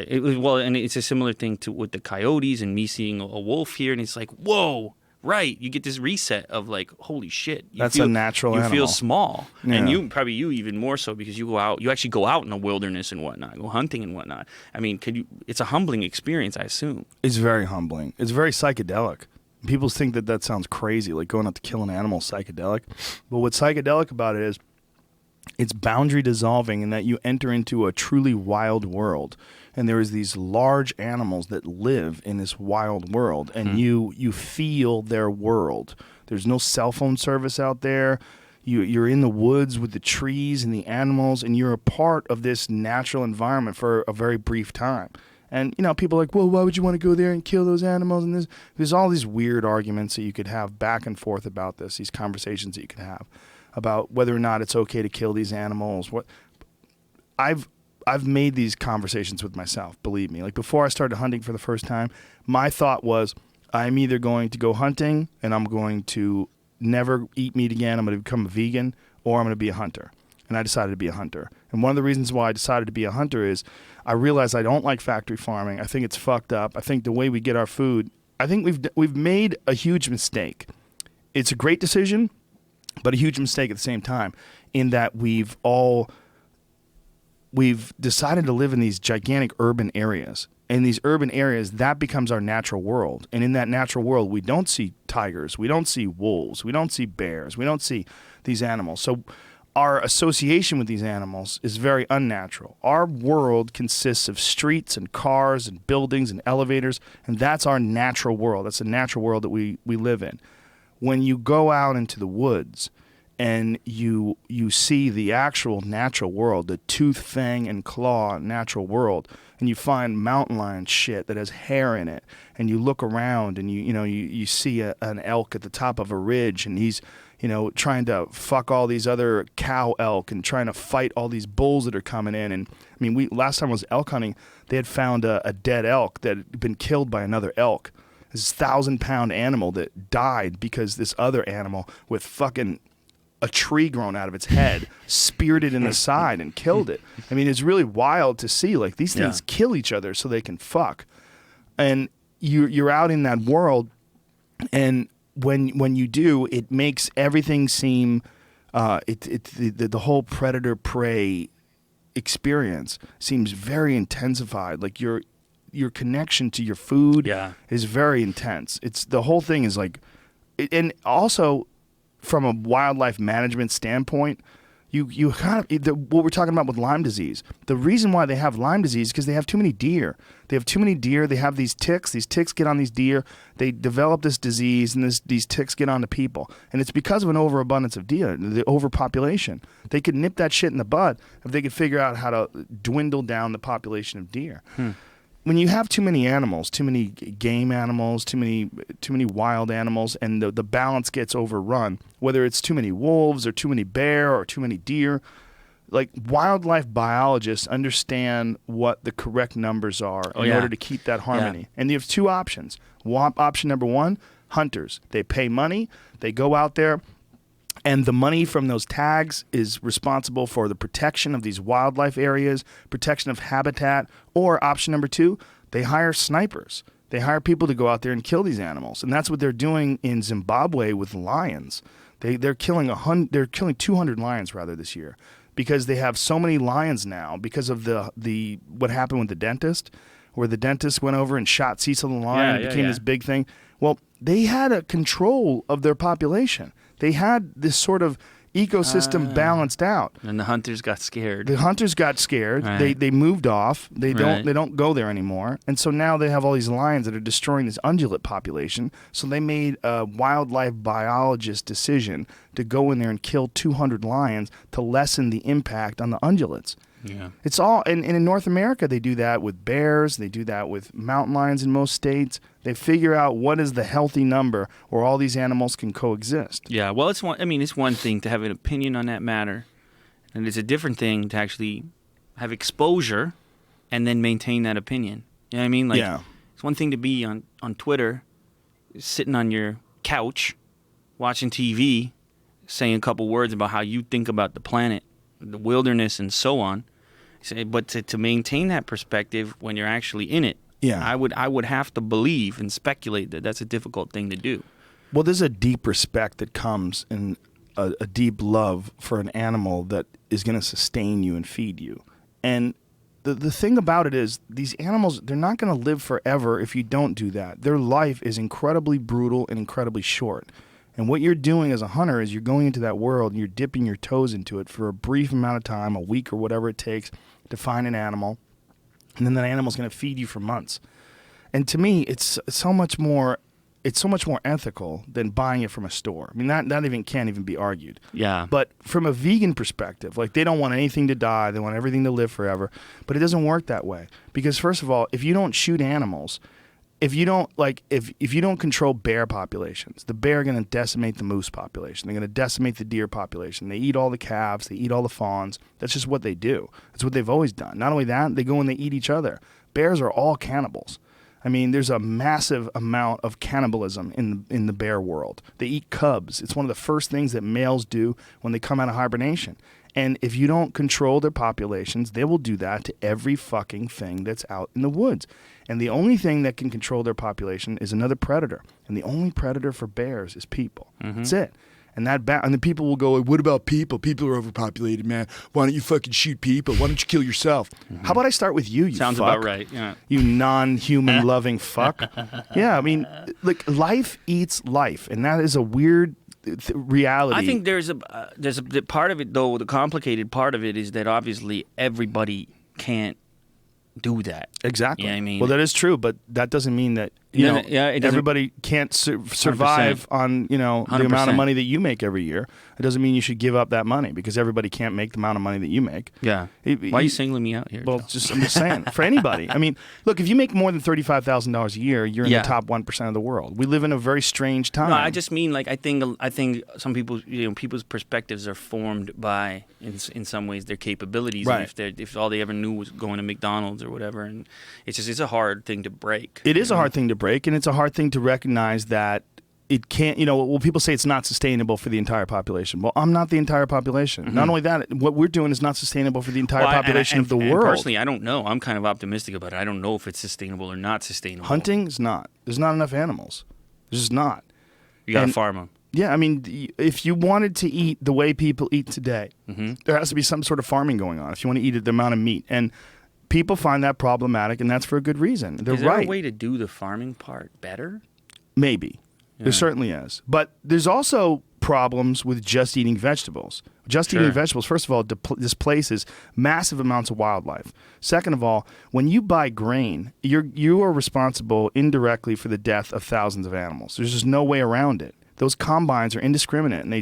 it was and it's a similar thing with the coyotes and me seeing a wolf here, and it's like, whoa. Right, you get this reset of like, holy shit. That's a natural You animal. feel small, Yeah. and you even more so because you go out. You actually go out in the wilderness and whatnot, go hunting and whatnot. I mean, it's a humbling experience, I assume. It's very humbling. It's very psychedelic. People think that sounds crazy, like going out to kill an animal is psychedelic. But what's psychedelic about it is it's boundary dissolving in that you enter into a truly wild world. And there is these large animals that live in this wild world, and you feel their world. There's no cell phone service out there. You're in the woods with the trees and the animals, and you're a part of this natural environment for a very brief time. And, people are like, well, why would you want to go there and kill those animals? And there's all these weird arguments that you could have back and forth about this, these conversations that you could have about whether or not it's okay to kill these animals. I've made these conversations with myself, believe me. Like before I started hunting for the first time, my thought was I'm either going to go hunting and I'm going to never eat meat again, I'm going to become a vegan, or I'm going to be a hunter. And I decided to be a hunter. And one of the reasons why I decided to be a hunter is I realized I don't like factory farming. I think it's fucked up. I think the way we get our food, I think we've made a huge mistake. It's a great decision, but a huge mistake at the same time in that we've decided to live in these gigantic urban areas. In these urban areas, that becomes our natural world. And in that natural world, we don't see tigers, we don't see wolves, we don't see bears, we don't see these animals. So our association with these animals is very unnatural. Our world consists of streets and cars and buildings and elevators, and that's our natural world. That's the natural world that we live in. When you go out into the woods and you see the actual natural world, the tooth, fang, and claw natural world, and you find mountain lion shit that has hair in it, and you look around and you see an elk at the top of a ridge, and he's trying to fuck all these other cow elk and trying to fight all these bulls that are coming in. And I mean, last time I was elk hunting, they had found a dead elk that had been killed by another elk. This 1,000-pound animal that died because this other animal with fucking a tree grown out of its head speared it in the side and killed it. I mean, it's really wild to see. Like, these things kill each other so they can fuck. And you're out in that world, And when you do, it makes everything seem the whole predator prey experience seems very intensified. Like your connection to your food is very intense. It's the whole thing is like, and also from a wildlife management standpoint, you kind of what we're talking about with Lyme disease. The reason why they have Lyme disease is because they have too many deer. They have too many deer. They have these ticks. These ticks get on these deer. They develop this disease, and these ticks get onto people. And it's because of an overabundance of deer, the overpopulation. They could nip that shit in the bud if they could figure out how to dwindle down the population of deer. When you have too many animals, too many game animals, too many wild animals, and the balance gets overrun, whether it's too many wolves or too many bear or too many deer, like wildlife biologists understand what the correct numbers are in order to keep that harmony. Yeah. And you have two options. Option number one, hunters. They pay money, they go out there, and the money from those tags is responsible for the protection of these wildlife areas, protection of habitat, or option number two, they hire snipers. They hire people to go out there and kill these animals. And that's what they're doing in Zimbabwe with lions. They're killing 200 lions rather this year because they have so many lions now because of the what happened with the dentist, where the dentist went over and shot Cecil the lion and became this big thing. Well, they had a control of their population. They had this sort of ecosystem balanced out. And the hunters got scared. The hunters got scared. Right. They moved off. They Right. don't go there anymore. And so now they have all these lions that are destroying this ungulate population. So they made a wildlife biologist decision to go in there and kill 200 lions to lessen the impact on the ungulates. Yeah. It's all, and in North America, they do that with bears. They do that with mountain lions in most states. They figure out what is the healthy number where all these animals can coexist. Yeah, well, it's one thing to have an opinion on that matter, and it's a different thing to actually have exposure and then maintain that opinion. You know what I mean? Like, it's one thing to be on Twitter, sitting on your couch, watching TV, saying a couple words about how you think about the planet, the wilderness, and so on. But to maintain that perspective when you're actually in it, I would have to believe and speculate that that's a difficult thing to do. Well, there's a deep respect that comes in a deep love for an animal that is going to sustain you and feed you. And the thing about it is these animals, they're not going to live forever if you don't do that. Their life is incredibly brutal and incredibly short. And what you're doing as a hunter is you're going into that world and you're dipping your toes into it for a brief amount of time, a week or whatever it takes to find an animal. And then that animal's going to feed you for months. And to me, it's so much more ethical than buying it from a store. I mean, that can't even be argued. Yeah. But from a vegan perspective, like they don't want anything to die, they want everything to live forever. But it doesn't work that way. Because first of all, if you don't shoot animals, if you don't control bear populations, the bear are going to decimate the moose population. They're going to decimate the deer population. They eat all the calves. They eat all the fawns. That's just what they do. That's what they've always done. Not only that, they go and they eat each other. Bears are all cannibals. I mean, there's a massive amount of cannibalism in the bear world. They eat cubs. It's one of the first things that males do when they come out of hibernation. And if you don't control their populations, they will do that to every fucking thing that's out in the woods. And the only thing that can control their population is another predator. And the only predator for bears is people. Mm-hmm. That's it. And and the people will go, what about people? People are overpopulated, man. Why don't you fucking shoot people? Why don't you kill yourself? Mm-hmm. How about I start with you, you Sounds fuck? about right, yeah. You non-human loving fuck. Yeah, I mean, like, life eats life. And that is a weird reality. I think there's a part of it, though, the complicated part of it is that obviously everybody can't do that. Exactly. You know what I mean? Well, that is true, but that doesn't mean that everybody can't survive 100%. on the amount of money that you make every year. It doesn't mean you should give up that money because everybody can't make the amount of money that you make. Yeah. Why are you singling me out here? Well, I'm just saying, for anybody. I mean, look, if you make more than $35,000 a year, you're in the top 1% of the world. We live in a very strange time. No, I just mean, like, I think some people, people's perspectives are formed by, in some ways, their capabilities. Right. And if all they ever knew was going to McDonald's or whatever, and it's a hard thing to break. It is a hard thing to break, and it's a hard thing to recognize that it can't, well, people say it's not sustainable for the entire population. Well, I'm not the entire population. Mm-hmm. Not only that, what we're doing is not sustainable for the entire population of the world. Personally, I don't know. I'm kind of optimistic about it. I don't know if it's sustainable or not sustainable. Hunting is not. There's not enough animals. There's just not. You got to And- farm them. Yeah, I mean, if you wanted to eat the way people eat today, there has to be some sort of farming going on if you want to eat the amount of meat. And people find that problematic, and that's for a good reason. They're Is there right. a way to do the farming part better? Maybe. There certainly is. But there's also problems with just eating vegetables. Just eating vegetables, first of all, displaces massive amounts of wildlife. Second of all, when you buy grain, you are responsible indirectly for the death of thousands of animals. There's just no way around it. Those combines are indiscriminate, and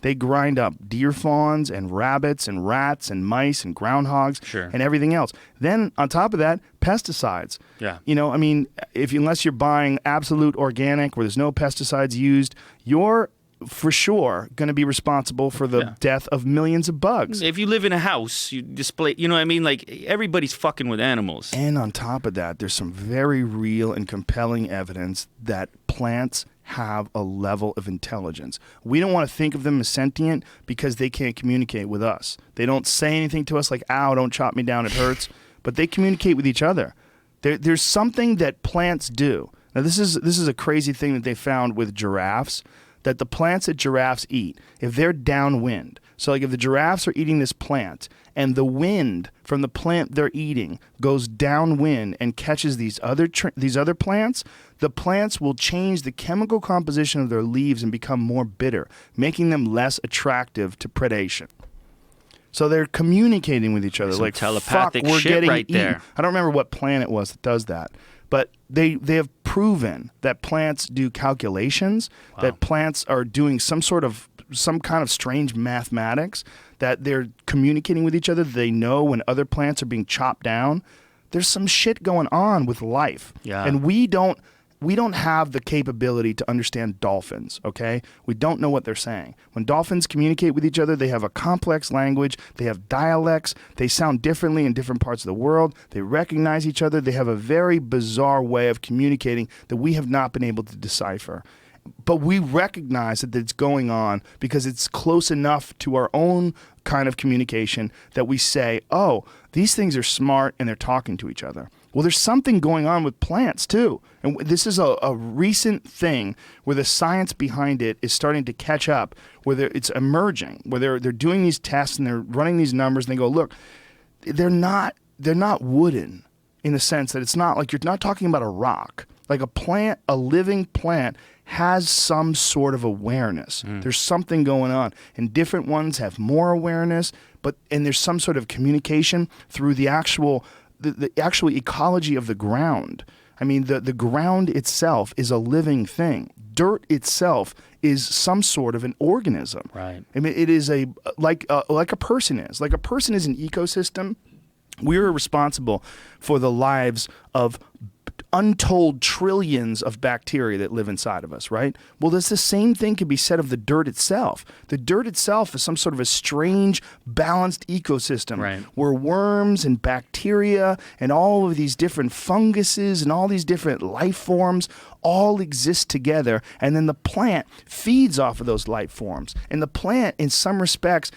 they grind up deer fawns and rabbits and rats and mice and groundhogs and everything else. Then on top of that, pesticides. Yeah. You know, I mean, unless you're buying absolute organic where there's no pesticides used, you're for sure going to be responsible for the death of millions of bugs. If you live in a house, you display, you know what I mean? Like, everybody's fucking with animals. And on top of that, there's some very real and compelling evidence that plants have a level of intelligence. We don't want to think of them as sentient because they can't communicate with us. They don't say anything to us like, ow, don't chop me down, it hurts. But they communicate with each other. There's something that plants do. Now, this is a crazy thing that they found with giraffes, that the plants that giraffes eat, if they're downwind, so like if the giraffes are eating this plant and the wind from the plant they're eating goes downwind and catches these other plants, the plants will change the chemical composition of their leaves and become more bitter, making them less attractive to predation. So they're communicating with each other. Some like, telepathic fuck, we're shit getting right eaten. there. I don't remember what plant it was that does that. But they have proven that plants do calculations, that plants are doing some kind of strange mathematics, that they're communicating with each other. They know when other plants are being chopped down. There's some shit going on with life. Yeah. And we don't have the capability to understand dolphins, okay? We don't know what they're saying. When dolphins communicate with each other, they have a complex language. They have dialects. They sound differently in different parts of the world. They recognize each other. They have a very bizarre way of communicating that we have not been able to decipher. But we recognize that it's going on because it's close enough to our own kind of communication that we say, oh, these things are smart and they're talking to each other. Well, there's something going on with plants, too. And this is a recent thing where the science behind it is starting to catch up, where it's emerging, where they're doing these tests and they're running these numbers and they go, look, they're not wooden in the sense that it's not like you're not talking about a rock. Like a living plant has some sort of awareness. There's something going on. And different ones have more awareness, and there's some sort of communication through the actual ecology of the ground. I mean, the ground itself is a living thing. Dirt itself is some sort of an organism. Right. I mean, it is like a person is. Like a person is an ecosystem. We're responsible for the lives of untold trillions of bacteria that live inside of us, right? Well, the same thing can be said of the dirt itself. The dirt itself is some sort of a strange, balanced ecosystem where worms and bacteria and all of these different funguses and all these different life forms all exist together, and then the plant feeds off of those life forms. And the plant, in some respects,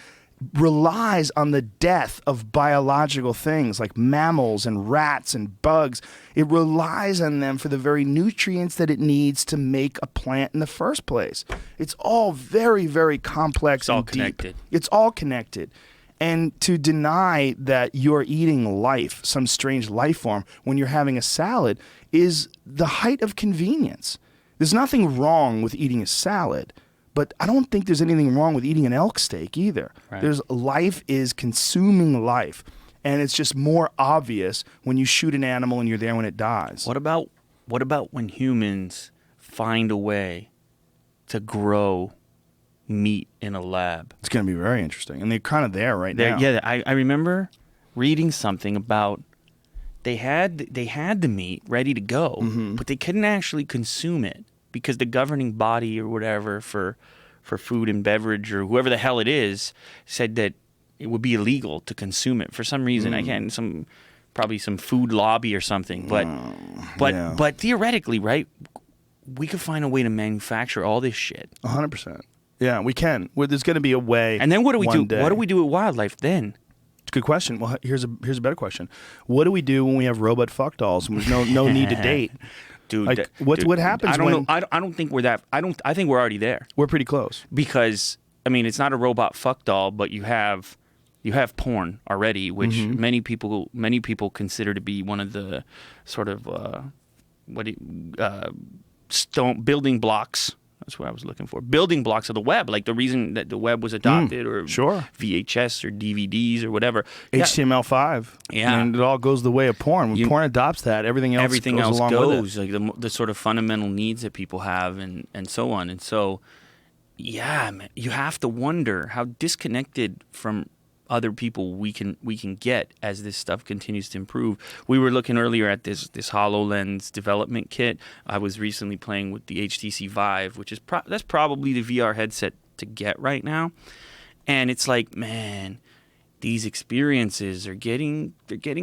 relies on the death of biological things like mammals and rats and bugs. It relies on them for the very nutrients that it needs to make a plant in the first place. It's all very, very complex and deep. Connected. It's all connected. And to deny that you're eating life, some strange life form, when you're having a salad is the height of convenience. There's nothing wrong with eating a salad. But I don't think there's anything wrong with eating an elk steak either. Right. Life is consuming life, and it's just more obvious when you shoot an animal and you're there when it dies. What about when humans find a way to grow meat in a lab? It's going to be very interesting, and they're kind of there right now. Yeah, I remember reading something about they had the meat ready to go, but they couldn't actually consume it, because the governing body or whatever for food and beverage or whoever the hell it is said that it would be illegal to consume it for some reason. I can't, probably some food lobby or something. But theoretically, right, we could find a way to manufacture all this shit. 100%. Yeah, we can. There's going to be a way. And then what do we do? Day. What do we do with wildlife then? It's a good question. Well, here's a better question. What do we do when we have robot fuck dolls and there's no need to date? Dude, Like, what happens I don't when... know. I don't think we're that. I think we're already there We're pretty close. because I mean it's not a robot fuck doll, but you have porn already, which many people consider to be one of the sort of building blocks. That's what I was looking for. Building blocks of the web, like the reason that the web was adopted, or sure. VHS or DVDs or whatever. Yeah. HTML5. Yeah. And it all goes the way of porn. When porn adopts that, everything else goes along with it. Like the sort of fundamental needs that people have and so on. And so, yeah, man, you have to wonder how disconnected from other people we can get as this stuff continues to improve. We were looking earlier at this HoloLens development kit. I was recently playing with the HTC Vive, which is that's probably the VR headset to get right now. And it's like, man, these experiences are getting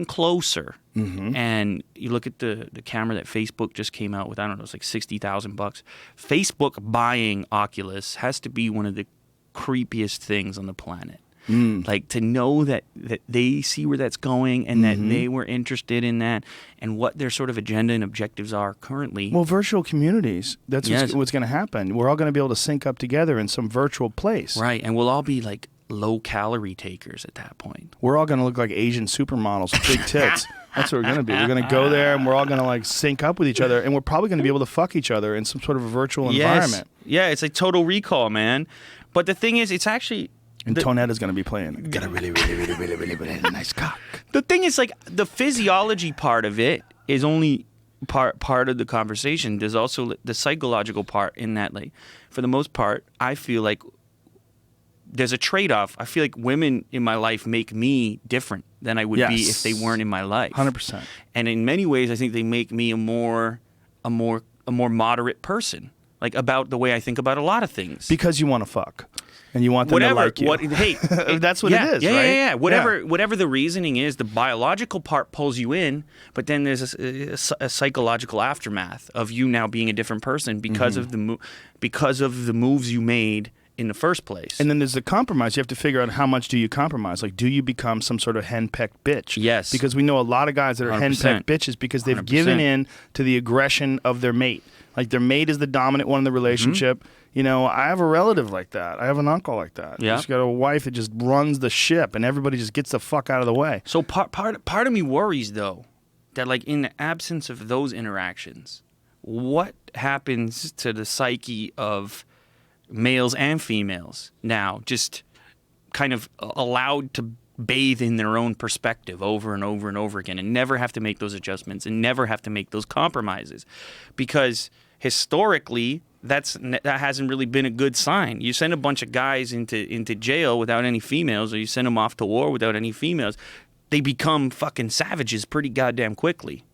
closer. Mm-hmm. And you look at the camera that Facebook just came out with. I don't know, it's like $60,000. Facebook buying Oculus has to be one of the creepiest things on the planet. Like to know that they see where that's going and that they were interested in that and what their sort of agenda and objectives are currently. Well, virtual communities, that's what's going to happen. We're all going to be able to sync up together in some virtual place. Right, and we'll all be like low-calorie takers at that point. We're all going to look like Asian supermodels with big tits. That's what we're going to be. We're going to go there and we're all going to like sync up with each other and we're probably going to be able to fuck each other in some sort of a virtual environment. Yeah, it's like Total Recall, man. But the thing is, it's actually... And Tonetta's going to be playing. Got a really, really, really, really, really, really nice cock. The thing is, like, the physiology part of it is only part of the conversation. There's also the psychological part in that, like, for the most part, I feel like there's a trade-off. I feel like women in my life make me different than I would be if they weren't in my life. 100%. And in many ways, I think they make me a more moderate person, like, about the way I think about a lot of things. Because you want to fuck. And you want them to like you. That's what it is, right? Yeah. Whatever the reasoning is, the biological part pulls you in, but then there's a psychological aftermath of you now being a different person because of the moves you made in the first place. And then there's the compromise. You have to figure out how much do you compromise. Like, do you become some sort of henpecked bitch? Yes. Because we know a lot of guys that are 100%. henpecked bitches because they've 100%. given in to the aggression of their mate. Like, their mate is the dominant one in the relationship. You know, I have a relative like that. I have an uncle like that. Yeah. He's got a wife that just runs the ship, and everybody just gets the fuck out of the way. So part of me worries, though, that, like, in the absence of those interactions, what happens to the psyche of males and females now, just kind of allowed to bathe in their own perspective over and over and over again and never have to make those adjustments and never have to make those compromises? Because historically, that hasn't really been a good sign. You send a bunch of guys into jail without any females, or you send them off to war without any females, they become fucking savages pretty goddamn quickly.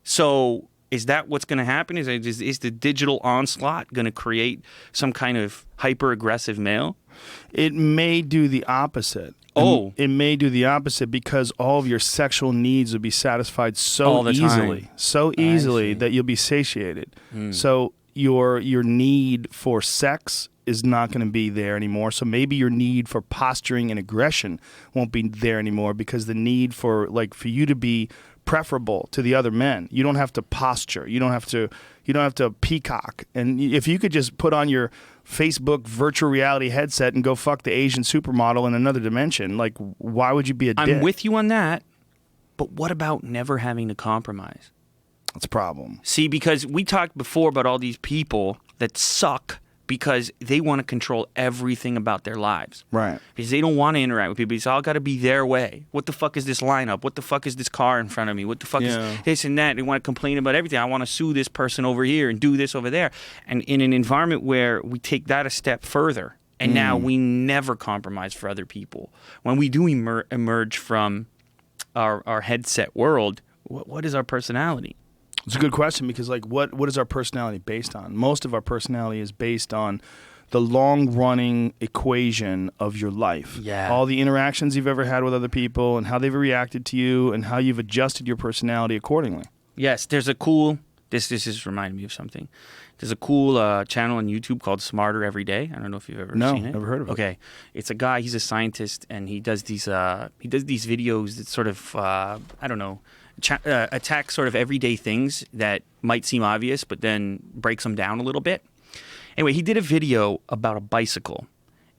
So is that what's going to happen? Is the digital onslaught going to create some kind of hyper-aggressive male? It may do the opposite. Oh. It may do the opposite because all of your sexual needs will be satisfied All the so easily that you'll be satiated. So your need for sex is not going to be there anymore. So maybe your need for posturing and aggression won't be there anymore because the need for you to be preferable to the other men. You don't have to posture. You don't have to peacock. And if you could just put on your Facebook virtual reality headset and go fuck the Asian supermodel in another dimension, like, why would you be a dick? I'm with you on that, but what about never having to compromise? That's a problem. See, because we talked before about all these people that suck because they want to control everything about their lives. Right. Because they don't want to interact with people. It's all got to be their way. What the fuck is this lineup? What the fuck is this car in front of me? What the fuck is this and that? They want to complain about everything. I want to sue this person over here and do this over there. And in an environment where we take that a step further, and now we never compromise for other people. When we do emerge from our headset world, what is our personality? It's a good question because, like, what is our personality based on? Most of our personality is based on the long-running equation of your life. Yeah. All the interactions you've ever had with other people and how they've reacted to you and how you've adjusted your personality accordingly. Yes, there's a cool... This is reminding me of something. There's a cool channel on YouTube called Smarter Every Day. I don't know if you've ever seen it. No, never heard of it. Okay, it's a guy. He's a scientist, and he does these videos that sort of I don't know. attacks sort of everyday things that might seem obvious, but then breaks them down a little bit. Anyway, he did a video about a bicycle,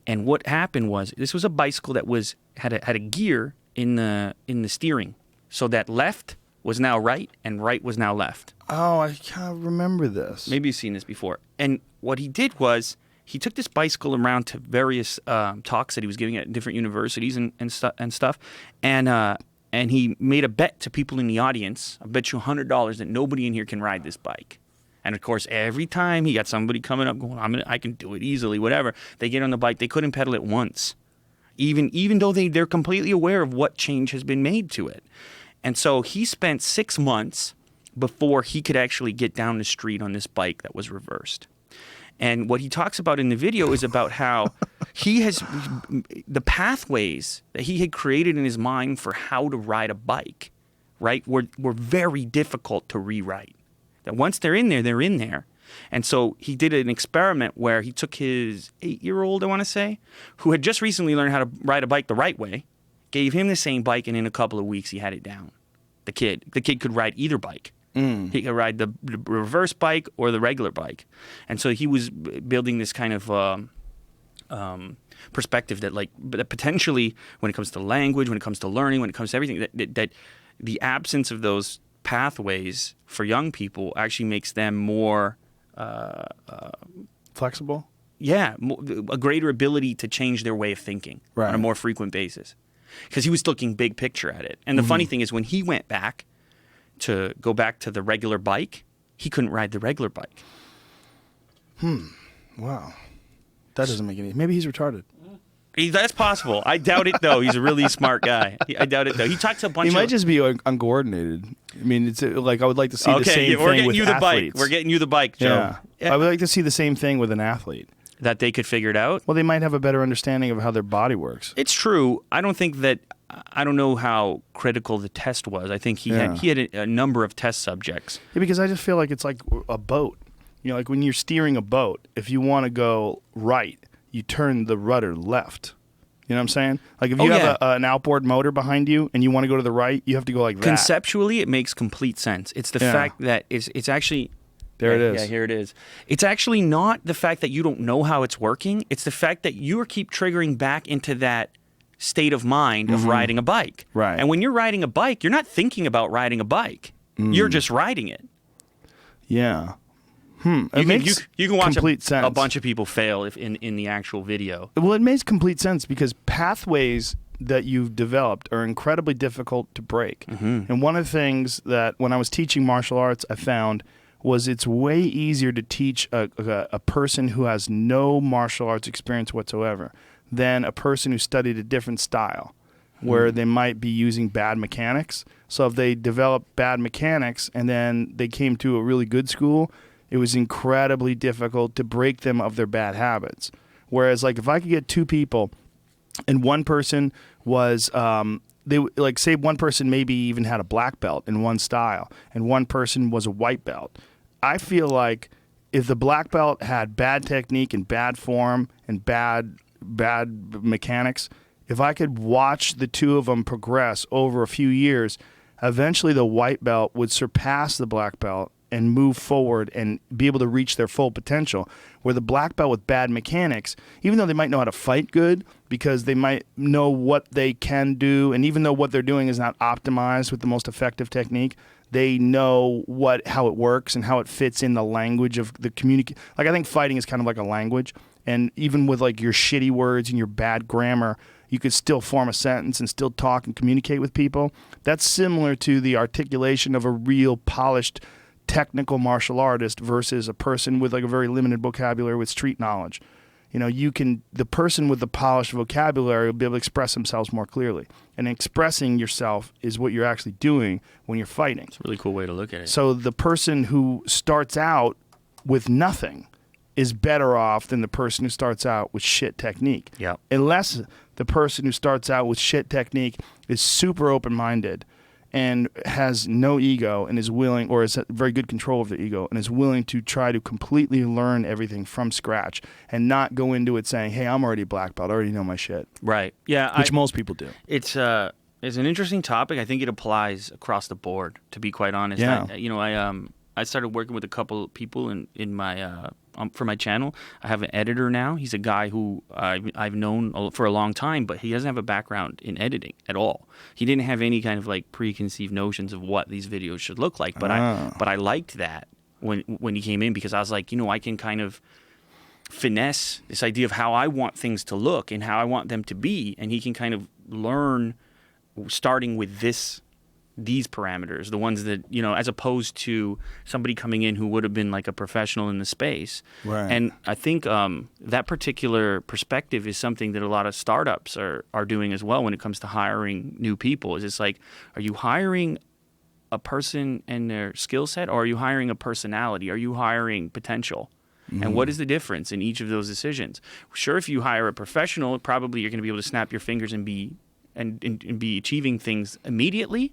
and what happened was this was a bicycle that had a gear in the steering, so that left was now right and right was now left. Oh, I can't remember this. Maybe you've seen this before. And what he did was he took this bicycle around to various talks that he was giving at different universities and stuff, and he made a bet to people in the audience. I bet you $100 that nobody in here can ride this bike. And of course, every time he got somebody coming up going, I can do it easily, whatever. They get on the bike, they couldn't pedal it once, even though they're completely aware of what change has been made to it. And so he spent 6 months before he could actually get down the street on this bike that was reversed. And what he talks about in the video is about how the pathways that he had created in his mind for how to ride a bike, right, were very difficult to rewrite. That once they're in there, they're in there. And so he did an experiment where he took his 8-year-old, I want to say, who had just recently learned how to ride a bike the right way, gave him the same bike, and in a couple of weeks he had it down. The kid could ride either bike. He could ride the reverse bike or the regular bike. And so he was building this kind of perspective that potentially, when it comes to language, when it comes to learning, when it comes to everything, that the absence of those pathways for young people actually makes them more Flexible? Yeah, a greater ability to change their way of thinking on a more frequent basis. Because he was looking big picture at it. And the funny thing is, when he went back to go back to the regular bike, he couldn't ride the regular bike. Wow. That doesn't make any... Maybe he's retarded. That's possible. I doubt it, though. He's a really smart guy. I doubt it, though. He talks a bunch. He might just be uncoordinated. I mean, it's like I would like to see the same we're thing getting with you the athletes. bike. We're getting you the bike, Joe. Yeah. I would like to see the same thing with an athlete. That they could figure it out? Well, they might have a better understanding of how their body works. It's true. I don't know how critical the test was. I think he had a number of test subjects. Yeah, because I just feel like it's like a boat. You know, like when you're steering a boat, if you want to go right, you turn the rudder left. You know what I'm saying? Like if you have an outboard motor behind you and you want to go to the right, you have to go like that. Conceptually, it makes complete sense. It's the fact that it's actually... There it is. Yeah, here it is. It's actually not the fact that you don't know how it's working. It's the fact that you keep triggering back into that state of mind of riding a bike. Right. And when you're riding a bike, you're not thinking about riding a bike. You're just riding it. Yeah. You can watch complete a bunch of people fail in the actual video. Well, it makes complete sense because pathways that you've developed are incredibly difficult to break. And one of the things that when I was teaching martial arts, I found was it's way easier to teach a person who has no martial arts experience whatsoever than a person who studied a different style where they might be using bad mechanics. So if they developed bad mechanics and then they came to a really good school, it was incredibly difficult to break them of their bad habits. Whereas like if I could get two people and one person was say one person maybe even had a black belt in one style and one person was a white belt, I feel like if the black belt had bad technique and bad form and bad mechanics, if I could watch the two of them progress over a few years, eventually the white belt would surpass the black belt and move forward and be able to reach their full potential. Where the black belt with bad mechanics, even though they might know how to fight good because they might know what they can do, and even though what they're doing is not optimized with the most effective technique, they know how it works and how it fits in the language of the community. Like I think fighting is kind of like a language, and even with like your shitty words and your bad grammar, you could still form a sentence and still talk and communicate with people. That's similar to the articulation of a real polished technical martial artist versus a person with like a very limited vocabulary with street knowledge. You know, the person with the polished vocabulary will be able to express themselves more clearly. And expressing yourself is what you're actually doing when you're fighting. It's a really cool way to look at it. So the person who starts out with nothing is better off than the person who starts out with shit technique. Yeah. Unless the person who starts out with shit technique is super open-minded and has no ego and is willing, or has very good control of the ego, and is willing to try to completely learn everything from scratch and not go into it saying, hey, I'm already a black belt, I already know my shit. Right. Yeah. Which most people do. It's It's an interesting topic. I think it applies across the board, to be quite honest. Yeah. I started working with a couple people in my for my channel. I have an editor now. He's a guy who I've known for a long time, but he doesn't have a background in editing at all. He didn't have any kind of like preconceived notions of what these videos should look like. But I liked that when he came in, because I was like, I can kind of finesse this idea of how I want things to look and how I want them to be, and he can kind of learn starting with these parameters, the ones that, as opposed to somebody coming in who would have been like a professional in the space. Right. And I think that particular perspective is something that a lot of startups are doing as well when it comes to hiring new people. Is it's like, are you hiring a person and their skill set, or are you hiring a personality? Are you hiring potential? And what is the difference in each of those decisions? Sure, if you hire a professional, probably you're going to be able to snap your fingers and be achieving things immediately.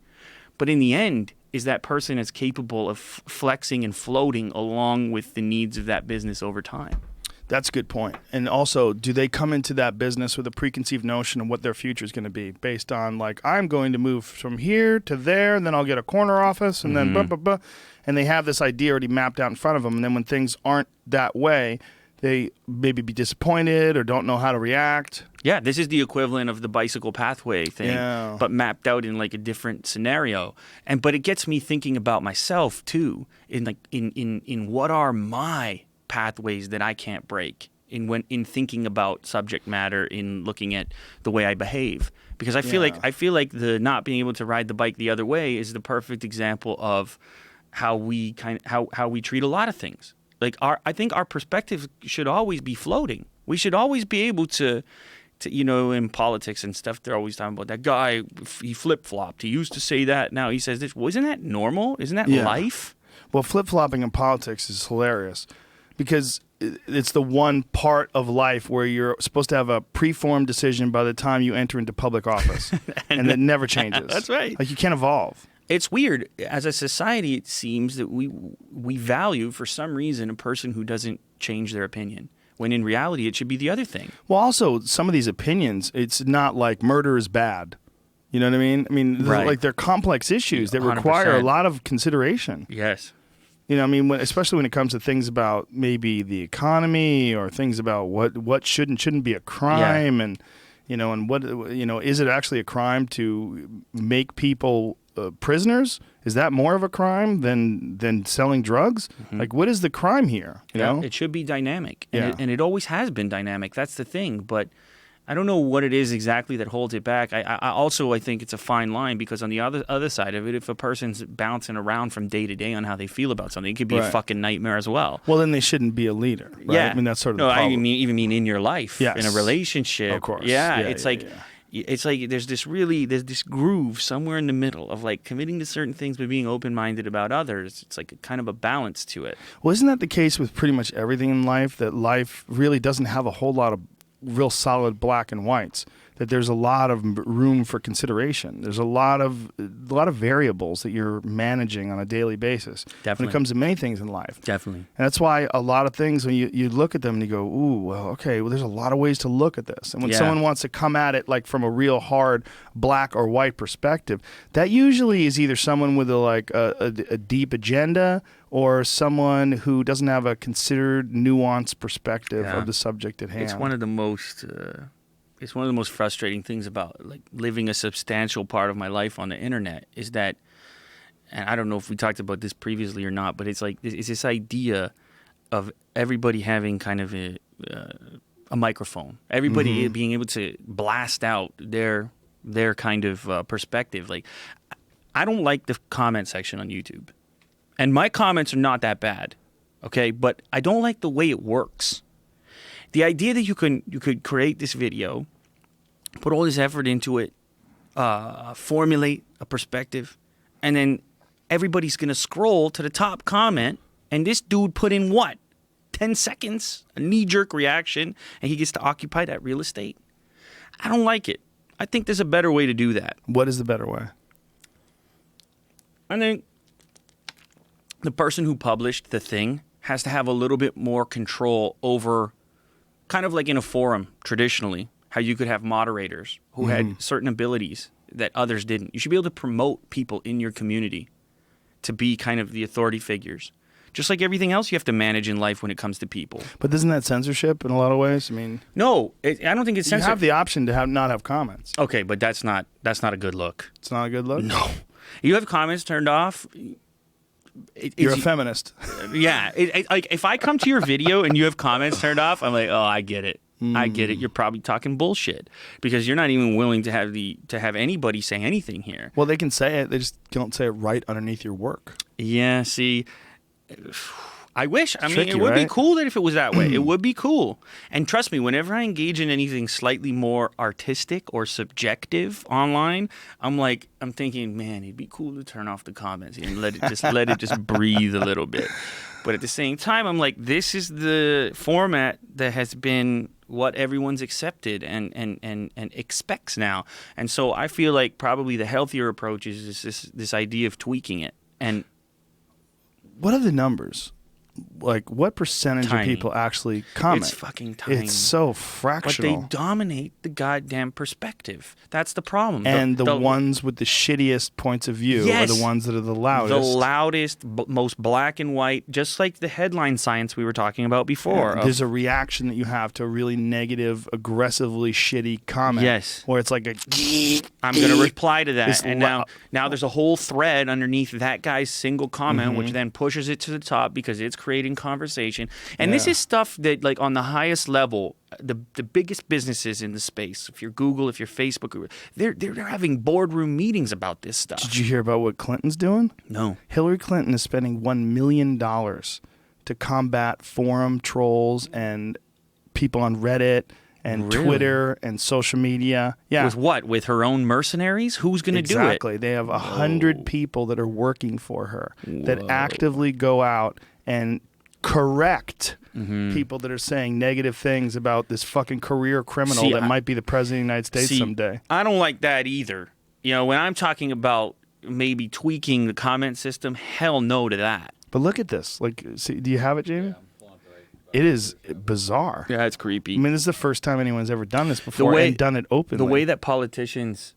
But in the end, is that person as capable of flexing and floating along with the needs of that business over time? That's a good point. And also, do they come into that business with a preconceived notion of what their future is going to be based on, like, I'm going to move from here to there, and then I'll get a corner office, and then blah, blah, blah. And they have this idea already mapped out in front of them. And then when things aren't that way, they maybe be disappointed or don't know how to react. Yeah, this is the equivalent of the bicycle pathway thing, Yeah. but mapped out in like a different scenario. But it gets me thinking about myself too, in what are my pathways that I can't break in thinking about subject matter, in looking at the way I behave. Because I feel like the not being able to ride the bike the other way is the perfect example of how we treat a lot of things. Like I think our perspective should always be floating. We should always be able to in politics and stuff, they're always talking about that guy, he flip-flopped. He used to say that, now he says this. Well, isn't that normal? Isn't that life? Well, flip-flopping in politics is hilarious because it's the one part of life where you're supposed to have a preformed decision by the time you enter into public office, and it never changes. That's right. Like, you can't evolve. It's weird. As a society, it seems that we value, for some reason, a person who doesn't change their opinion, when in reality it should be the other thing. Well, also, some of these opinions, it's not like murder is bad. You know what I mean? I mean, Right. like, they're complex issues that require 100%. a lot of consideration. Yes. You know, I mean, especially when it comes to things about maybe the economy or things about what should and shouldn't be a crime, and what is it actually a crime to make people prisoners? Is that more of a crime than selling drugs? Like, what is the crime here? You know, It should be dynamic, and, Yeah. and it always has been dynamic. That's the thing, but I don't know what it is exactly that holds it back. I think it's a fine line, because on the other side of it, if a person's bouncing around from day to day on how they feel about something, it could be a Right. fucking nightmare as well. well, then they shouldn't be a leader. Right? Yeah, I mean, that's sort of no. the I problem. even in your life, Yes. in a relationship, Of course. Yeah, Yeah, it's yeah, like. yeah. It's like there's this groove somewhere in the middle of like committing to certain things but being open-minded about others. It's like kind of a balance to it. Well, isn't that the case with pretty much everything in life? That life really doesn't have a whole lot of real solid black and whites. That there's a lot of room for consideration. There's a lot of variables that you're managing on a daily basis when Definitely. it comes to many things in life. Definitely. And that's why a lot of things, when you look at them and you go, ooh, well, okay, well, there's a lot of ways to look at this. And when Yeah. someone wants to come at it like from a real hard black or white perspective, that usually is either someone with a deep agenda or someone who doesn't have a considered, nuanced perspective Yeah. of the subject at hand. It's one of the most frustrating things about like living a substantial part of my life on the internet is that, and I don't know if we talked about this previously or not, but it's like it's this idea of everybody having kind of a microphone, everybody being able to blast out their kind of perspective. Like, I don't like the comment section on YouTube, and my comments are not that bad, okay, but I don't like the way it works. The idea that you could create this video, put all this effort into it, formulate a perspective, and then everybody's going to scroll to the top comment, and this dude put in what? 10 seconds? A knee-jerk reaction, and he gets to occupy that real estate? I don't like it. I think there's a better way to do that. What is the better way? I think the person who published the thing has to have a little bit more control over, kind of like in a forum traditionally, how you could have moderators who had certain abilities that others didn't. You should be able to promote people in your community to be kind of the authority figures. Just like everything else you have to manage in life when it comes to people. But isn't that censorship in a lot of ways? I mean, No, I don't think it's you censored. have the option to not have comments. Okay, but that's not a good look. It's not a good look. No. You have comments turned off. You're a feminist. Yeah. Like if I come to your video and you have comments turned off, I'm like, oh, I get it. I get it. You're probably talking bullshit because you're not even willing to have anybody say anything here. Well, they can say it. They just don't say it right underneath your work. Yeah. See, I wish. I mean, tricky, it would be right? cool that if it was that way. It would be cool. And trust me, whenever I engage in anything slightly more artistic or subjective online, I'm thinking, man, it'd be cool to turn off the comments and let it just breathe a little bit. But at the same time, I'm like, this is the format that has been what everyone's accepted and expects now. And so I feel like probably the healthier approach is this idea of tweaking it. And what are the numbers? Like, what percentage Tiny. of people actually comment? It's fucking tiny. It's so But fractional. they dominate the goddamn perspective. That's the problem. And the ones with the shittiest points of view Yes. are the ones that are the loudest. The loudest, most black and white, just like the headline science we were talking about before. There's a reaction that you have to a really negative, aggressively shitty comment. Yes. Where it's like a... I'm going to reply to that. This And now there's a whole thread underneath that guy's single comment, which then pushes it to the top because it's creating conversation. And this Yeah. is stuff that, like, on the highest level, the biggest businesses in the space, if you're Google, if you're Facebook, they're having boardroom meetings about this stuff. Did you hear about what Clinton's doing? No. Hillary Clinton is spending $1 million to combat forum trolls and people on Reddit and Really? Twitter and social media. Yeah. With what? With her own mercenaries? Who's going to do it? Exactly. They have 100 people that are working for her that actively go out and correct people that are saying negative things about this fucking career criminal See, that might be the president of the United States someday. I don't like that either. You know, when I'm talking about maybe tweaking the comment system, hell no to that. But look at this. Like, see, do you have it, Jamie? It is bizarre. Yeah, it's creepy. I mean, this is the first time anyone's ever done this before and done it openly. The way that politicians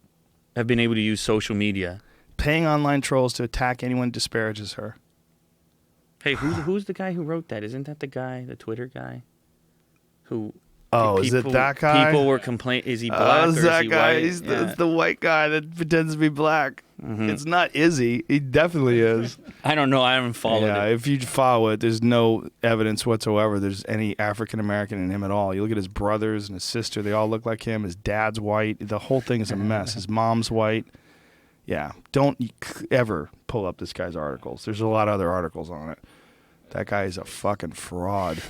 have been able to use social media. Paying online trolls to attack anyone who disparages her. Hey, who's the guy who wrote that? Isn't that the guy, the Twitter guy? Who? Oh, is it that guy? People were complaining. Is he black Oh, or it's is that he guy. white? He's Yeah. it's the white guy that pretends to be black. It's not Izzy. He definitely is. I don't know. I haven't followed Yeah, it. if you follow it, there's no evidence whatsoever there's any African American in him at all. You look at his brothers and his sister, they all look like him. His dad's white. The whole thing is a mess. His mom's white. Yeah, don't ever pull up this guy's articles. There's a lot of other articles on it. That guy is a fucking fraud.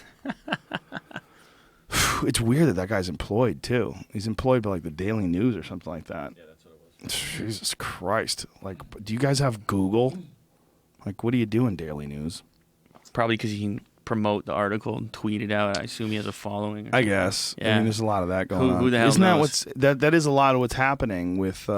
It's weird that guy's employed, too. He's employed by, like, the Daily News or something like that. Yeah, that's what it was. Jesus Christ. Like, do you guys have Google? Like, what do you do in Daily News? Probably because he can promote the article and tweet it out. I assume he has a following. I guess. I Yeah. mean, there's a lot of that going on. Who the hell Isn't that knows? what's that is a lot of what's happening with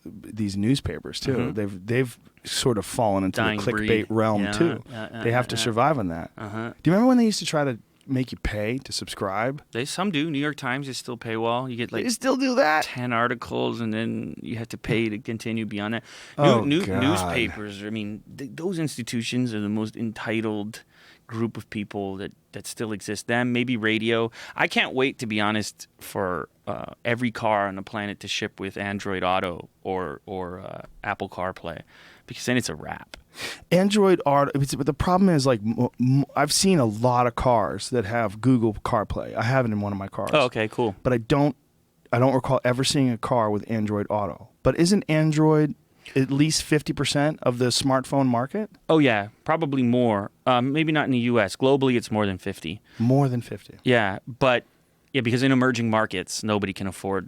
these newspapers too. They've sort of fallen into Dying the clickbait breed. realm Yeah, too. yeah, They have to survive on that. Uh-huh. Do you remember when they used to try to make you pay to subscribe? Some do. New York Times is still paywall. You get like They still do that. 10 articles, and then you have to pay to continue beyond that. Oh, God. Newspapers, I mean, those institutions are the most entitled group of people that still exist. Them, maybe radio. I can't wait, to be honest, for every car on the planet to ship with Android Auto or Apple CarPlay, because then it's a wrap. Android Auto, but the problem is, like, I've seen a lot of cars that have Google CarPlay. I have it in one of my cars. Oh, okay, cool. But I don't recall ever seeing a car with Android Auto. But isn't Android at least 50% of the smartphone market? Oh, yeah, probably more. Maybe not in the U.S. Globally, it's more than 50. More than 50. Yeah, but because in emerging markets, nobody can afford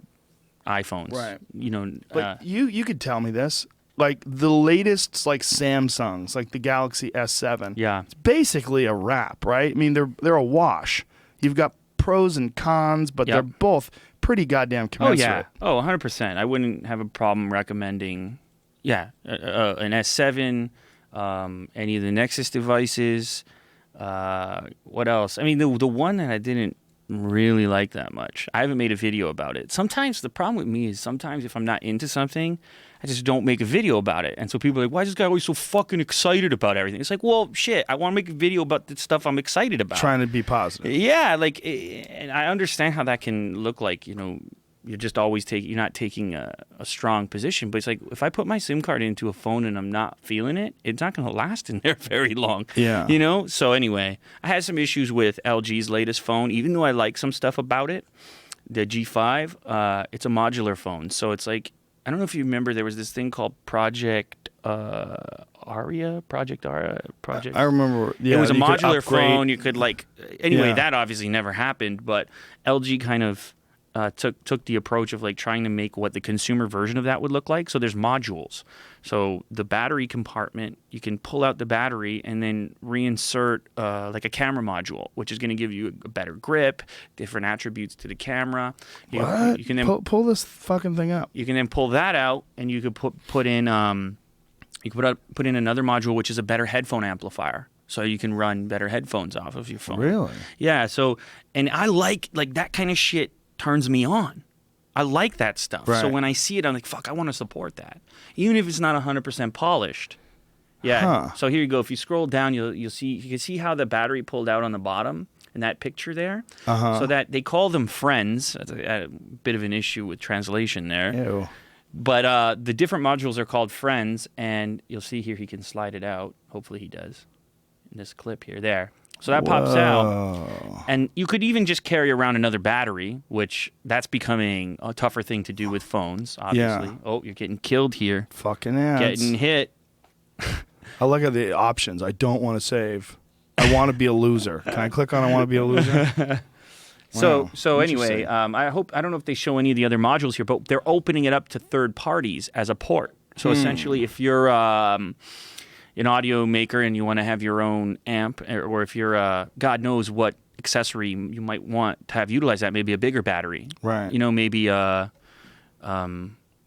iPhones. Right. You know, But you could tell me this. Like, the latest, like, Samsungs, like the Galaxy S7. yeah. It's basically a wrap, right? I mean, they're a wash. You've got pros and cons, but Yep. they're both pretty goddamn Oh, commensurate. yeah. Oh, 100%. I wouldn't have a problem recommending, an S7, any of the Nexus devices. What else? I mean, the one that I didn't really like that much. I haven't made a video about it. Sometimes the problem with me is sometimes if I'm not into something, I just don't make a video about it. And so people are like, why is this guy always so fucking excited about everything? It's like, well, shit, I want to make a video about the stuff I'm excited about. Trying to be positive. Yeah, like, and I understand how that can look like, you know, you're just always you're not taking a strong position. But it's like, if I put my SIM card into a phone and I'm not feeling it, it's not going to last in there very long. Yeah. You know? So anyway, I had some issues with LG's latest phone, even though I like some stuff about it. The G5, it's a modular phone. So it's like, I don't know if you remember, there was this thing called Project Aria. I remember. Yeah, it was a you could modular upgrade. phone. You could anyway, Yeah. that obviously never happened, but LG kind of took the approach of like trying to make what the consumer version of that would look like. So there's modules. So the battery compartment, you can pull out the battery and then reinsert like a camera module, which is going to give you a better grip, different attributes to the camera. What? You can then pull this fucking thing up. you can then pull that out, and you could put in you could put in another module, which is a better headphone amplifier. So you can run better headphones off of your phone. Really? Yeah. So, and I like that kind of shit turns me on. I like that stuff. Right. So when I see it, I'm like, fuck, I want to support that, even if it's not 100% polished. Yeah. Huh. So here you go. If you scroll down, you can see how the battery pulled out on the bottom in that picture there. Uh-huh. So that they call them friends. That's a bit of an issue with translation there. Ew. But the different modules are called friends, and you'll see here he can slide it out. Hopefully he does in this clip here. There. So that pops out. Whoa. And you could even just carry around another battery, which that's becoming a tougher thing to do with phones, obviously. Yeah. Oh, you're getting killed here. Fucking ads. Getting hit. I look at the options. I don't want to save. I want to be a loser. Can I click on I want to be a loser? Wow. So anyway, Interesting. I don't know if they show any of the other modules here, but they're opening it up to third parties as a port. So essentially, if you're an audio maker and you want to have your own amp, or if you're God knows what accessory you might want to have utilize that, maybe a bigger battery, Right. You know, maybe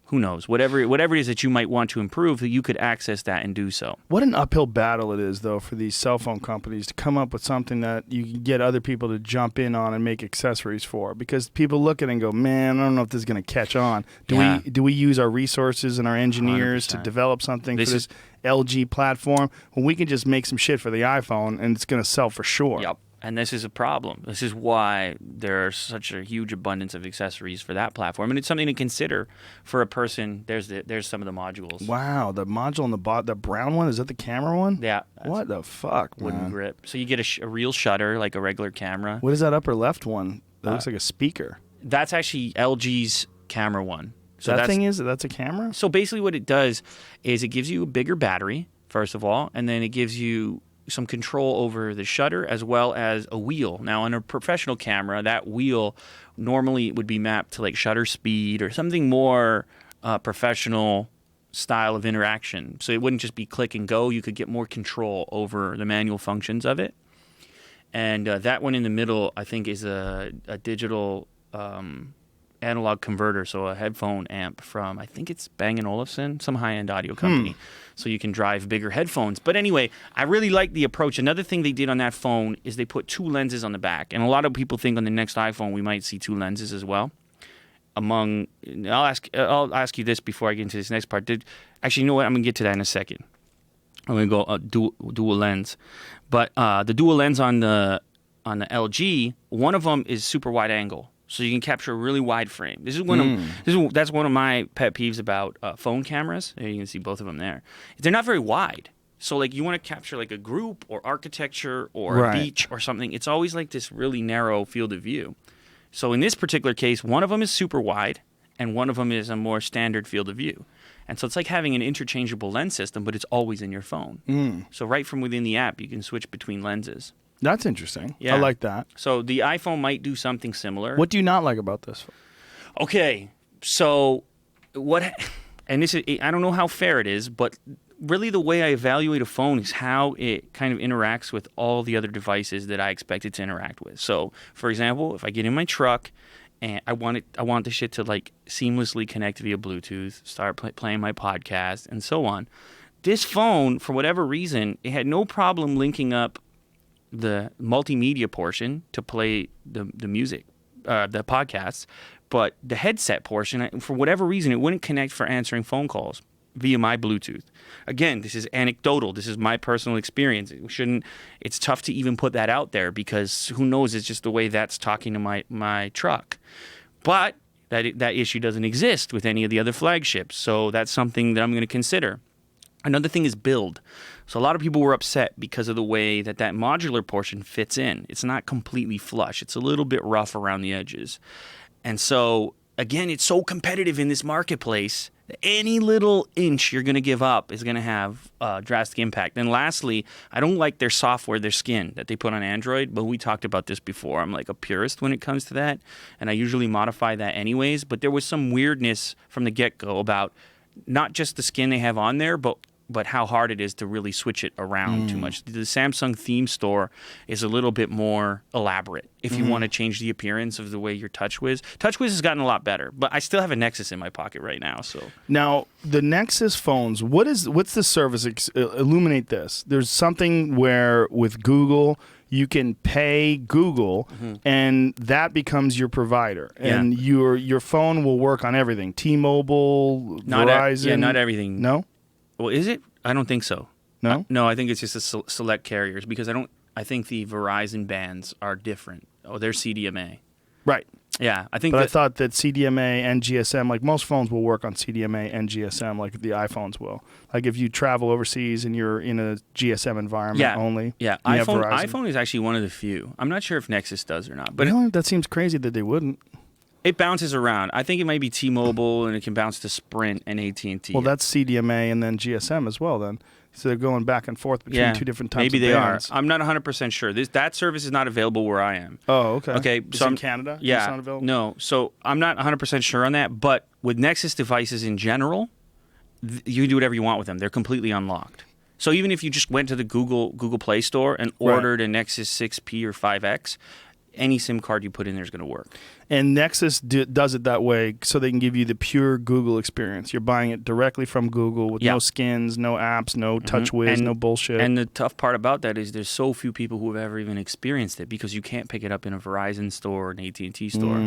who knows, whatever it is that you might want to improve, you could access that and do so. What an uphill battle it is, though, for these cell phone companies to come up with something that you can get other people to jump in on and make accessories for. Because people look at it and go, man, I don't know if this is going to catch on. Do we use our resources and our engineers to 100%. develop something for this LG platform when we can just make some shit for the iPhone and it's going to sell for sure? Yep. And this is a problem. This is why there's such a huge abundance of accessories for that platform, and it's something to consider for a person. There's some of the modules. Wow, the module on the bottom, the brown one, is that the camera one? Yeah. What the fuck, Wooden man? grip. So you get a real shutter, like a regular camera. What is that upper left one? That looks like a speaker. That's actually LG's camera one. So That's a camera? So basically what it does is it gives you a bigger battery, first of all, and then it gives you some control over the shutter as well as a wheel. Now, on a professional camera, that wheel normally would be mapped to like shutter speed or something more professional style of interaction. So it wouldn't just be click and go. You could get more control over the manual functions of it. And that one in the middle, I think, is a digital analog converter, so a headphone amp from, I think it's Bang & Olufsen, some high-end audio company. So you can drive bigger headphones. But anyway, I really like the approach. Another thing they did on that phone is they put 2 lenses on the back. And a lot of people think on the next iPhone we might see 2 lenses as well. I'll ask you this before I get into this next part. Actually, you know what? I'm going to get to that in a second. I'm going to go dual lens. But the dual lens on the LG, one of them is super wide angle. So you can capture a really wide frame. That's one of my pet peeves about phone cameras. You can see both of them there. They're not very wide. So like you want to capture like a group or architecture or a beach or something. It's always like this really narrow field of view. So in this particular case, one of them is super wide and one of them is a more standard field of view. And so it's like having an interchangeable lens system, but it's always in your phone. So right from within the app, you can switch between lenses. That's interesting. Yeah. I like that. So the iPhone might do something similar. What do you not like about this? Okay, so and this is, I don't know how fair it is, but really the way I evaluate a phone is how it kind of interacts with all the other devices that I expect it to interact with. So, for example, if I get in my truck and I want the shit to like seamlessly connect via Bluetooth, start playing my podcast, and so on. This phone, for whatever reason, it had no problem linking up the multimedia portion to play the music, the podcasts, but the headset portion, for whatever reason, it wouldn't connect for answering phone calls via my Bluetooth. Again, this is anecdotal. This is my personal experience. It's tough to even put that out there because who knows? It's just the way that's talking to my truck. But that issue doesn't exist with any of the other flagships. So that's something that I'm going to consider. Another thing is build. So a lot of people were upset because of the way that modular portion fits in. It's not completely flush. It's a little bit rough around the edges. And so, again, it's so competitive in this marketplace. Any little inch you're going to give up is going to have drastic impact. And lastly, I don't like their software, their skin that they put on Android, but we talked about this before. I'm like a purist when it comes to that, and I usually modify that anyways. But there was some weirdness from the get-go about not just the skin they have on there, but how hard it is to really switch it around too much. The Samsung theme store is a little bit more elaborate if you want to change the appearance of the way your TouchWiz. TouchWiz has gotten a lot better, but I still have a Nexus in my pocket right now. So now the Nexus phones, what's the service? Illuminate this. There's something where with Google you can pay Google, and that becomes your provider, and your phone will work on everything. T-Mobile, Verizon. Not everything. No. Well, is it? I don't think so. No? No, I think it's just a select carriers because I think the Verizon bands are different. Oh, they're CDMA. Right. Yeah, I think. But I thought that CDMA and GSM, like most phones will work on CDMA and GSM, like the iPhones will. Like if you travel overseas and you're in a GSM environment only. Yeah, iPhone is actually one of the few. I'm not sure if Nexus does or not. But really? That seems crazy that they wouldn't. It bounces around. I think it might be T-Mobile, and it can bounce to Sprint and AT&T. Well, that's CDMA and then GSM as well then. So they're going back and forth between two different types of bands. Are. I'm not 100% sure. That service is not available where I am. Oh, okay. Okay, so in Canada? Yeah. It's not available? No. So I'm not 100% sure on that. But with Nexus devices in general, you can do whatever you want with them. They're completely unlocked. So even if you just went to the Google Play Store and ordered a Nexus 6P or 5X, any SIM card you put in there is going to work. And Nexus does it that way so they can give you the pure Google experience. You're buying it directly from Google with no skins, no apps, no TouchWiz, no bullshit. And the tough part about that is there's so few people who have ever even experienced it because you can't pick it up in a Verizon store or an AT&T store.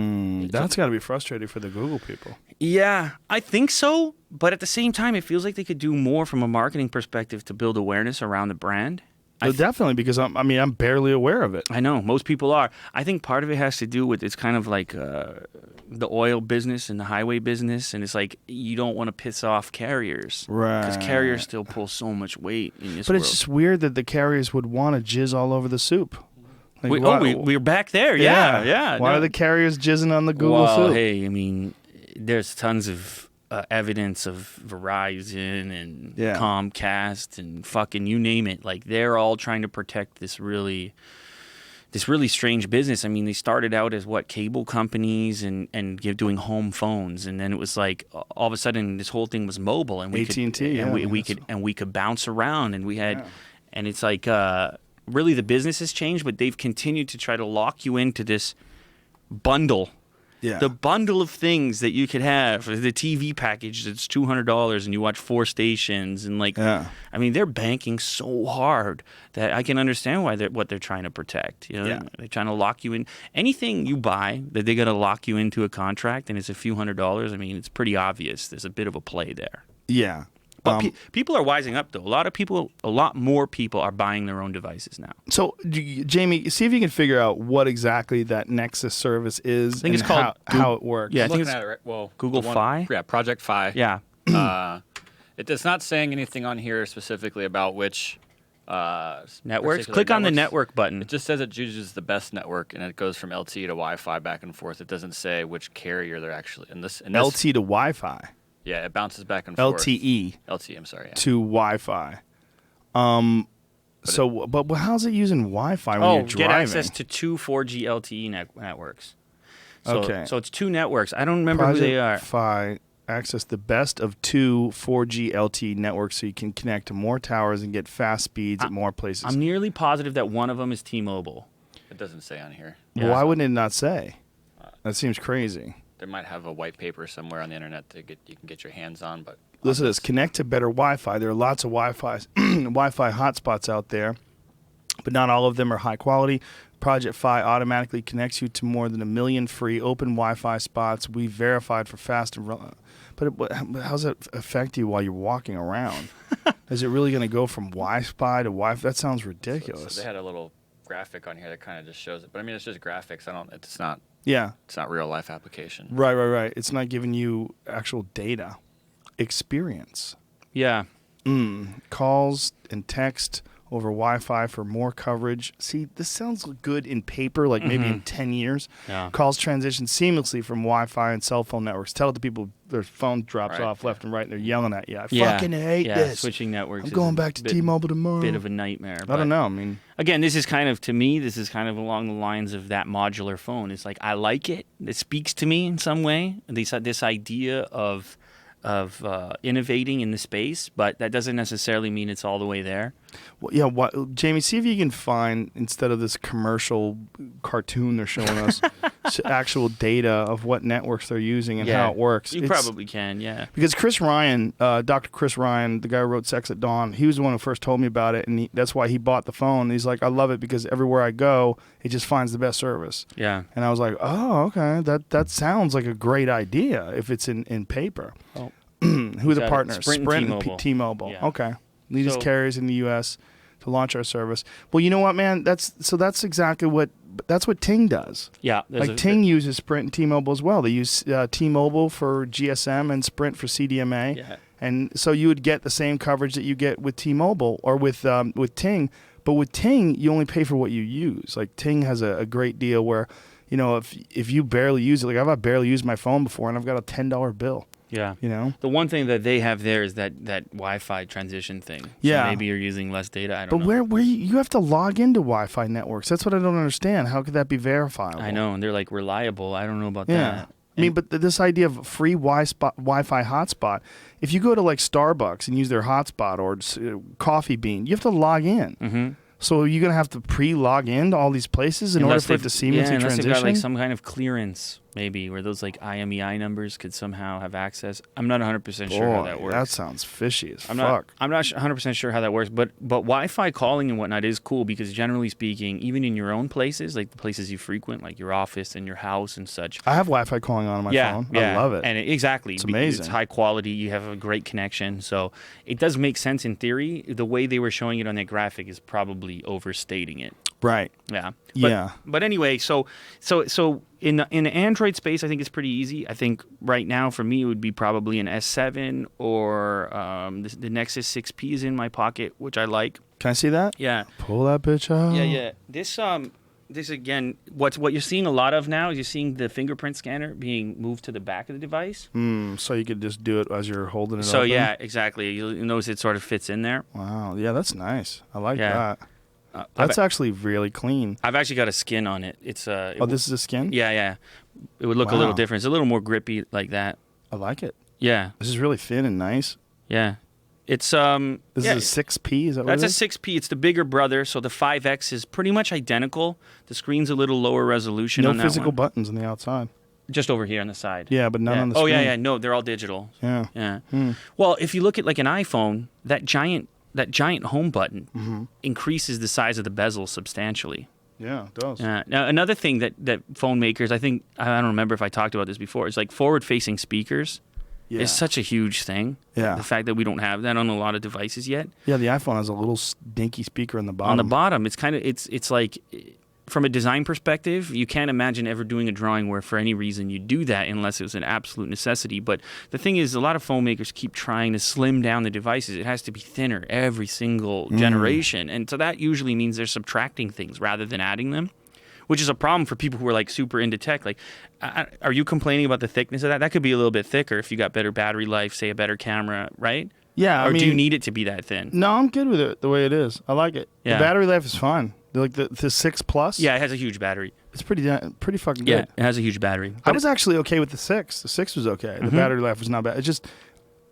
That's got to be frustrating for the Google people. Yeah, I think so. But at the same time, it feels like they could do more from a marketing perspective to build awareness around the brand. Definitely, because I'm barely aware of it. I know, most people are. I think part of it has to do with it's kind of like the oil business and the highway business, and it's like you don't want to piss off carriers. Right. Because carriers still pull so much weight in this But world. it's just weird that the carriers would want to jizz all over the soup. Like, we're back there. Yeah. Why are the carriers jizzing on the Google soup? Hey, I mean, there's tons of evidence of Verizon and Comcast and fucking you name it. Like they're all trying to protect this really strange business. I mean, they started out as cable companies and doing home phones, and then it was like all of a sudden this whole thing was mobile, and we could bounce around, and we had, and it's like really the business has changed, but they've continued to try to lock you into this bundle. Yeah. The bundle of things that you could have, the TV package that's $200 and you watch 4 stations and I mean, they're banking so hard that I can understand what they're trying to protect. You know, they're trying to lock you in. Anything you buy that they got to lock you into a contract and it's a few $100s. I mean, it's pretty obvious. There's a bit of a play there. Yeah. But people are wising up, though. A lot more people are buying their own devices now. So, Jamie, see if you can figure out what exactly that Nexus service is. I think it's called how it works. Yeah, I think it's at it, right? Well, Google Fi. Yeah, Project Fi. Yeah. It's not saying anything on here specifically about which networks. Click on the network button. It just says it chooses the best network, and it goes from LTE to Wi-Fi back and forth. It doesn't say which carrier they're actually in this. LTE to Wi-Fi. Yeah, it bounces back and forth. LTE, I'm sorry. Yeah. To Wi-Fi. But how's it using Wi-Fi when you're driving? Get access to 2 4G LTE networks. So it's 2 networks. I don't remember who they are. Fi access the best of 2 4G LTE networks so you can connect to more towers and get fast speeds at more places. I'm nearly positive that one of them is T-Mobile. It doesn't say on here. Well, why wouldn't it not say? That seems crazy. They might have a white paper somewhere on the internet that you can get your hands on. But listen to this: connect to better Wi-Fi. There are lots of Wi-Fi hotspots out there, but not all of them are high quality. Project Fi automatically connects you to more than 1 million free open Wi-Fi spots we verified for fast and but how does that affect you while you're walking around? Is it really going to go from Wi-Fi to Wi-Fi? That sounds ridiculous. So they had a little graphic on here that kind of just shows it, but I mean, it's just graphics. It's not real life application. Right. It's not giving you actual data, experience. Yeah. Calls and text over Wi-Fi for more coverage. See, this sounds good in paper, like maybe in 10 years. Yeah. Calls transition seamlessly from Wi-Fi and cell phone networks. Tell the people their phone drops off left and right, and they're yelling at you. I fucking hate this. Switching networks. I'm going back to T-Mobile tomorrow. Bit of a nightmare. I don't know. I mean, again, this is kind of along the lines of that modular phone. It's like, I like it. It speaks to me in some way. This idea of innovating in the space, but that doesn't necessarily mean it's all the way there. Well, yeah, Jamie, see if you can find, instead of this commercial cartoon they're showing us, actual data of what networks they're using and how it works. You probably can, yeah. Because Chris Ryan, Dr. Chris Ryan, the guy who wrote Sex at Dawn, he was the one who first told me about it, and that's why he bought the phone. He's like, I love it because everywhere I go, it just finds the best service. Yeah. And I was like, oh, okay, that sounds like a great idea if it's in paper. Oh. Who are the partners? Sprint and T-Mobile. T-Mobile. Yeah. Okay. Leaders carriers in the U.S. to launch our service. Well, you know what, man? That's exactly what Ting does. Yeah. Like Ting uses Sprint and T-Mobile as well. They use T-Mobile for GSM and Sprint for CDMA. Yeah. And so you would get the same coverage that you get with T-Mobile or with Ting. But with Ting, you only pay for what you use. Like Ting has a great deal where, you know, if you barely use it, like I've barely used my phone before and I've got a $10 bill. Yeah. You know? The one thing that they have there is that Wi-Fi transition thing. So yeah. maybe you're using less data. I don't know. But where you have to log into Wi-Fi networks. That's what I don't understand. How could that be verifiable? I know, and they're like reliable. I don't know about that. I mean, but this idea of free Wi-Fi hotspot, if you go to like Starbucks and use their hotspot or Coffee Bean, you have to log in. Mm-hmm. So you're going to have to pre-log in to all these places in order for it to seamlessly transition? Unless they've got like some kind of clearance, maybe, where those like IMEI numbers could somehow have access. I'm not 100% sure how that works. That sounds fishy as fuck. I'm not 100% sure how that works, but Wi-Fi calling and whatnot is cool because generally speaking, even in your own places, like the places you frequent, like your office and your house and such. I have Wi-Fi calling on my phone. Yeah, I love it. And exactly. It's amazing. It's high quality. You have a great connection. So it does make sense in theory. The way they were showing it on that graphic is probably overstating it. Right. Yeah. Yeah. But anyway, so in the Android space, I think it's pretty easy. I think right now for me it would be probably an S7 or the Nexus 6P is in my pocket, which I like. Can I see that? Yeah. Pull that bitch out. Yeah. This again, what you're seeing a lot of now is you're seeing the fingerprint scanner being moved to the back of the device. So you could just do it as you're holding it So open? yeah, exactly. You'll notice it sort of fits in there. Wow. Yeah, that's nice. I like that. I've That's actually really clean. I've actually got a skin on it. It's this is a skin? Yeah. It would look a little different. It's a little more grippy like that. I like it. Yeah. This is really thin and nice. Yeah. It's This is a 6P, is that what it is? That's a 6P. It's the bigger brother, so the 5X is pretty much identical. The screen's a little lower resolution on that one. No physical buttons on the outside. Just over here on the side. Yeah, but none on the screen. Oh yeah. No, they're all digital. Yeah. Well, if you look at like an iPhone, that giant home button increases the size of the bezel substantially. Yeah, it does. Now, another thing that phone makers, I don't remember if I talked about this before, is like forward-facing speakers is such a huge thing. Yeah. The fact that we don't have that on a lot of devices yet. Yeah, the iPhone has a little dinky speaker on the bottom. On the bottom, it's kind of it's like, from a design perspective, you can't imagine ever doing a drawing where for any reason you do that unless it was an absolute necessity. But the thing is, a lot of phone makers keep trying to slim down the devices. It has to be thinner every single generation. And so that usually means they're subtracting things rather than adding them, which is a problem for people who are like super into tech. Like, are you complaining about the thickness of that? That could be a little bit thicker if you got better battery life, say a better camera, right? Yeah. Or do you need it to be that thin? No, I'm good with it the way it is. I like it. Yeah. The battery life is fine. Like the 6 Plus. Yeah, it has a huge battery. It's pretty fucking good. Yeah, it has a huge battery. I was actually okay with the 6. The 6 was okay. The battery life was not bad. It's just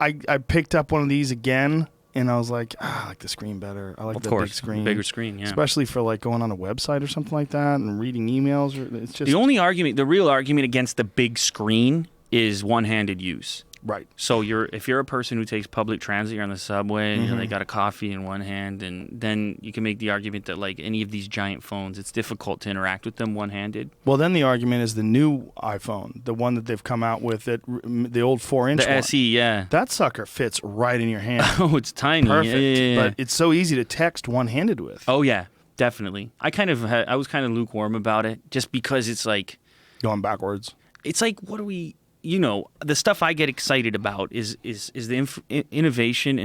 I picked up one of these again and I was like, I like the screen better. I like the big screen. Bigger screen, yeah. Especially for like going on a website or something like that and reading emails. It's just the real argument against the big screen is one-handed use. Right. So if you're a person who takes public transit, you're on the subway, and they got a coffee in one hand, and then you can make the argument that like any of these giant phones, it's difficult to interact with them one-handed. Well, then the argument is the new iPhone, the one that they've come out with, the old 4-inch The one. SE, yeah. That sucker fits right in your hand. Oh, it's tiny. Perfect. Yeah. But it's so easy to text one-handed with. Oh yeah, definitely. I was kind of lukewarm about it, just because it's like Going backwards. it's like what do we. The stuff I get excited about is the innovation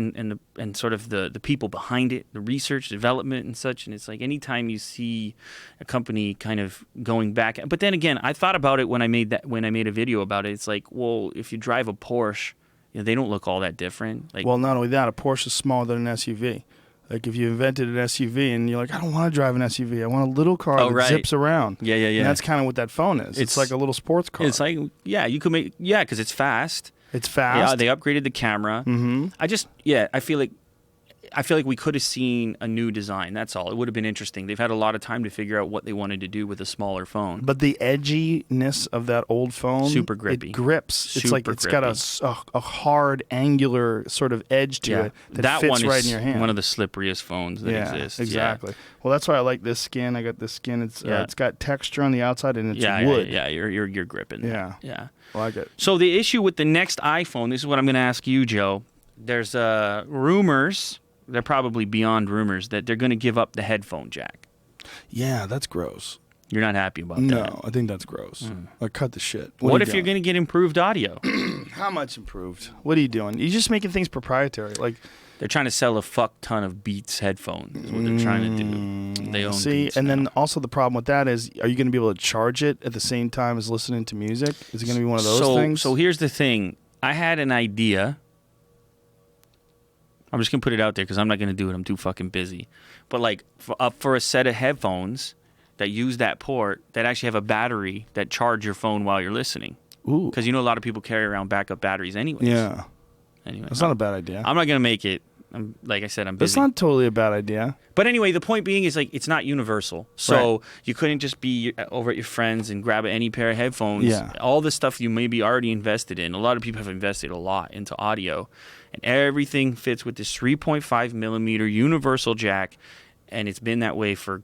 and sort of the people behind it, the research, development, and such. And it's like anytime you see a company kind of going back. But then again, I thought about it when I made a video about it. It's like, well, if you drive a Porsche, they don't look all that different. Like, Well, not only that, a Porsche is smaller than an SUV. Like if you invented an SUV and you're like, I don't want to drive an SUV. I want a little car that right. zips around. Yeah. And that's kind of what that phone is. It's like a little sports car. It's like, you could make, because it's fast. It's fast. Yeah, they upgraded the camera. Mm-hmm. I feel like we could have seen a new design. That's all. It would have been interesting. They've had a lot of time to figure out what they wanted to do with a smaller phone. But the edginess of that old phone, Super grippy. It grips. It's like Super it's got a hard, angular sort of edge to it that fits one right is in your hand. one of the slipperiest phones that exists. Exactly. Well, that's why I like this skin. I got this skin. It's got texture on the outside and it's wood. Yeah, you're gripping. Yeah. I like it. So the issue with the next iPhone, this is what I'm going to ask you, Joe. There's rumors. They're probably beyond rumors that they're going to give up the headphone jack. Yeah, that's gross. You're not happy about that? No, I think that's gross. Like, cut the shit. What if you're going to get improved audio? How much improved? What are you doing? You're just making things proprietary. Like they're trying to sell a fuck ton of Beats headphones. Is what they're trying to do. They own Beats and now. then also the problem with that is, are you going to be able to charge it at the same time as listening to music? Is it going to be one of those things? So here's the thing. I had an idea. I'm just going to put it out there because I'm not going to do it. I'm too fucking busy. But like for a set of headphones that use that port that actually have a battery that charge your phone while you're listening. Ooh. Because a lot of people carry around backup batteries anyways. Yeah. Anyway, That's not a bad idea. I'm not going to make it. Like I said, I'm busy. That's not totally a bad idea. But anyway, the point being is like it's not universal. So you couldn't just be over at your friends and grab any pair of headphones. Yeah. All the stuff you maybe already invested in. A lot of people have invested a lot into audio. And everything fits with this 3.5 millimeter universal jack. And it's been that way for,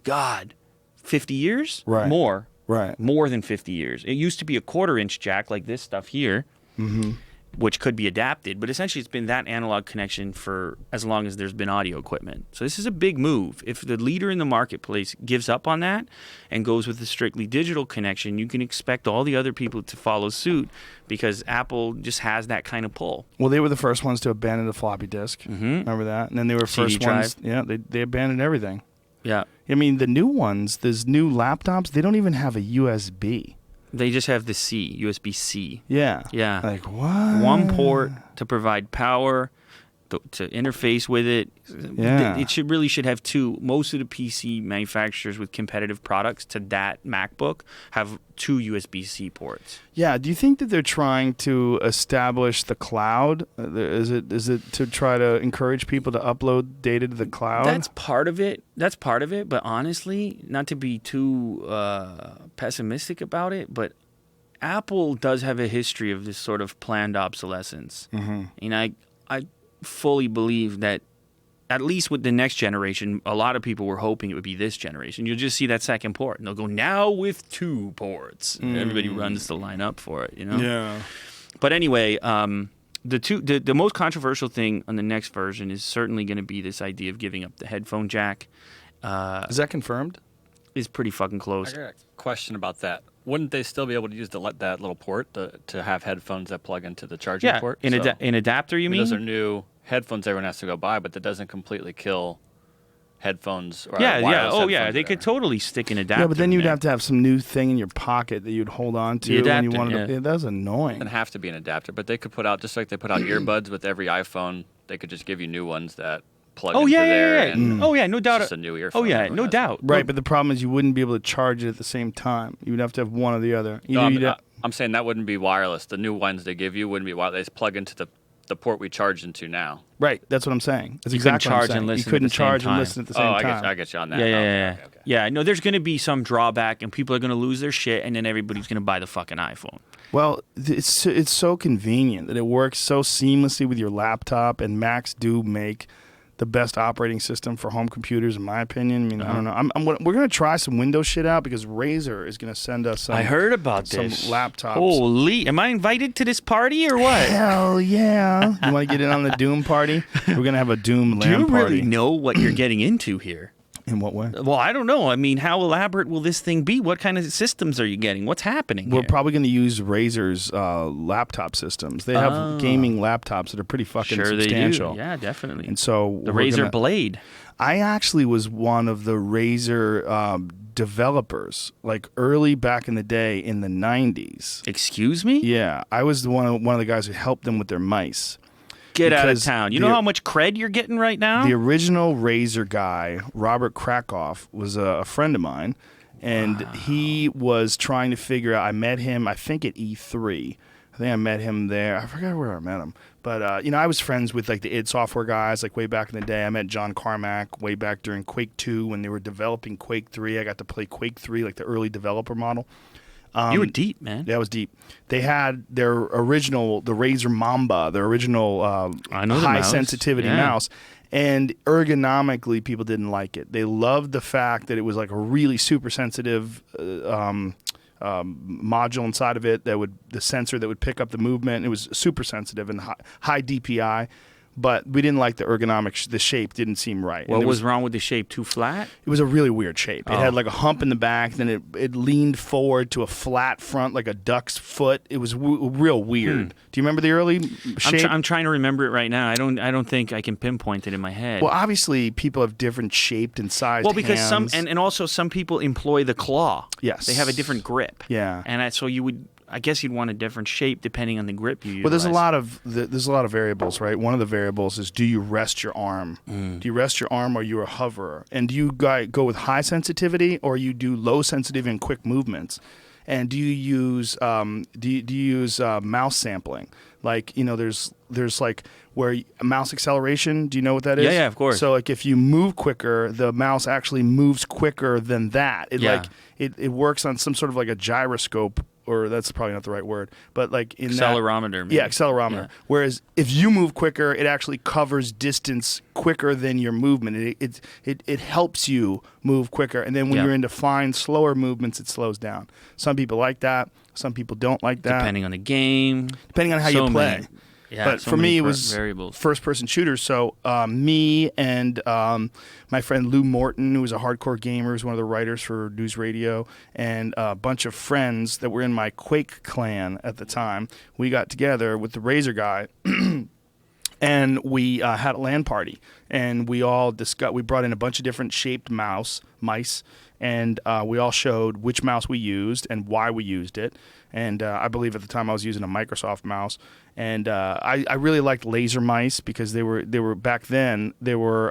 50 years? Right. More. Right. More than 50 years. It used to be a 1/4-inch jack like this stuff here. Mm-hmm. Which could be adapted, but essentially it's been that analog connection for as long as there's been audio equipment. So this is a big move. If the leader in the marketplace gives up on that and goes with a strictly digital connection, you can expect all the other people to follow suit because Apple just has that kind of pull. Well, they were the first ones to abandon the floppy disk. Mm-hmm. Remember that? And then they were CD first ones. Yeah, they abandoned everything. Yeah. I mean, the new ones, these new laptops, they don't even have a USB. They just have the USB-C. Yeah. Yeah. Like, what? One port to provide power, to interface with it. Yeah. It should have two. Most of the PC manufacturers with competitive products to that MacBook have two USB-C ports. Yeah. Do you think that they're trying to establish the cloud? Is it to try to encourage people to upload data to the cloud? That's part of it. But honestly, not to be too pessimistic about it, but Apple does have a history of this sort of planned obsolescence. Mm-hmm. And I fully believe that at least with the next generation, a lot of people were hoping it would be this generation. You'll just see that second port, and they'll go now with 2 ports. And everybody runs the line up for it, Yeah. But anyway, the most controversial thing on the next version is certainly going to be this idea of giving up the headphone jack. Is that confirmed? Is pretty fucking close. I got a question about that. Wouldn't they still be able to use that little port to have headphones that plug into the charging Yeah, port? an adapter, you mean? Those are new headphones everyone has to go buy, but that doesn't completely kill headphones. Or Yeah. wireless Oh, yeah. headphones They or could whatever. totally stick an adapter. Yeah, but then you'd in there. have to have some new thing in your pocket that you'd hold on to The when you adapter, wanted yeah. to. Yeah, that's annoying. Doesn't have to be an adapter, but they could put out, just like they put out earbuds with every iPhone, they could just give you new ones that plug into there. And Oh, yeah, no doubt. It's just a new earphone. Oh, yeah, everyone no has. doubt. Right, but the problem is you wouldn't be able to charge it at the same time. You would have to have one or the other. No, Either I'm saying that wouldn't be wireless. The new ones they give you wouldn't be wireless. They just plug into the the port we charge into now. Right. That's what I'm saying. That's You couldn't exactly what I'm charge saying. and listen You at couldn't the same charge and time. listen at the same Oh, time. I get you on that. Yeah, yeah, Okay, yeah. okay. Yeah, no, there's going to be some drawback, and people are going to lose their shit, and then everybody's going to buy the fucking iPhone. Well, it's so convenient that it works so seamlessly with your laptop, and Macs do make the best operating system for home computers, in my opinion. I mean, I don't know. We're going to try some Windows shit out because Razer is going to send us some. I heard about some this. laptops. Holy, am I invited to this party or what? Hell yeah! You want to get in on the Doom party? We're going to have a Doom Do you LAN party. really know what you're getting into here? In what way? Well, I don't know. I mean, how elaborate will this thing be? What kind of systems are you getting? What's happening We're here? probably going to use Razer's laptop systems. They have gaming laptops that are pretty fucking Sure substantial. they do. Yeah, definitely. And so the we're Razer gonna- Blade. I actually was one of the Razer developers, like early back in the day in the 90s. Excuse me? Yeah, I was one of the guys who helped them with their mice. Get out of Because town. You the- know how much cred you're getting right now? The original Razer guy, Robert Krakoff, was a friend of mine, and he was trying to figure out. I met him, I think, at E3. I think I met him there. I forgot where I met him. But, I was friends with, like, the id Software guys, like, way back in the day. I met John Carmack way back during Quake 2 when they were developing Quake 3. I got to play Quake 3, like, the early developer model. You were deep, man. That was deep. They had their original, the Razer Mamba, their original I know the high mouse. sensitivity Yeah. mouse. And ergonomically, people didn't like it. They loved the fact that it was like a really super sensitive module inside of it the sensor that would pick up the movement. It was super sensitive and high DPI. But we didn't like the ergonomic, the shape didn't seem right. What And was wrong with the shape? Too flat? it was a really weird shape. It Oh. had like a hump in the back, then it leaned forward to a flat front like a duck's foot. It was real weird. Do you remember the early shape? I'm trying to remember it right now. I don't think I can pinpoint it in my head. Well, obviously, people have different shaped and sized Well, because hands. and also some people employ the claw. Yes. They have a different grip. Yeah. And so I guess you'd want a different shape depending on the grip you use. Well, there's a lot of variables, right? One of the variables is, do you rest your arm? Do you rest your arm, or are you a hoverer? And do you go with high sensitivity, or you do low sensitivity and quick movements? And do you use mouse sampling? Like, there's like where mouse acceleration. Do you know what that is? Yeah, of course. So like if you move quicker, the mouse actually moves quicker than that. It works on some sort of like a gyroscope, or that's probably not the right word, but like in accelerometer. Maybe. Yeah, accelerometer. Yeah. Whereas if you move quicker, it actually covers distance quicker than your movement. It helps you move quicker. And then when Yeah. you're into fine, slower movements, it slows down. Some people like that. Some people don't like that. Depending on the game. Depending on how So you play. many- Yeah, But so for many me, it was variables. first-person shooters. So me and my friend Lou Morton, who was a hardcore gamer, who's one of the writers for News Radio, and a bunch of friends that were in my Quake clan at the time, we got together with the Razer guy, and we had a LAN party. And we all we brought in a bunch of different shaped mice, and we all showed which mouse we used and why we used it. And I believe at the time I was using a Microsoft mouse. And I really liked laser mice because they were back then they were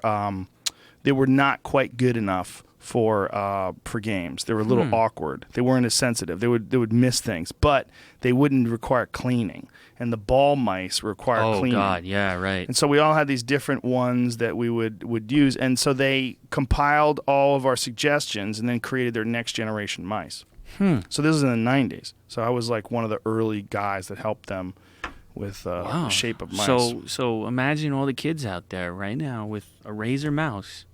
not quite good enough for games. They were a little awkward. They weren't as sensitive. They would miss things, but they wouldn't require cleaning. And the ball mice require cleaning. Oh God, yeah, right. And so we all had these different ones that we would use. And so they compiled all of our suggestions and then created their next generation mice. So this was in the 90s. So I was like one of the early guys that helped them with the shape of mice. So imagine all the kids out there right now with a Razer mouse.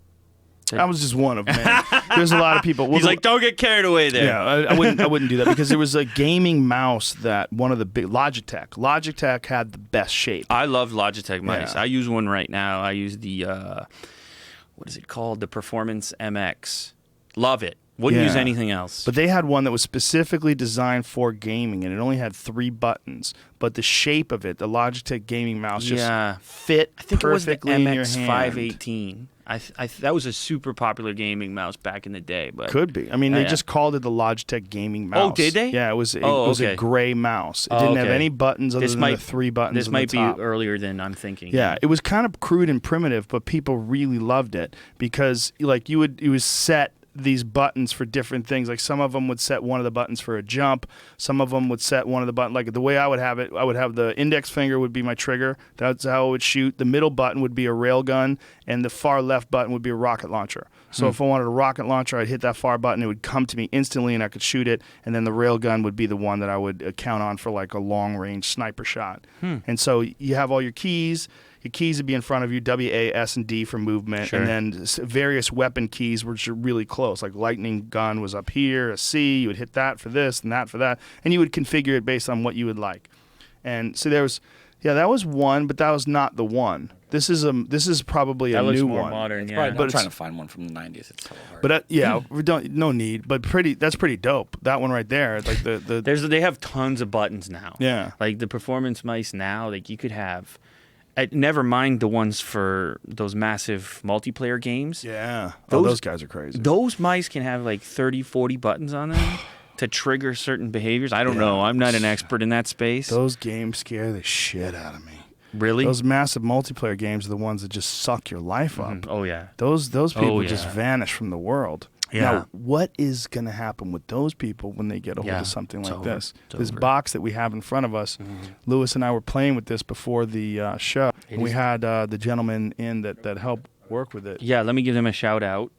I was just one of them. There's a lot of people. He's like, don't get carried away there. Yeah, I wouldn't do that because there was a gaming mouse that one of the big Logitech had the best shape. I love Logitech mice. Yeah. I use one right now. I use the what is it called? The Performance MX. Love it. Wouldn't use Yeah. anything else. But they had one that was specifically designed for gaming, and it only had 3 buttons. But the shape of it, the Logitech gaming mouse, just fit I think perfectly it was the in your MX hand. 518. That was a super popular gaming mouse back in the day. But Could be. I mean, they yeah. just called it the Logitech gaming mouse. Oh, did they? Yeah, it was. It Oh, was okay. a gray mouse. It Oh, didn't have okay. any buttons other than the 3 buttons. This on might the top. be earlier than I'm thinking. Yeah, it was kind of crude and primitive, but people really loved it because, like, you would set these buttons for different things. Like some of them would set one of the buttons for a jump. Some of them would set one of the buttons. Like the way I would have it, I would have the index finger would be my trigger. That's how I would shoot. The middle button would be a rail gun, and the far left button would be a rocket launcher. So if I wanted a rocket launcher, I'd hit that far button. It would come to me instantly, and I could shoot it. And then the rail gun would be the one that I would count on for like a long-range sniper shot. And so you have all your keys. Your keys would be in front of you, W, A, S, and D for movement. Sure. And then various weapon keys, which are really close. Like lightning gun was up here, a C. You would hit that for this and that for that. And you would configure it based on what you would like. And so there was... Yeah, that was one, but that was not the one. This is probably a That looks new more one. modern, Probably, yeah. But I'm trying it's- to find one from the 90s. It's so hard. But we don't no need. But that's pretty dope. That one right there, like the They have tons of buttons now. Yeah. Like the performance mice now, like you could have. Never mind the ones for those massive multiplayer games. yeah. Those- Those guys are crazy. Those mice can have like 30, 40 buttons on them to trigger certain behaviors. I don't know. I'm not an expert in that space. Those games scare the shit out of me. Really? Those massive multiplayer games are the ones that just suck your life up. Oh, yeah. Those people yeah. just vanish from the world. Yeah. Now, what is going to happen with those people when they get a hold Yeah, of something it's like over. this? It's This over. box that we have in front of us, Lewis and I were playing with this before the show. And we had the gentleman in that helped work with it. Yeah, let me give them a shout out.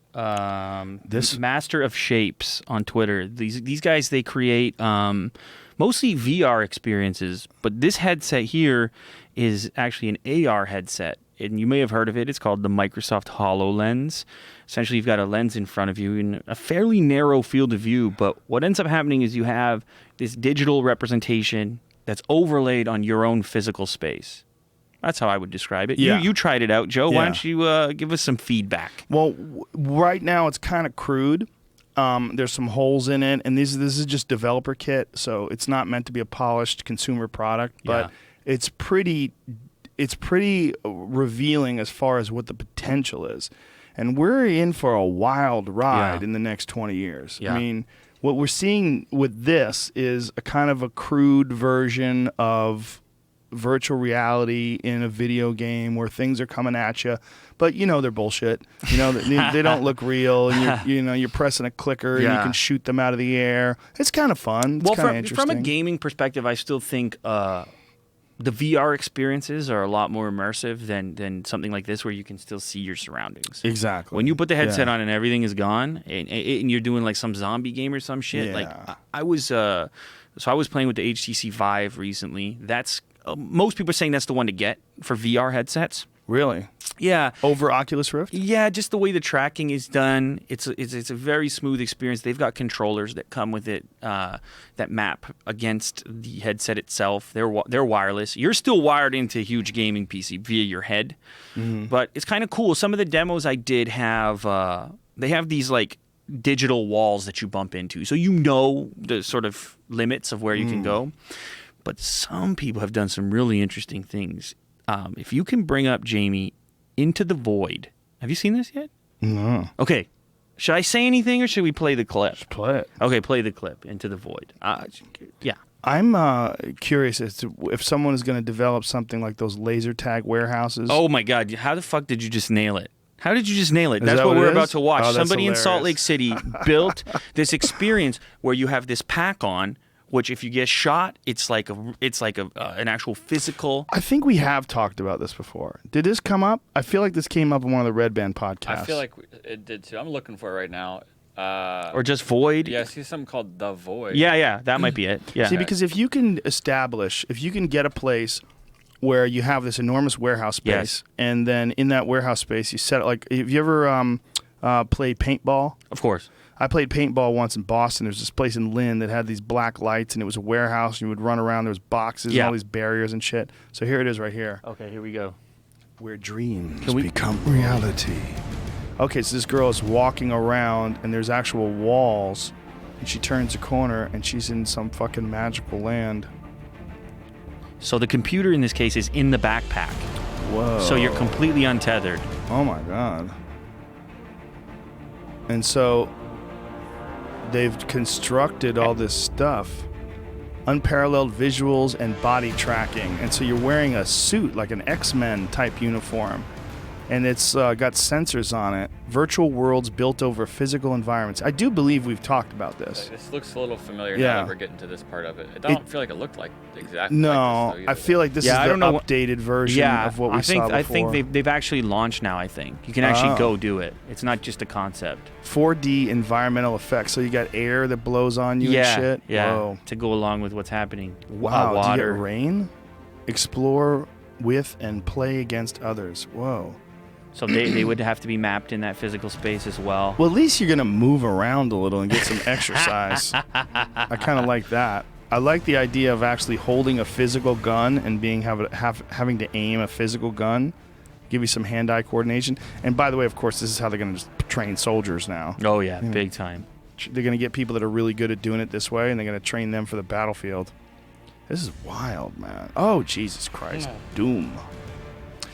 This- Master of Shapes on Twitter. These guys, they create mostly VR experiences, but this headset here is actually an AR headset. And you may have heard of it. It's called the Microsoft HoloLens. Essentially, you've got a lens in front of you in a fairly narrow field of view, but what ends up happening is you have this digital representation that's overlaid on your own physical space. That's how I would describe it. Yeah. You tried it out, Joe. Why Yeah. don't you give us some feedback? Well, right now it's kind of crude. There's some holes in it, and this is just developer kit, so it's not meant to be a polished consumer product. But Yeah. it's pretty revealing as far as what the potential is, and we're in for a wild ride Yeah. in the next 20 years. Yeah. I mean, what we're seeing with this is a kind of a crude version of virtual reality in a video game where things are coming at you, but they're bullshit. They don't look real, and you're pressing a clicker and you Yeah. can shoot them out of the air. It's kind of fun. It's Well, kind of from interesting. a gaming perspective, I still think the VR experiences are a lot more immersive than something like this where you can still see your surroundings. Exactly. When you put the headset Yeah. on and everything is gone, and you're doing like some zombie game or some shit, like Yeah. I was playing with the HTC Vive recently. That's most people are saying that's the one to get for VR headsets. Really? Yeah. Over Oculus Rift? Yeah, just the way the tracking is done, it's a very smooth experience. They've got controllers that come with it that map against the headset itself. They're wireless. You're still wired into a huge gaming PC via your head, but it's kind of cool. Some of the demos I did have, they have these like digital walls that you bump into, so the sort of limits of where you can go. But some people have done some really interesting things. If you can bring up Jamie Into the Void. Have you seen this yet? No. Okay. Should I say anything or should we play the clip? Just play it. Okay, play the clip. Into the Void. Yeah. I'm curious as to if someone is going to develop something like those laser tag warehouses. Oh my God. How the fuck did you just nail it? How did you just nail it? Is That's that what what we're it about is? to watch. Oh, that's Somebody in Salt hilarious. Lake City built this experience where you have this pack on, which if you get shot, it's like an actual physical. I think we have talked about this before. Did this come up? I feel like this came up in one of the Red Band podcasts. I feel like it did too. I'm looking for it right now. Or just Void. Yeah, I see something called The Void. Yeah, that might be it. Yeah. See, because if you can get a place where you have this enormous warehouse space, Yes. and then in that warehouse space you set it like, have you ever played paintball? Of course. I played paintball once in Boston. There's this place in Lynn that had these black lights, and it was a warehouse, and you would run around. There was boxes Yeah. and all these barriers and shit. So here it is right here. Okay, here we go. Where dreams Can we- become reality. Okay, so this girl is walking around, and there's actual walls, and she turns a corner, and she's in some fucking magical land. So the computer in this case is in the backpack. Whoa. So you're completely untethered. Oh my God. And so they've constructed all this stuff. Unparalleled visuals and body tracking. And so you're wearing a suit, like an X-Men type uniform. and it's got sensors on it. Virtual worlds built over physical environments. I do believe we've talked about this. This looks a little familiar Yeah. now that we're getting to this part of it. I don't feel like it looked like exactly No, like this, though, I either. feel like this is I the don't know updated version of what we saw before. I think they've actually launched now. I think you can actually go do it. It's not just a concept. 4D environmental effects. So you got air that blows on you and shit. Yeah, Whoa. to go along with what's happening. Wow. Do you Water. get rain? Explore with and play against others. Whoa. So they would have to be mapped in that physical space as well. Well, at least you're gonna move around a little and get some exercise. I kind of like that. I like the idea of actually holding a physical gun and having to aim a physical gun, give you some hand-eye coordination. And by the way, of course, this is how they're gonna just train soldiers now. Oh yeah, big time. They're gonna get people that are really good at doing it this way, and they're gonna train them for the battlefield. This is wild, man. Oh, Jesus Christ. Doom.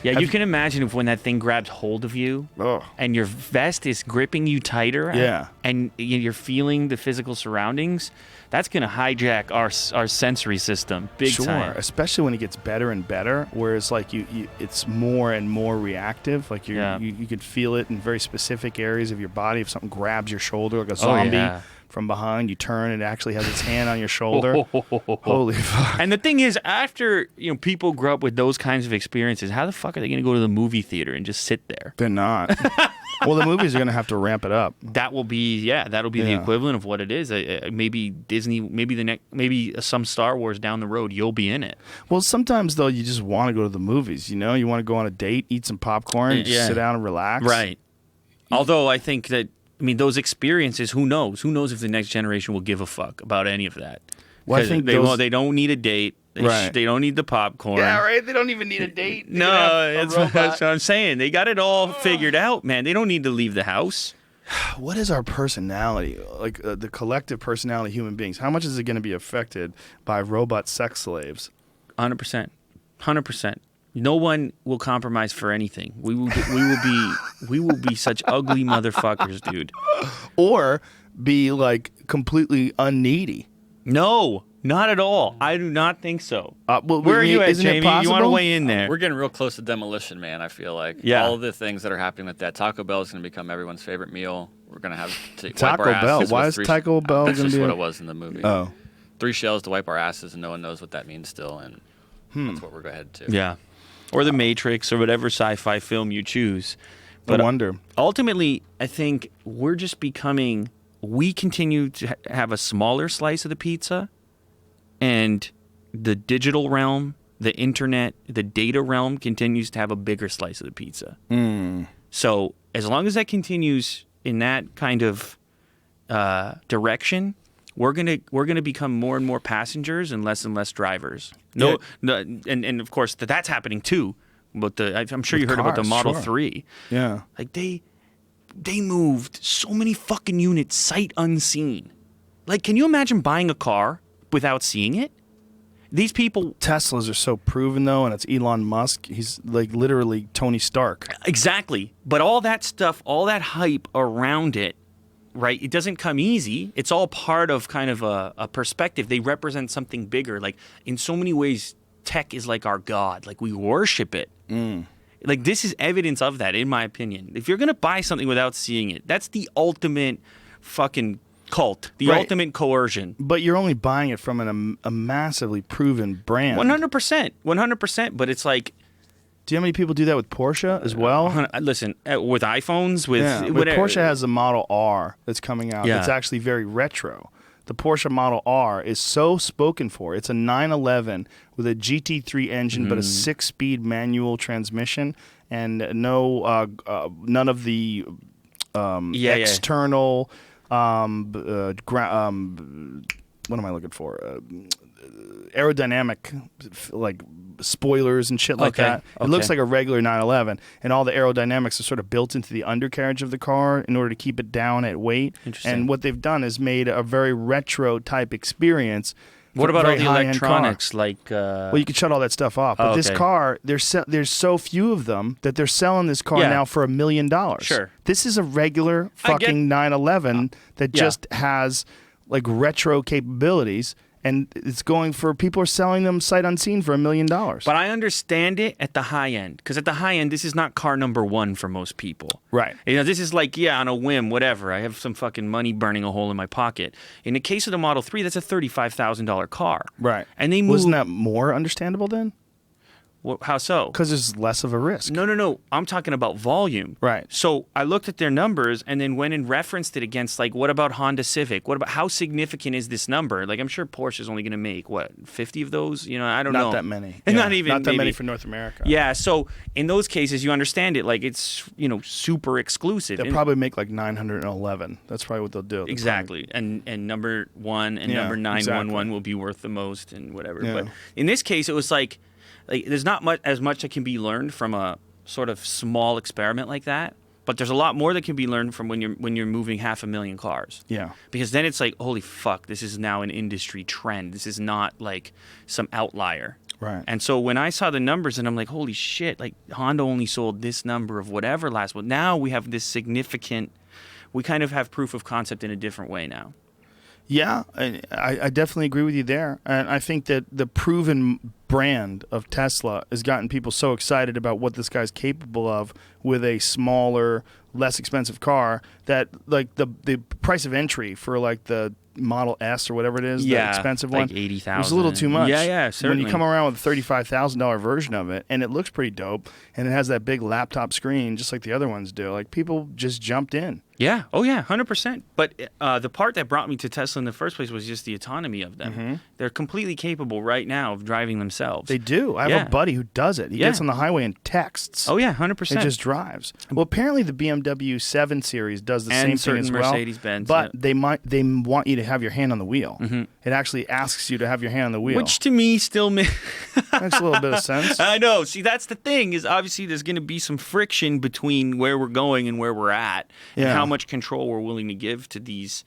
Yeah, you can imagine if when that thing grabs hold of you Ugh. and your vest is gripping you tighter Yeah. and you're feeling the physical surroundings, that's going to hijack our sensory system big time. Especially when it gets better and better, whereas like it's more and more reactive. Like you can feel it in very specific areas of your body. If something grabs your shoulder like a zombie from behind, you turn and it actually has its hand on your shoulder. Holy fuck. And the thing is, after people grow up with those kinds of experiences, how the fuck are they going to go to the movie theater and just sit there? They're not. Well, the movies are going to have to ramp it up. That will be the equivalent of what it is. Maybe Disney, maybe some Star Wars down the road, you'll be in it. Well, sometimes though you just want to go to the movies. You want to go on a date, eat some popcorn, just sit down and relax. Right. Although I think that those experiences, who knows? Who knows if the next generation will give a fuck about any of that? Well, I think they don't need a date. Right. They don't need the popcorn. Yeah, right. They don't even need a date. No, that's what I'm saying. They got it all figured out, man. They don't need to leave the house. What is our personality? Like the collective personality of human beings? How much is it going to be affected by robot sex slaves? 100%. 100%. No one will compromise for anything. We will be such ugly motherfuckers, dude. Or be like completely unneedy. No, not at all. I do not think so. Well, Where are you at, isn't it Jamie? You want to possible? weigh in there? We're getting real close to demolition, man. I feel like Yeah. all of the things that are happening with that. Taco Bell is going to become everyone's favorite meal. We're going to have to wipe Taco our Bell. asses Why with is three- Taco Bell That's gonna just be what a- it was in the movie. Oh. 3 shells to wipe our asses, and no one knows what that means still, and that's what we're going to head to. Yeah. Or The Matrix or whatever sci-fi film you choose. No wonder. Ultimately, I think we're just becoming, we continue to have a smaller slice of the pizza, and the digital realm, the internet, the data realm continues to have a bigger slice of the pizza. So as long as that continues in that kind of direction, we're gonna become more and more passengers and less drivers. And of course that's happening too. But I'm sure you heard about the cars, Model sure. 3. Yeah. Like they moved so many fucking units sight unseen. Like, can you imagine buying a car without seeing it? These people. Teslas are so proven though, and it's Elon Musk. He's like literally Tony Stark. Exactly. But all that stuff, all that hype around it, right? It doesn't come easy. It's all part of kind of a perspective. They represent something bigger. Like, in so many ways, tech is like our God. Like, we worship it. Like, this is evidence of that, in my opinion. If you're going to buy something without seeing it, that's the ultimate fucking cult, the ultimate coercion. But you're only buying it from a massively proven brand. 100%. 100%. But it's like, Do you know how many people do that with Porsche as well? listen, with iPhones, But whatever. Porsche has a Model R that's coming out. Yeah. That's actually very retro. The Porsche Model R is so spoken for. It's a 911 with a GT3 engine, but a 6-speed manual transmission, and none of the external. What am I looking for? Aerodynamic, like spoilers and shit like that. It looks like a regular 911, and all the aerodynamics are sort of built into the undercarriage of the car in order to keep it down at weight. Interesting. And what they've done is made a very retro type experience. What for a about all very the high-end car. electronics? Like, Well, you can shut all that stuff off. But this car, there's so few of them that they're selling this car now for $1 million. Sure. This is a regular fucking 911 that just has like retro capabilities. and it's going for people are selling them sight unseen for $1 million. But I understand it at the high end, because at the high end, this is not car number one for most people. Right. This is like, on a whim, whatever. I have some fucking money burning a hole in my pocket. In the case of the Model 3, that's a $35,000 car. Right. And they moved. Wasn't that more understandable then? How so? Because there's less of a risk. No. I'm talking about volume. Right. So I looked at their numbers and then went and referenced it against, like, what about Honda Civic? What about how significant is this number? Like, I'm sure Porsche is only going to make, 50 of those? I don't know. Not that many. Not even. Not that maybe. many for North America. Yeah. So in those cases, you understand it. Like, it's, super exclusive. They'll probably make like 911. That's probably what they'll do. Exactly. And number 1 and number 911 will be worth the most and whatever. Yeah. But in this case, it was like there's not as much that can be learned from a sort of small experiment like that, but there's a lot more that can be learned from when you're moving 500,000 cars. Yeah. Because then it's like, holy fuck, this is now an industry trend. This is not like some outlier. Right. And so when I saw the numbers and I'm like, holy shit, like Honda only sold this number of whatever last month. Now we have this significant, we kind of have proof of concept in a different way now. Yeah, I definitely agree with you there. And I think that the proven brand of Tesla has gotten people so excited about what this guy's capable of with a smaller, less expensive car that like the price of entry for like the Model S or whatever it is, the expensive like one, $80,000. was a little too much. Yeah, certainly. When you come around with a $35,000 version of it, and it looks pretty dope, and it has that big laptop screen just like the other ones do, like people just jumped in. Yeah. Oh, yeah, 100%. But the part that brought me to Tesla in the first place was just the autonomy of them. Mm-hmm. They're completely capable right now of driving themselves. They do. I have a buddy who does it. He gets on the highway and texts. Oh, yeah, 100%. It just drives. Well, apparently the BMW 7 Series does the and same thing as well. Mercedes-Benz, but they want you to have your hand on the wheel. Mm-hmm. It actually asks you to have your hand on the wheel. Which to me still makes a little bit of sense. I know. See, that's the thing is obviously there's going to be some friction between where we're going and where we're at and how much control we're willing to give to these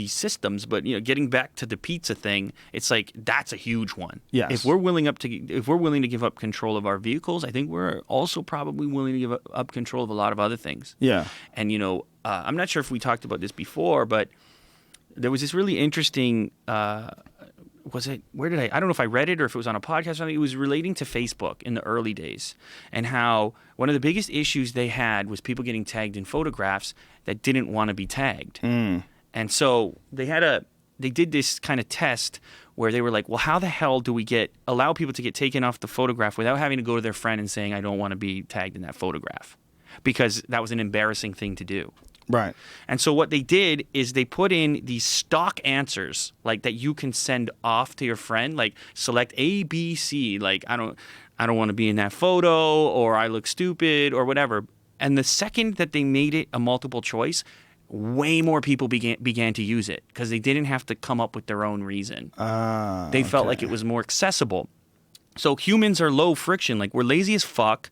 systems. But getting back to the pizza thing, it's like that's a huge one. Yes. If we're willing to give up control of our vehicles, I think we're also probably willing to give up control of a lot of other things. Yeah. And I'm not sure if we talked about this before, but there was this really interesting. Was it? Where did I don't know if I read it or if it was on a podcast or something. It was relating to Facebook in the early days and how one of the biggest issues they had was people getting tagged in photographs that didn't want to be tagged. Mm. And so they did this kind of test where they were like, well, how the hell do we allow people to get taken off the photograph without having to go to their friend and saying, I don't want to be tagged in that photograph? Because that was an embarrassing thing to do. Right. And so what they did is they put in these stock answers like that you can send off to your friend, like select A, B, C, like I don't want to be in that photo or I look stupid or whatever. And the second that they made it a multiple choice, way more people began to use it because they didn't have to come up with their own reason. They felt like it was more accessible. So humans are low friction, like we're lazy as fuck.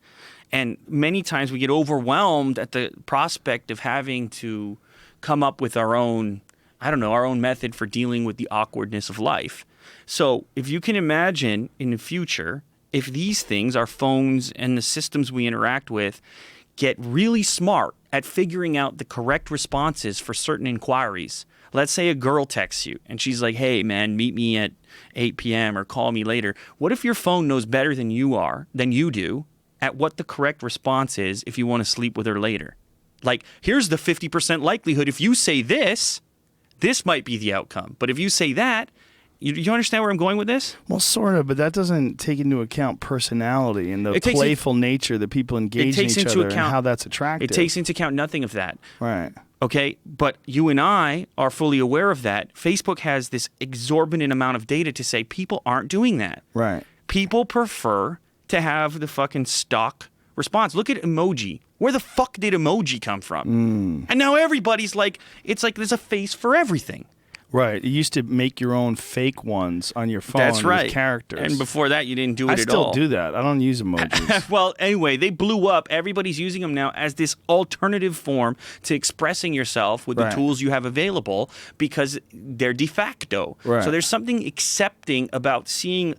And many times we get overwhelmed at the prospect of having to come up with our own method for dealing with the awkwardness of life. So if you can imagine in the future, if these things, our phones and the systems we interact with, get really smart at figuring out the correct responses for certain inquiries. Let's say a girl texts you and she's like, hey, man, meet me at 8 p.m. or call me later. What if your phone knows better than you do, at what the correct response is if you want to sleep with her later? Like, here's the 50% likelihood. If you say this might be the outcome. But if you say that, you understand where I'm going with this? Well, sort of, but that doesn't take into account personality and the playful nature that people engage in each other and how that's attractive. It takes into account nothing of that. Right. Okay, but you and I are fully aware of that. Facebook has this exorbitant amount of data to say people aren't doing that. Right. People prefer to have the fucking stock response. Look at emoji. Where the fuck did emoji come from? And now everybody's like, it's like there's a face for everything. Right. You used to make your own fake ones on your phone. That's right. With characters. And before that, you didn't do it I at still all. do that. I don't use emojis. Well, anyway, they blew up. Everybody's using them now as this alternative form to expressing yourself with the tools you have available because they're de facto. Right. So there's something accepting about seeing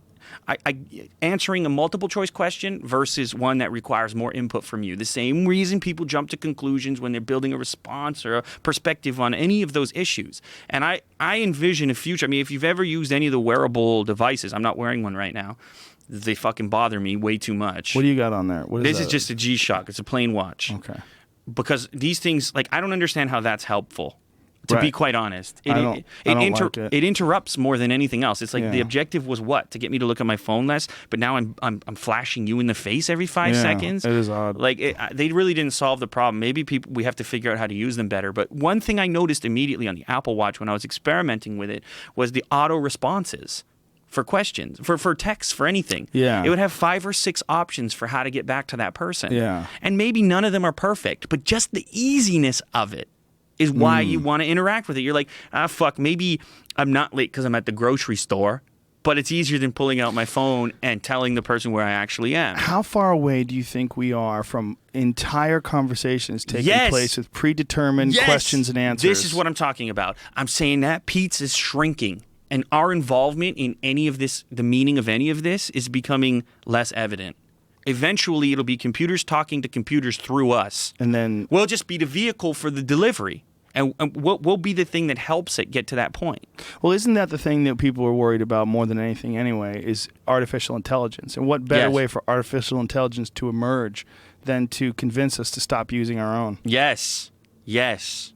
answering a multiple choice question versus one that requires more input from you. The same reason people jump to conclusions when they're building a response or a perspective on any of those issues. And I envision a future. I mean, if you've ever used any of the wearable devices, I'm not wearing one right now. They fucking bother me way too much. What do you got on there? What This that? is just a G-Shock. It's a plain watch. Okay. Because these things, like, I don't understand how that's helpful. To be Right. quite honest, I don't like it. It interrupts more than anything else. It's like the Yeah. objective was what? To get me to look at my phone less, but now I'm flashing you in the face every 5 Yeah, seconds. it is odd. Like they really didn't solve the problem. Maybe we have to figure out how to use them better. But one thing I noticed immediately on the Apple Watch when I was experimenting with it was the auto responses for questions, for texts, for anything. Yeah. It would have 5 or 6 options for how to get back to that person. Yeah. And maybe none of them are perfect, but just the easiness of it is why you want to interact with it. You're like, fuck, maybe I'm not late because I'm at the grocery store, but it's easier than pulling out my phone and telling the person where I actually am. How far away do you think we are from entire conversations taking Yes. place with predetermined Yes! questions and answers? This is what I'm talking about. I'm saying that pizza's shrinking, and our involvement in any of this, the meaning of any of this, is becoming less evident. Eventually, it'll be computers talking to computers through us. And then We'll just be the vehicle for the delivery. And we'll be the thing that helps it get to that point. Well, isn't that the thing that people are worried about more than anything anyway, is artificial intelligence? And what better Yes. way for artificial intelligence to emerge than to convince us to stop using our own? Yes. Yes.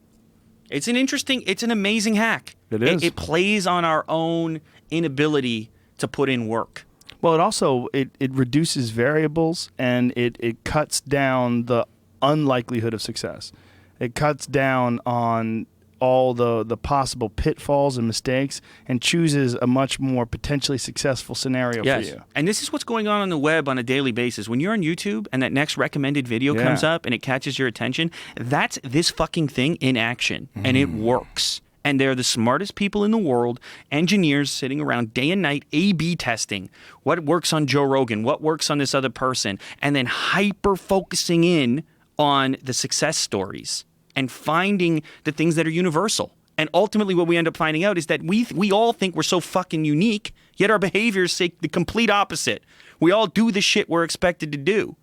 It's an amazing hack. It is. It plays on our own inability to put in work. Well, it also it reduces variables, and it cuts down the unlikelihood of success. It cuts down on all the possible pitfalls and mistakes and chooses a much more potentially successful scenario for you. And this is what's going on the web on a daily basis. When you're on YouTube and that next recommended video Yeah. comes up and it catches your attention, that's this fucking thing in action. And it works. And they're the smartest people in the world, engineers sitting around day and night A/B testing what works on Joe Rogan, what works on this other person, and then hyper focusing in on the success stories and finding the things that are universal. And ultimately what we end up finding out is that we all think we're so fucking unique, yet our behaviors say the complete opposite. We all do the shit we're expected to do.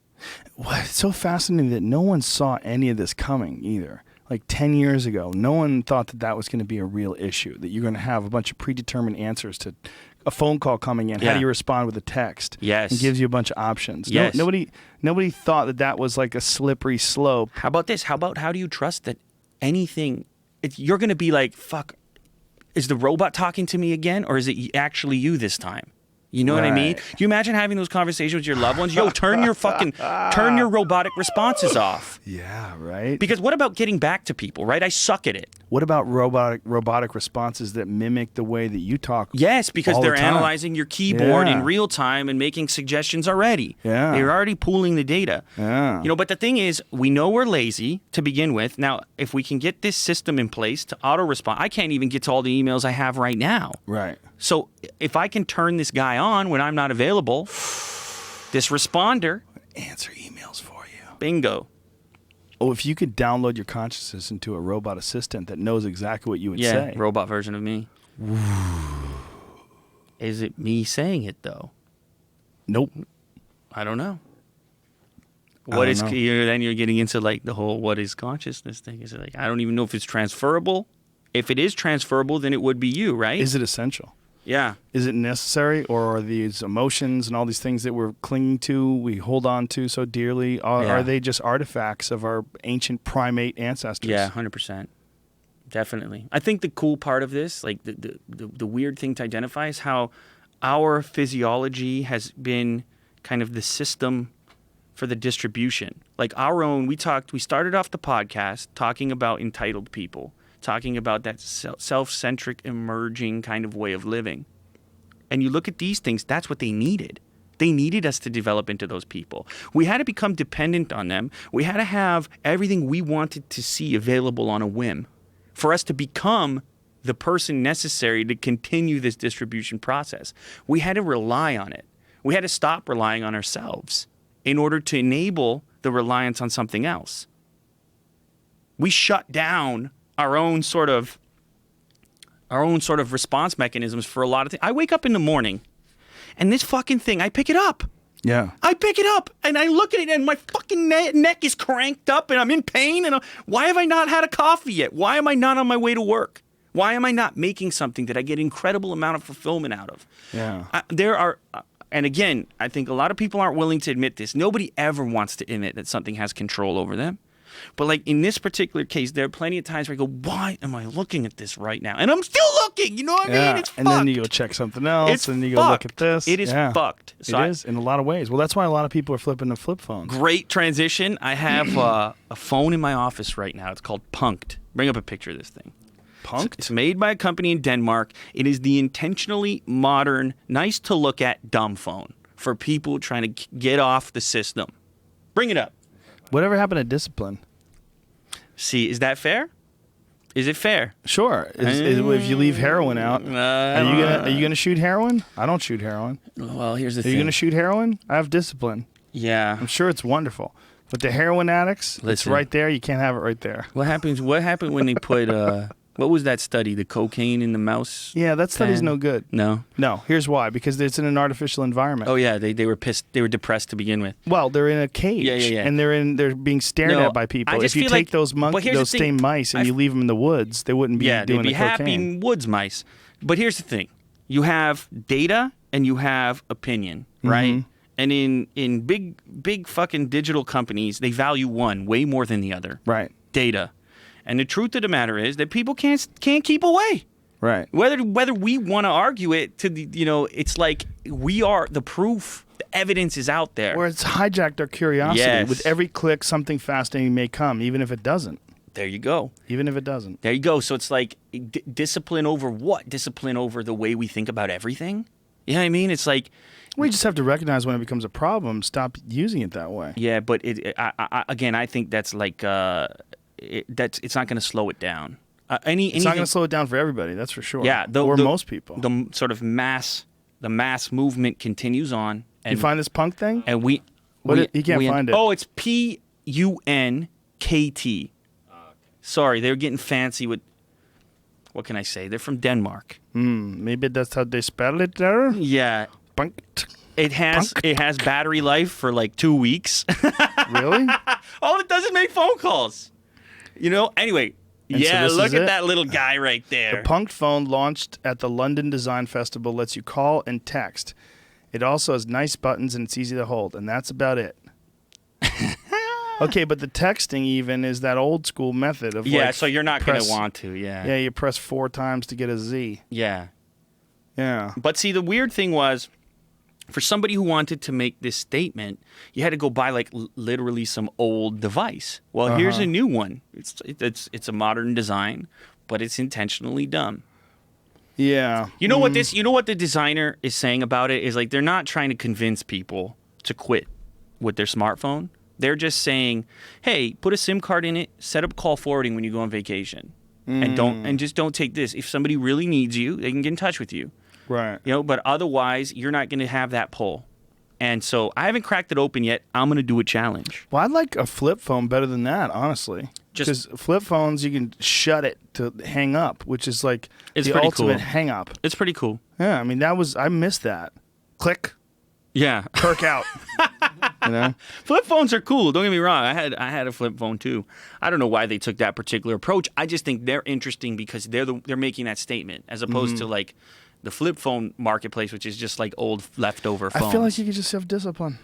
Well, it's so fascinating that no one saw any of this coming either. Like 10 years ago, no one thought that was going to be a real issue, that you're going to have a bunch of predetermined answers to a phone call coming in. How Yeah. do you respond with a text? Yes. It gives you a bunch of options. Yes. Nobody thought that was like a slippery slope. How about this? How do you trust that anything, you're going to be like, fuck, is the robot talking to me again, or is it actually you this time? You know what I mean? Right. Can you imagine having those conversations with your loved ones? Yo, turn your robotic responses off. Yeah, right? Because what about getting back to people, right? I suck at it. What about robotic responses that mimic the way that you talk? Yes, because all the they're time? analyzing your keyboard in Yeah. real time and making suggestions already. Yeah. They're already pooling the data. Yeah. You know, but the thing is, we know we're lazy to begin with. Now, if we can get this system in place to auto respond, I can't even get to all the emails I have right now. Right. So if I can turn this guy on when I'm not available, this responder, Answer emails for you. bingo. Oh, if you could download your consciousness into a robot assistant that knows exactly what you would Yeah, say. robot version of me. Is it me saying it, though? Nope. I don't know. I What don't is know. then you're getting into like the whole what is consciousness thing. Is it like I don't even know if it's transferable. If it is transferable, then it would be you, right? Is it essential? Yeah. Is it necessary, or are these emotions and all these things that we're clinging to, we hold on to so dearly, Yeah. are they just artifacts of our ancient primate ancestors? Yeah, 100%. Definitely. I think the cool part of this, like the weird thing to identify, is how our physiology has been kind of the system for the distribution. Like our own, we started off the podcast talking about entitled people, talking about that self-centric emerging kind of way of living. And you look at these things, that's what they needed. They needed us to develop into those people. We had to become dependent on them. We had to have everything we wanted to see available on a whim for us to become the person necessary to continue this distribution process. We had to rely on it. We had to stop relying on ourselves in order to enable the reliance on something else. We shut down our own sort of response mechanisms for a lot of things. I wake up in the morning And this fucking thing, I pick it up. Yeah. I pick it up and I look at it and my fucking neck is cranked up and I'm in pain. And why have I not had a coffee yet? Why am I not on my way to work? Why am I not making something that I get incredible amount of fulfillment out of? Yeah. There are, and again, I think a lot of people aren't willing to admit this. Nobody ever wants to admit that something has control over them. But like in this particular case, there are plenty of times where I go, why am I looking at this right now? And I'm still looking, you know what I mean? It's and fucked. then you go check something else, It's and you go look at this. It is fucked. So It is in a lot of ways. Well, that's why a lot of people are flipping to flip phones. Great transition. I have a phone in my office right now. It's called Punked. Bring up a picture of this thing. Punked? It's made by a company in Denmark. It is the intentionally modern, nice to look at dumb phone for people trying to get off the system. Bring it up. Whatever happened to discipline? See, is that fair? Is it fair? Sure. If you leave heroin out, are you gonna shoot heroin? I don't shoot heroin. Well, here's the Are thing. you gonna shoot heroin? I have discipline. Yeah. I'm sure it's wonderful. But the heroin addicts, it's Listen. right there. You can't have it right there. What happened when they put what was that study? The cocaine in the mouse? Yeah, that study's pen? no good. No. No, here's why. Because it's in an artificial environment. Oh yeah, they were pissed. They were depressed to begin with. Well, they're in a cage. Yeah. And they're being stared No, at by people. I just If you feel take like- those but here's those the thing. same mice and you leave them in the woods, they wouldn't be Yeah, doing they'd be the happy cocaine. woods mice. But here's the thing: you have data and you have opinion, right? And in big fucking digital companies, they value one way more than the other. Right. Data. And the truth of the matter is that people can't keep away. Right. Whether we want to argue it to the, it's like we are the proof. The evidence is out there. Where it's hijacked our curiosity. Yes. With every click, something fascinating may come, even if it doesn't. There you go. Even if it doesn't. There you go. So it's like discipline over what? Discipline over the way we think about everything? You know what I mean? It's like... We just have to recognize when it becomes a problem, stop using it that way. Yeah, but I think that's like... it's not going to slow it down. It's not going to slow it down for everybody, that's for sure. Yeah. Or most people. The sort of mass movement continues on. And, You find this punk thing? And You can't find it. Oh, it's PUNKT. Sorry, they're getting fancy with... What can I say? They're from Denmark. Maybe that's how they spell it there? Yeah. Punk. It has battery life for like 2 weeks. Really? All it does is make phone calls. Anyway. And so Yeah, this look is at it? that little guy right there. The Punked phone launched at the London Design Festival lets you call and text. It also has nice buttons and it's easy to hold, and that's about it. Okay, but the texting even is that old school method of so you're not going to want to, Yeah, you press 4 times to get a Z. Yeah. Yeah. But see, the weird thing was, for somebody who wanted to make this statement, you had to go buy like literally some old device. Well, here's a new one. It's a modern design, but it's intentionally dumb. Yeah. You know what the designer is saying about it is like they're not trying to convince people to quit with their smartphone. They're just saying, "Hey, put a SIM card in it, set up call forwarding when you go on vacation, and just don't take this. If somebody really needs you, they can get in touch with you." Right. But otherwise, you're not going to have that pull. And so I haven't cracked it open yet. I'm going to do a challenge. Well, I like a flip phone better than that, honestly. Because flip phones, you can shut it to hang up, which is like It's the pretty ultimate cool. hang up. It's pretty cool. Yeah, I mean, I missed that. Click, Yeah. perk out. Flip phones are cool. Don't get me wrong. I had a flip phone too. I don't know why they took that particular approach. I just think they're interesting because they're making that statement as opposed to like the flip phone marketplace, which is just like old leftover phones. I feel like you could just have discipline.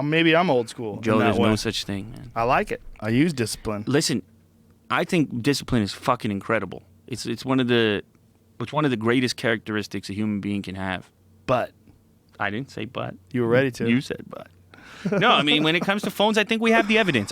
Maybe I'm old school. Joe, in that there's way. no such thing, man. I like it. I use discipline. Listen, I think discipline is fucking incredible. It's one of the greatest characteristics a human being can have. But I didn't say but. you were ready to. You said but. No, I mean, when it comes to phones, I think we have the evidence.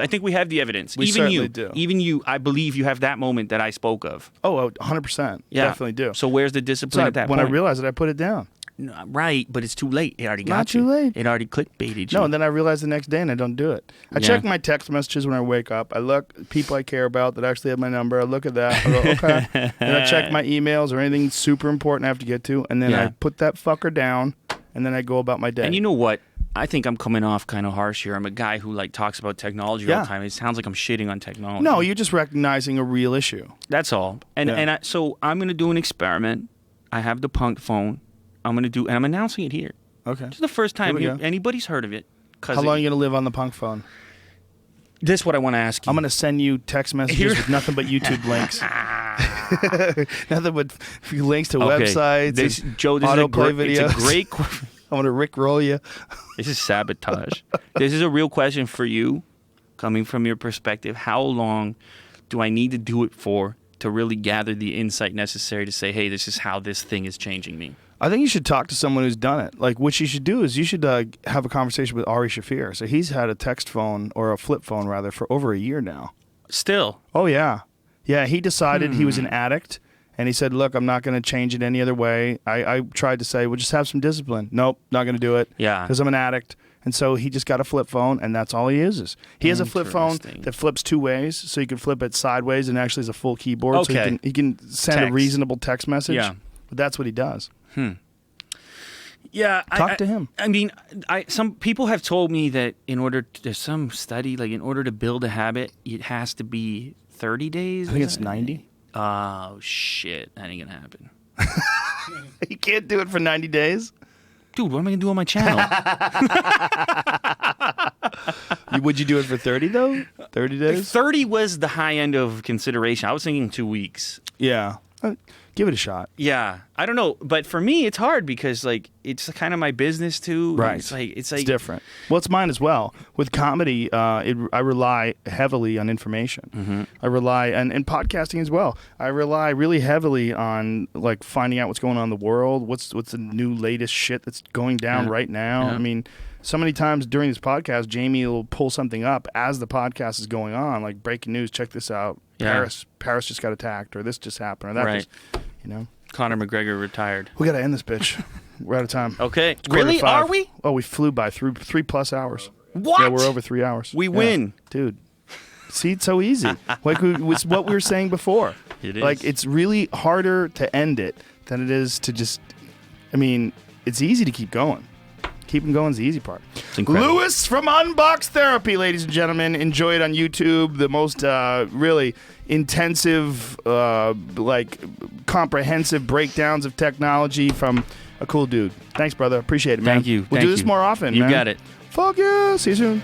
We certainly do. Even you, I believe you have that moment that I spoke of. Oh, 100%. Yeah. Definitely do. So where's the discipline at that when point? I realized it, I put it down. No, right, but it's too late. It already got Not you. too late. It already clickbaited you. No, and then I realized the next day and I don't do it. I check my text messages when I wake up. I look at people I care about that actually have my number. I look at that. I go, okay. Then I check my emails or anything super important I have to get to. And then I put that fucker down and then I go about my day. And you know what? I think I'm coming off kind of harsh here. I'm a guy who like talks about technology all the time. It sounds like I'm shitting on technology. No, you're just recognizing a real issue. That's all. So I'm going to do an experiment. I have the Punk phone. I'm gonna do, and I'm announcing it here. Okay. It's the first time Here we go. anybody's heard of it. How long are you gonna live on the punk phone? This is what I want to ask you. I'm gonna send you text messages with nothing but YouTube links. Nothing but links to websites. Joe, this autoplay is videos. It's a great. I'm gonna rickroll you. This is sabotage. This is a real question for you, coming from your perspective. How long do I need to do it for to really gather the insight necessary to say, hey, this is how this thing is changing me? I think you should talk to someone who's done it. Like, what you should do is you should have a conversation with Ari Shaffir. So he's had a text phone, or a flip phone rather, for over a year now. Still. Oh, yeah. Yeah, he decided he was an addict, and he said, look, I'm not going to change it any other way. I tried to say, well, just have some discipline. Nope, not going to do it. Yeah. Because I'm an addict. And so he just got a flip phone, and that's all he uses. He has a flip phone that flips 2 ways, so you can flip it sideways and actually is a full keyboard. Okay. So he can send a reasonable text message. Yeah. But that's what he does. Yeah, Talk to him. I mean, some people have told me that there's some study, like in order to build a habit, it has to be 30 days. I think it's 90. Oh, shit. That ain't going to happen. You can't do it for 90 days? Dude, what am I going to do on my channel? Would you do it for 30, though? 30 days? 30 was the high end of consideration. I was thinking 2 weeks. Yeah. Give it a shot. Yeah, I don't know, but for me, it's hard because like it's kind of my business too. Right. It's like it's different. Well, it's mine as well. With comedy, I rely heavily on information. Mm-hmm. I rely, and podcasting as well. I rely really heavily on like finding out what's going on in the world. What's the new latest shit that's going down right now. Yeah. I mean, so many times during this podcast, Jamie will pull something up as the podcast is going on, like breaking news. Check this out. Yeah. Paris just got attacked, or this just happened, or that just, Conor McGregor retired. We got to end this bitch. We're out of time. Okay. It's 4:45. Really? Are we? Oh, we flew by 3+ hours. What? Yeah, we're over 3 hours. We win. Dude. See, it's so easy. Like it's what we were saying before. It is. Like, it's really harder to end it than it is to just, I mean, it's easy to keep going. Keeping going is the easy part. It's incredible. Lewis from Unbox Therapy, ladies and gentlemen. Enjoy it on YouTube. The most really intensive, like comprehensive breakdowns of technology from a cool dude. Thanks, brother. Appreciate it, man. Thank you. We'll do this more often, You man. got it. Fuck yeah. See you soon.